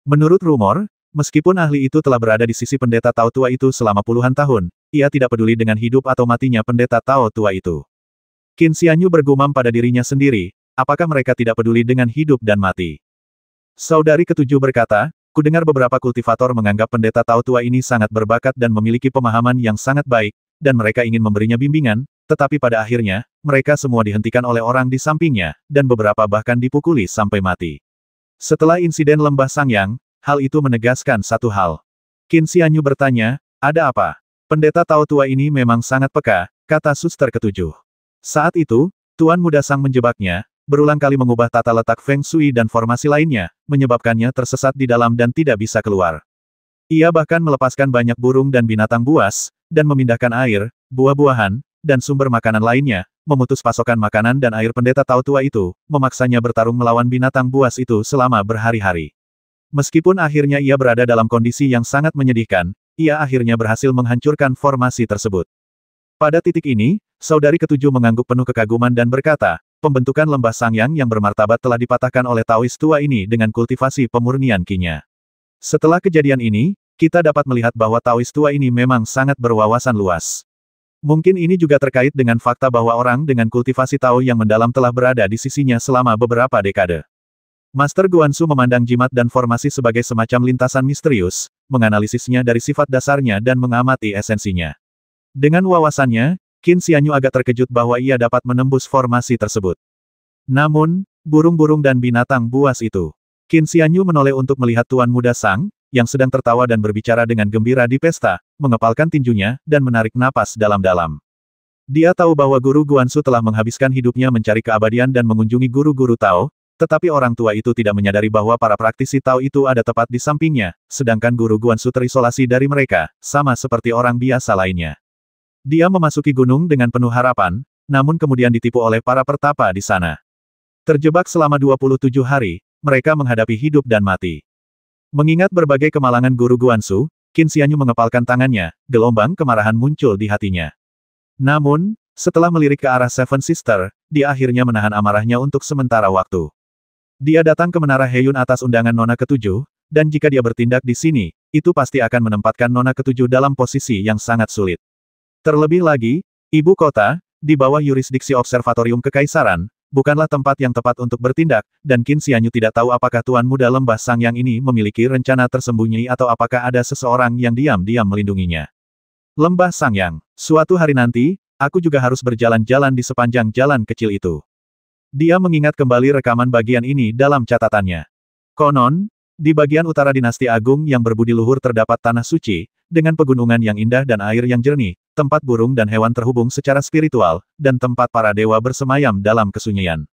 Menurut rumor, meskipun ahli itu telah berada di sisi pendeta Tao tua itu selama puluhan tahun, ia tidak peduli dengan hidup atau matinya pendeta Tao tua itu. Qin Xianyu bergumam pada dirinya sendiri, apakah mereka tidak peduli dengan hidup dan mati? Saudari ketujuh berkata, kudengar beberapa kultivator menganggap pendeta Tao tua ini sangat berbakat dan memiliki pemahaman yang sangat baik, dan mereka ingin memberinya bimbingan, tetapi pada akhirnya, mereka semua dihentikan oleh orang di sampingnya, dan beberapa bahkan dipukuli sampai mati. Setelah insiden Lembah Sangyang, hal itu menegaskan satu hal. Qin Xianyu bertanya, ada apa? Pendeta Tao tua ini memang sangat peka, kata suster ketujuh. Saat itu, Tuan Muda Sang menjebaknya, berulang kali mengubah tata letak Feng Shui dan formasi lainnya, menyebabkannya tersesat di dalam dan tidak bisa keluar. Ia bahkan melepaskan banyak burung dan binatang buas, dan memindahkan air, buah-buahan, dan sumber makanan lainnya, memutus pasokan makanan dan air pendeta Tao tua itu, memaksanya bertarung melawan binatang buas itu selama berhari-hari. Meskipun akhirnya ia berada dalam kondisi yang sangat menyedihkan, ia akhirnya berhasil menghancurkan formasi tersebut. Pada titik ini, saudari ketujuh mengangguk penuh kekaguman dan berkata, pembentukan Lembah Sangyang yang bermartabat telah dipatahkan oleh Taois tua ini dengan kultivasi pemurnian Qi-nya. Setelah kejadian ini, kita dapat melihat bahwa Taois tua ini memang sangat berwawasan luas. Mungkin ini juga terkait dengan fakta bahwa orang dengan kultivasi Tao yang mendalam telah berada di sisinya selama beberapa dekade. Master Guansu memandang jimat dan formasi sebagai semacam lintasan misterius, menganalisisnya dari sifat dasarnya dan mengamati esensinya. Dengan wawasannya, Qin Xianyu agak terkejut bahwa ia dapat menembus formasi tersebut. Namun, burung-burung dan binatang buas itu. Qin Xianyu menoleh untuk melihat Tuan Muda Sang, yang sedang tertawa dan berbicara dengan gembira di pesta, mengepalkan tinjunya, dan menarik napas dalam-dalam. Dia tahu bahwa guru Guansu telah menghabiskan hidupnya mencari keabadian dan mengunjungi guru-guru Tao, tetapi orang tua itu tidak menyadari bahwa para praktisi Tao itu ada tepat di sampingnya, sedangkan guru Guansu terisolasi dari mereka, sama seperti orang biasa lainnya. Dia memasuki gunung dengan penuh harapan, namun kemudian ditipu oleh para pertapa di sana. Terjebak selama 27 hari, mereka menghadapi hidup dan mati. Mengingat berbagai kemalangan guru Guansu, Qin Xianyu mengepalkan tangannya, gelombang kemarahan muncul di hatinya. Namun, setelah melirik ke arah Seven Sister, dia akhirnya menahan amarahnya untuk sementara waktu. Dia datang ke Menara Heiyun atas undangan Nona ketujuh, dan jika dia bertindak di sini, itu pasti akan menempatkan Nona ketujuh dalam posisi yang sangat sulit. Terlebih lagi, ibu kota, di bawah yurisdiksi Observatorium Kekaisaran, bukanlah tempat yang tepat untuk bertindak, dan Qin Xianyu tidak tahu apakah Tuan Muda Lembah Sangyang ini memiliki rencana tersembunyi atau apakah ada seseorang yang diam-diam melindunginya. Lembah Sangyang, suatu hari nanti, aku juga harus berjalan-jalan di sepanjang jalan kecil itu. Dia mengingat kembali rekaman bagian ini dalam catatannya. Konon, di bagian utara dinasti agung yang berbudi luhur terdapat tanah suci, dengan pegunungan yang indah dan air yang jernih, tempat burung dan hewan terhubung secara spiritual, dan tempat para dewa bersemayam dalam kesunyian.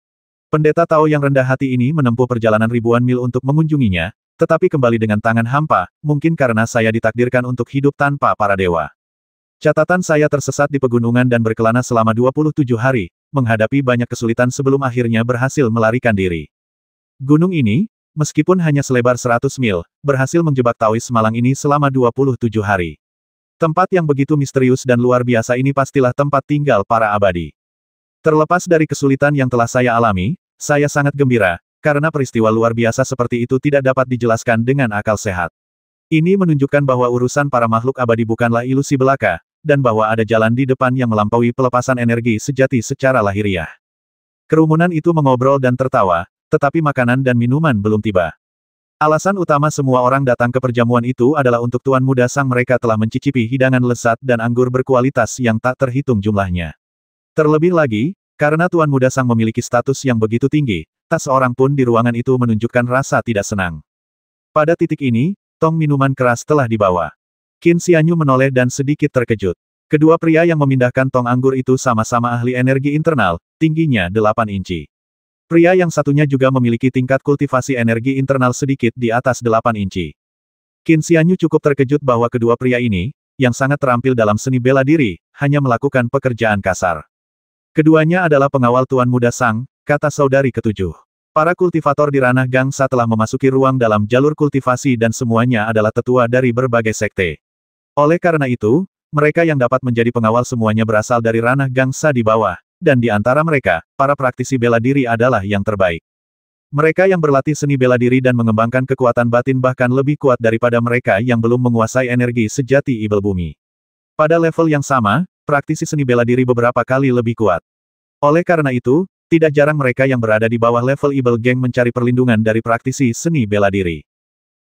Pendeta Tao yang rendah hati ini menempuh perjalanan ribuan mil untuk mengunjunginya, tetapi kembali dengan tangan hampa, mungkin karena saya ditakdirkan untuk hidup tanpa para dewa. Catatan saya tersesat di pegunungan dan berkelana selama 27 hari, menghadapi banyak kesulitan sebelum akhirnya berhasil melarikan diri. Gunung ini, meskipun hanya selebar 100 mil, berhasil menjebak Taois Malang ini selama 27 hari. Tempat yang begitu misterius dan luar biasa ini pastilah tempat tinggal para abadi. Terlepas dari kesulitan yang telah saya alami, saya sangat gembira, karena peristiwa luar biasa seperti itu tidak dapat dijelaskan dengan akal sehat. Ini menunjukkan bahwa urusan para makhluk abadi bukanlah ilusi belaka, dan bahwa ada jalan di depan yang melampaui pelepasan energi sejati secara lahiriah. Kerumunan itu mengobrol dan tertawa, tetapi makanan dan minuman belum tiba. Alasan utama semua orang datang ke perjamuan itu adalah untuk Tuan Muda Sang. Mereka telah mencicipi hidangan lezat dan anggur berkualitas yang tak terhitung jumlahnya. Terlebih lagi, Karena Tuan Muda Sang memiliki status yang begitu tinggi, tak seorang pun di ruangan itu menunjukkan rasa tidak senang. Pada titik ini, tong minuman keras telah dibawa. Qin Xianyu menoleh dan sedikit terkejut. Kedua pria yang memindahkan tong anggur itu sama-sama ahli energi internal, tingginya 8 inci. Pria yang satunya juga memiliki tingkat kultivasi energi internal sedikit di atas 8 inci. Qin Xianyu cukup terkejut bahwa kedua pria ini, yang sangat terampil dalam seni bela diri, hanya melakukan pekerjaan kasar. Keduanya adalah pengawal Tuan Muda Sang, kata saudari ketujuh. Para kultivator di ranah Gangsa telah memasuki ruang dalam jalur kultivasi dan semuanya adalah tetua dari berbagai sekte. Oleh karena itu, mereka yang dapat menjadi pengawal semuanya berasal dari ranah Gangsa di bawah, dan di antara mereka, para praktisi bela diri adalah yang terbaik. Mereka yang berlatih seni bela diri dan mengembangkan kekuatan batin bahkan lebih kuat daripada mereka yang belum menguasai energi sejati ibel bumi. Pada level yang sama, praktisi seni bela diri beberapa kali lebih kuat. Oleh karena itu, tidak jarang mereka yang berada di bawah level Evil Gang mencari perlindungan dari praktisi seni bela diri.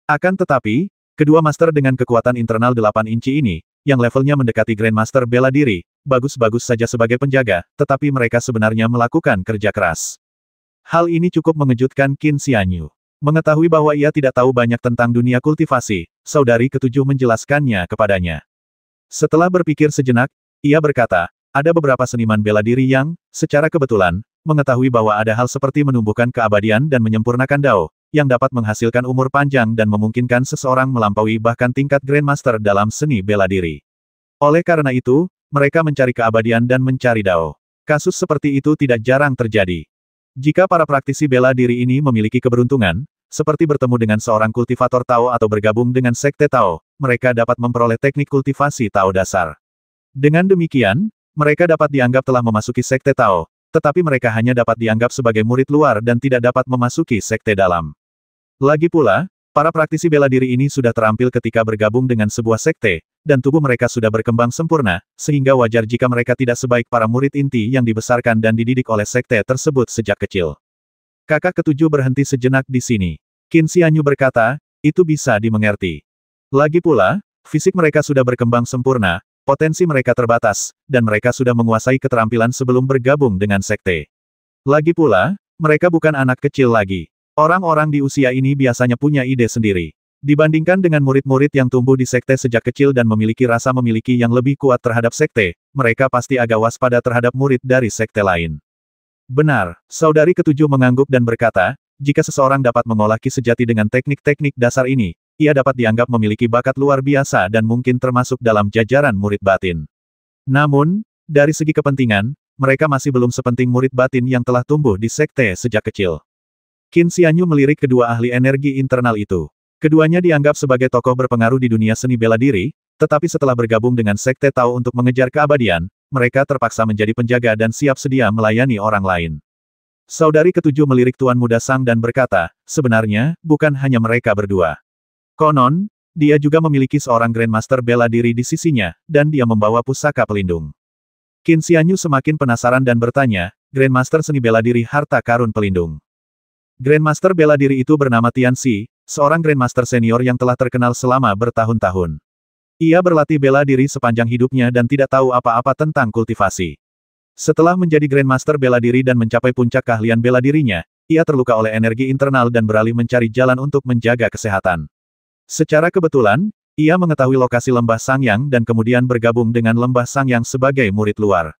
Akan tetapi, kedua master dengan kekuatan internal 8 inci ini, yang levelnya mendekati Grandmaster bela diri, bagus-bagus saja sebagai penjaga, tetapi mereka sebenarnya melakukan kerja keras. Hal ini cukup mengejutkan Qin Xianyu. Mengetahui bahwa ia tidak tahu banyak tentang dunia kultivasi, saudari ketujuh menjelaskannya kepadanya. Setelah berpikir sejenak, ia berkata, ada beberapa seniman bela diri yang, secara kebetulan, mengetahui bahwa ada hal seperti menumbuhkan keabadian dan menyempurnakan Dao, yang dapat menghasilkan umur panjang dan memungkinkan seseorang melampaui bahkan tingkat Grandmaster dalam seni bela diri. Oleh karena itu, mereka mencari keabadian dan mencari Dao. Kasus seperti itu tidak jarang terjadi. Jika para praktisi bela diri ini memiliki keberuntungan, seperti bertemu dengan seorang kultivator Tao atau bergabung dengan sekte Tao, mereka dapat memperoleh teknik kultivasi Tao dasar. Dengan demikian, mereka dapat dianggap telah memasuki sekte Tao, tetapi mereka hanya dapat dianggap sebagai murid luar dan tidak dapat memasuki sekte dalam. Lagi pula, para praktisi bela diri ini sudah terampil ketika bergabung dengan sebuah sekte, dan tubuh mereka sudah berkembang sempurna, sehingga wajar jika mereka tidak sebaik para murid inti yang dibesarkan dan dididik oleh sekte tersebut sejak kecil. Kakak ketujuh berhenti sejenak di sini. Qin Xianyu berkata, itu bisa dimengerti. Lagi pula, fisik mereka sudah berkembang sempurna, potensi mereka terbatas, dan mereka sudah menguasai keterampilan sebelum bergabung dengan sekte. Lagi pula, mereka bukan anak kecil lagi. Orang-orang di usia ini biasanya punya ide sendiri. Dibandingkan dengan murid-murid yang tumbuh di sekte sejak kecil dan memiliki rasa memiliki yang lebih kuat terhadap sekte, mereka pasti agak waspada terhadap murid dari sekte lain. Benar, saudari ketujuh mengangguk dan berkata, jika seseorang dapat mengolah ki sejati dengan teknik-teknik dasar ini, ia dapat dianggap memiliki bakat luar biasa dan mungkin termasuk dalam jajaran murid batin. Namun, dari segi kepentingan, mereka masih belum sepenting murid batin yang telah tumbuh di sekte sejak kecil. Qin Xianyu melirik kedua ahli energi internal itu. Keduanya dianggap sebagai tokoh berpengaruh di dunia seni bela diri, tetapi setelah bergabung dengan sekte Tao untuk mengejar keabadian, mereka terpaksa menjadi penjaga dan siap sedia melayani orang lain. Saudari ketujuh melirik Tuan Muda Sang dan berkata, sebenarnya, bukan hanya mereka berdua. Konon, dia juga memiliki seorang Grandmaster bela diri di sisinya, dan dia membawa pusaka pelindung. Qin Xianyu semakin penasaran dan bertanya, Grandmaster seni bela diri harta karun pelindung. Grandmaster bela diri itu bernama Tian Xi, seorang Grandmaster senior yang telah terkenal selama bertahun-tahun. Ia berlatih bela diri sepanjang hidupnya dan tidak tahu apa-apa tentang kultivasi. Setelah menjadi Grandmaster bela diri dan mencapai puncak keahlian bela dirinya, ia terluka oleh energi internal dan beralih mencari jalan untuk menjaga kesehatan. Secara kebetulan, ia mengetahui lokasi Lembah Sangyang dan kemudian bergabung dengan Lembah Sangyang sebagai murid luar.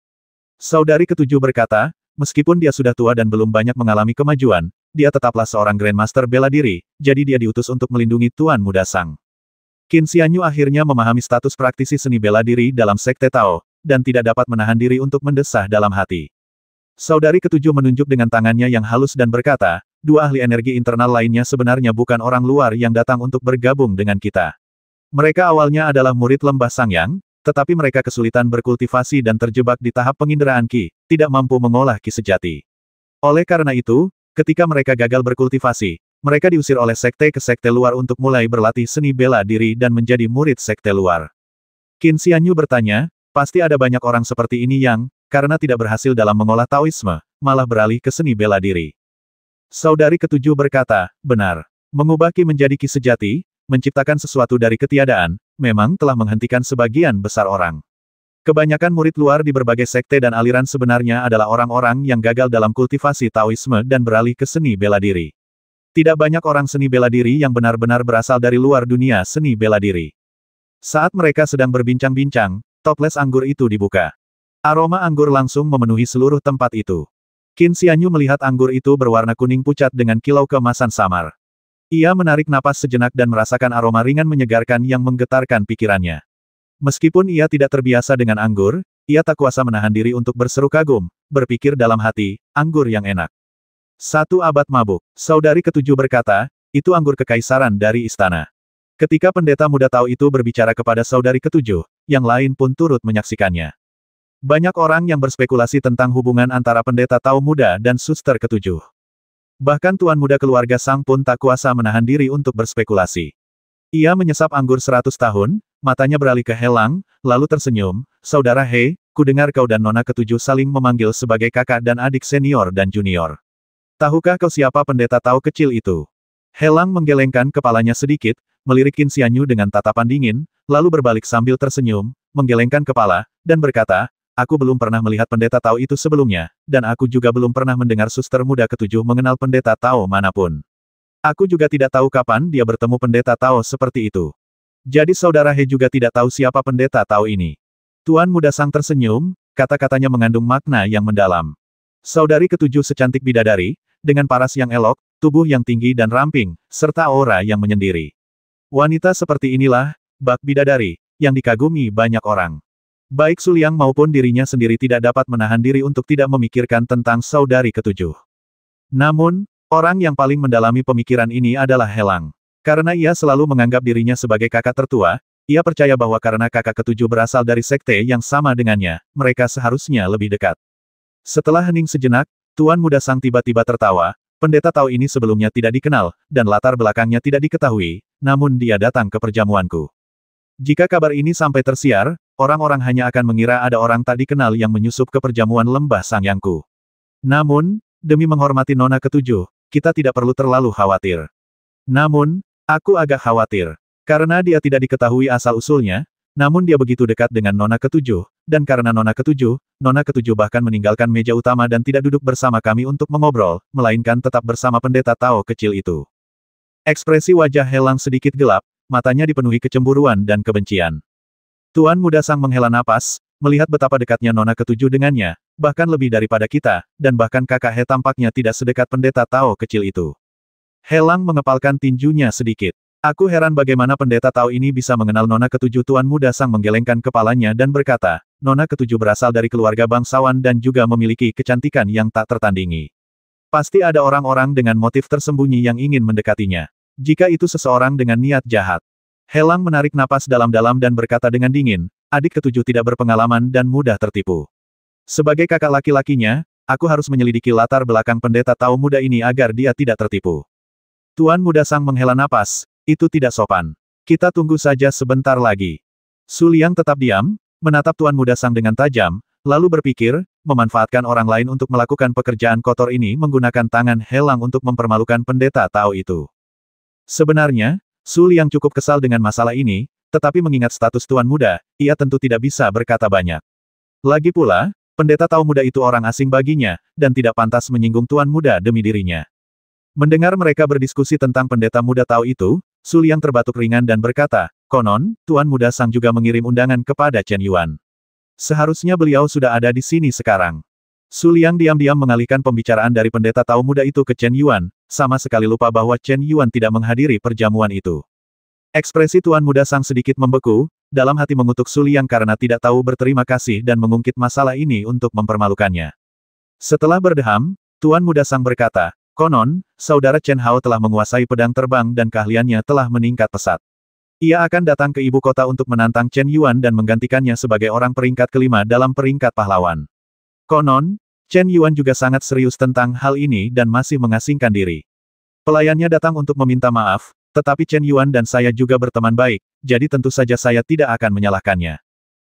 Saudari ketujuh berkata, meskipun dia sudah tua dan belum banyak mengalami kemajuan, dia tetaplah seorang Grandmaster bela diri, jadi dia diutus untuk melindungi Tuan Muda Sang. Qin Xianyu akhirnya memahami status praktisi seni bela diri dalam sekte Tao, dan tidak dapat menahan diri untuk mendesah dalam hati. Saudari ketujuh menunjuk dengan tangannya yang halus dan berkata, dua ahli energi internal lainnya sebenarnya bukan orang luar yang datang untuk bergabung dengan kita. Mereka awalnya adalah murid Lembah Sangyang, tetapi mereka kesulitan berkultivasi dan terjebak di tahap penginderaan ki, tidak mampu mengolah ki sejati. Oleh karena itu, ketika mereka gagal berkultivasi, mereka diusir oleh sekte ke sekte luar untuk mulai berlatih seni bela diri dan menjadi murid sekte luar. Qin Xianyu bertanya, pasti ada banyak orang seperti ini yang, karena tidak berhasil dalam mengolah Taoisme, malah beralih ke seni bela diri. Saudari ketujuh berkata, benar. Mengubah ki menjadi ki sejati, menciptakan sesuatu dari ketiadaan, memang telah menghentikan sebagian besar orang. Kebanyakan murid luar di berbagai sekte dan aliran sebenarnya adalah orang-orang yang gagal dalam kultivasi Taoisme dan beralih ke seni bela diri. Tidak banyak orang seni bela diri yang benar-benar berasal dari luar dunia seni bela diri. Saat mereka sedang berbincang-bincang, toples anggur itu dibuka. Aroma anggur langsung memenuhi seluruh tempat itu. Qin Xianyu melihat anggur itu berwarna kuning pucat dengan kilau keemasan samar. Ia menarik napas sejenak dan merasakan aroma ringan menyegarkan yang menggetarkan pikirannya. Meskipun ia tidak terbiasa dengan anggur, ia tak kuasa menahan diri untuk berseru kagum, berpikir dalam hati, anggur yang enak. 1 abad mabuk, saudari ketujuh berkata, itu anggur kekaisaran dari istana. Ketika pendeta muda Tao itu berbicara kepada saudari ketujuh, yang lain pun turut menyaksikannya. Banyak orang yang berspekulasi tentang hubungan antara pendeta Tao muda dan suster ketujuh. Bahkan tuan muda keluarga Sang pun tak kuasa menahan diri untuk berspekulasi. Ia menyesap anggur 100 tahun, matanya beralih ke Helang, lalu tersenyum, saudara He, kudengar kau dan nona ketujuh saling memanggil sebagai kakak dan adik senior dan junior. Tahukah kau siapa pendeta Tao kecil itu? Helang menggelengkan kepalanya sedikit, melirik Qin Xianyu dengan tatapan dingin, lalu berbalik sambil tersenyum, menggelengkan kepala, dan berkata, aku belum pernah melihat pendeta Tao itu sebelumnya, dan aku juga belum pernah mendengar suster muda ketujuh mengenal pendeta Tao manapun. Aku juga tidak tahu kapan dia bertemu pendeta Tao seperti itu. Jadi saudara He juga tidak tahu siapa pendeta Tao ini. Tuan muda Sang tersenyum, kata-katanya mengandung makna yang mendalam. Saudari ketujuh secantik bidadari, dengan paras yang elok, tubuh yang tinggi dan ramping, serta aura yang menyendiri. Wanita seperti inilah, bak bidadari, yang dikagumi banyak orang. Baik Su Liang maupun dirinya sendiri tidak dapat menahan diri untuk tidak memikirkan tentang saudari ketujuh. Namun, orang yang paling mendalami pemikiran ini adalah Helang. Karena ia selalu menganggap dirinya sebagai kakak tertua, ia percaya bahwa karena kakak ketujuh berasal dari sekte yang sama dengannya, mereka seharusnya lebih dekat. Setelah hening sejenak, Tuan Muda Sang tiba-tiba tertawa, pendeta Tao ini sebelumnya tidak dikenal, dan latar belakangnya tidak diketahui, namun dia datang ke perjamuanku. Jika kabar ini sampai tersiar, orang-orang hanya akan mengira ada orang tak dikenal yang menyusup ke perjamuan lembah Sangyangku. Namun, demi menghormati nona ketujuh, kita tidak perlu terlalu khawatir. Namun, aku agak khawatir. Karena dia tidak diketahui asal-usulnya, namun dia begitu dekat dengan nona ketujuh, dan karena nona ketujuh bahkan meninggalkan meja utama dan tidak duduk bersama kami untuk mengobrol, melainkan tetap bersama pendeta Tao kecil itu. Ekspresi wajah Helang sedikit gelap, matanya dipenuhi kecemburuan dan kebencian. Tuan Muda Sang menghela napas, melihat betapa dekatnya nona ketujuh dengannya, bahkan lebih daripada kita, dan bahkan kakak He tampaknya tidak sedekat pendeta Tao kecil itu. Helang mengepalkan tinjunya sedikit. Aku heran bagaimana pendeta Tao ini bisa mengenal nona ketujuh. Tuan Muda Sang menggelengkan kepalanya dan berkata, nona ketujuh berasal dari keluarga bangsawan dan juga memiliki kecantikan yang tak tertandingi. Pasti ada orang-orang dengan motif tersembunyi yang ingin mendekatinya. Jika itu seseorang dengan niat jahat. Helang menarik napas dalam-dalam dan berkata dengan dingin, adik ketujuh tidak berpengalaman dan mudah tertipu. Sebagai kakak laki-lakinya, aku harus menyelidiki latar belakang pendeta Tao muda ini agar dia tidak tertipu. Tuan Muda Sang menghela napas, itu tidak sopan. Kita tunggu saja sebentar lagi. Su Liang tetap diam, menatap Tuan Muda Sang dengan tajam, lalu berpikir, memanfaatkan orang lain untuk melakukan pekerjaan kotor ini menggunakan tangan Helang untuk mempermalukan pendeta Tao itu. Sebenarnya, Su Liang cukup kesal dengan masalah ini, tetapi mengingat status Tuan Muda, ia tentu tidak bisa berkata banyak. Lagi pula, pendeta Tao muda itu orang asing baginya, dan tidak pantas menyinggung Tuan Muda demi dirinya. Mendengar mereka berdiskusi tentang pendeta muda Tao itu, Su Liang terbatuk ringan dan berkata, konon, Tuan Muda Sang juga mengirim undangan kepada Chen Yuan. Seharusnya beliau sudah ada di sini sekarang. Su Liang diam-diam mengalihkan pembicaraan dari pendeta Tao muda itu ke Chen Yuan, sama sekali lupa bahwa Chen Yuan tidak menghadiri perjamuan itu. Ekspresi Tuan Muda Sang sedikit membeku, dalam hati mengutuk Su Liang karena tidak tahu berterima kasih dan mengungkit masalah ini untuk mempermalukannya. Setelah berdeham, Tuan Muda Sang berkata, konon, saudara Chen Hao telah menguasai pedang terbang dan keahliannya telah meningkat pesat. Ia akan datang ke ibu kota untuk menantang Chen Yuan dan menggantikannya sebagai orang peringkat kelima dalam peringkat pahlawan. Konon, Chen Yuan juga sangat serius tentang hal ini dan masih mengasingkan diri. Pelayannya datang untuk meminta maaf, tetapi Chen Yuan dan saya juga berteman baik, jadi tentu saja saya tidak akan menyalahkannya.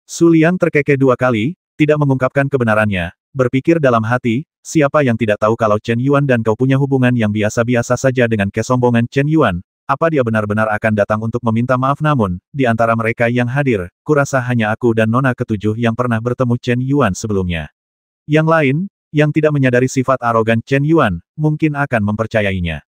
Su Liang terkekeh 2 kali, tidak mengungkapkan kebenarannya, berpikir dalam hati, siapa yang tidak tahu kalau Chen Yuan dan kau punya hubungan yang biasa-biasa saja dengan kesombongan Chen Yuan, apa dia benar-benar akan datang untuk meminta maaf? Namun, di antara mereka yang hadir, kurasa hanya aku dan Nona ketujuh yang pernah bertemu Chen Yuan sebelumnya. Yang lain, yang tidak menyadari sifat arogan Chen Yuan, mungkin akan mempercayainya.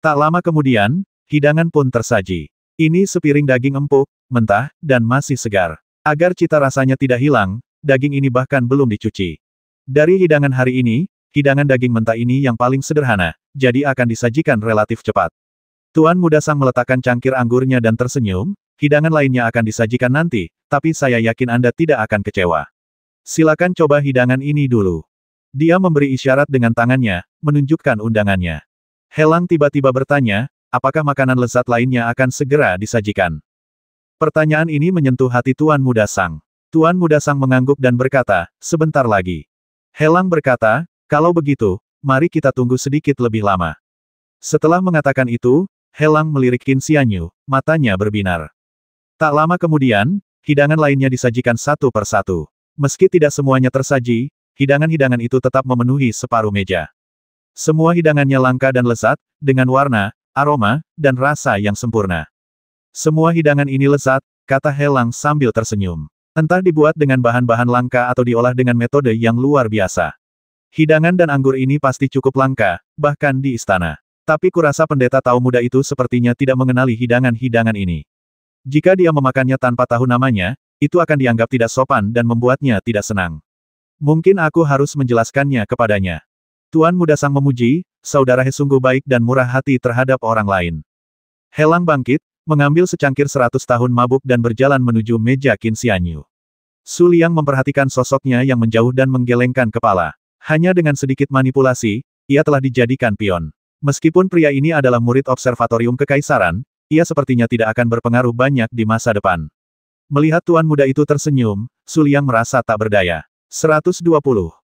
Tak lama kemudian, hidangan pun tersaji. Ini sepiring daging empuk, mentah, dan masih segar. Agar cita rasanya tidak hilang, daging ini bahkan belum dicuci. Dari hidangan hari ini, hidangan daging mentah ini yang paling sederhana, jadi akan disajikan relatif cepat. Tuan Muda Sang meletakkan cangkir anggurnya dan tersenyum, hidangan lainnya akan disajikan nanti, tapi saya yakin Anda tidak akan kecewa. Silakan coba hidangan ini dulu. Dia memberi isyarat dengan tangannya, menunjukkan undangannya. Helang tiba-tiba bertanya, apakah makanan lezat lainnya akan segera disajikan? Pertanyaan ini menyentuh hati Tuan Muda Sang. Tuan Muda Sang mengangguk dan berkata, sebentar lagi. Helang berkata, kalau begitu, mari kita tunggu sedikit lebih lama. Setelah mengatakan itu, Helang melirik Qin Xianyu, matanya berbinar. Tak lama kemudian, hidangan lainnya disajikan satu per satu. Meski tidak semuanya tersaji, hidangan-hidangan itu tetap memenuhi separuh meja. Semua hidangannya langka dan lezat, dengan warna, aroma, dan rasa yang sempurna. Semua hidangan ini lezat, kata Helang sambil tersenyum. Entah dibuat dengan bahan-bahan langka atau diolah dengan metode yang luar biasa. Hidangan dan anggur ini pasti cukup langka, bahkan di istana. Tapi kurasa pendeta tahu muda itu sepertinya tidak mengenali hidangan-hidangan ini. Jika dia memakannya tanpa tahu namanya, itu akan dianggap tidak sopan dan membuatnya tidak senang. Mungkin aku harus menjelaskannya kepadanya. Tuan Muda Sang memuji, saudara He sungguh baik dan murah hati terhadap orang lain. Helang bangkit, mengambil secangkir 100 tahun mabuk dan berjalan menuju meja Qin Xianyu. Su Liang memperhatikan sosoknya yang menjauh dan menggelengkan kepala. Hanya dengan sedikit manipulasi, ia telah dijadikan pion. Meskipun pria ini adalah murid observatorium kekaisaran, ia sepertinya tidak akan berpengaruh banyak di masa depan. Melihat tuan muda itu tersenyum, Su Liang merasa tak berdaya. 120.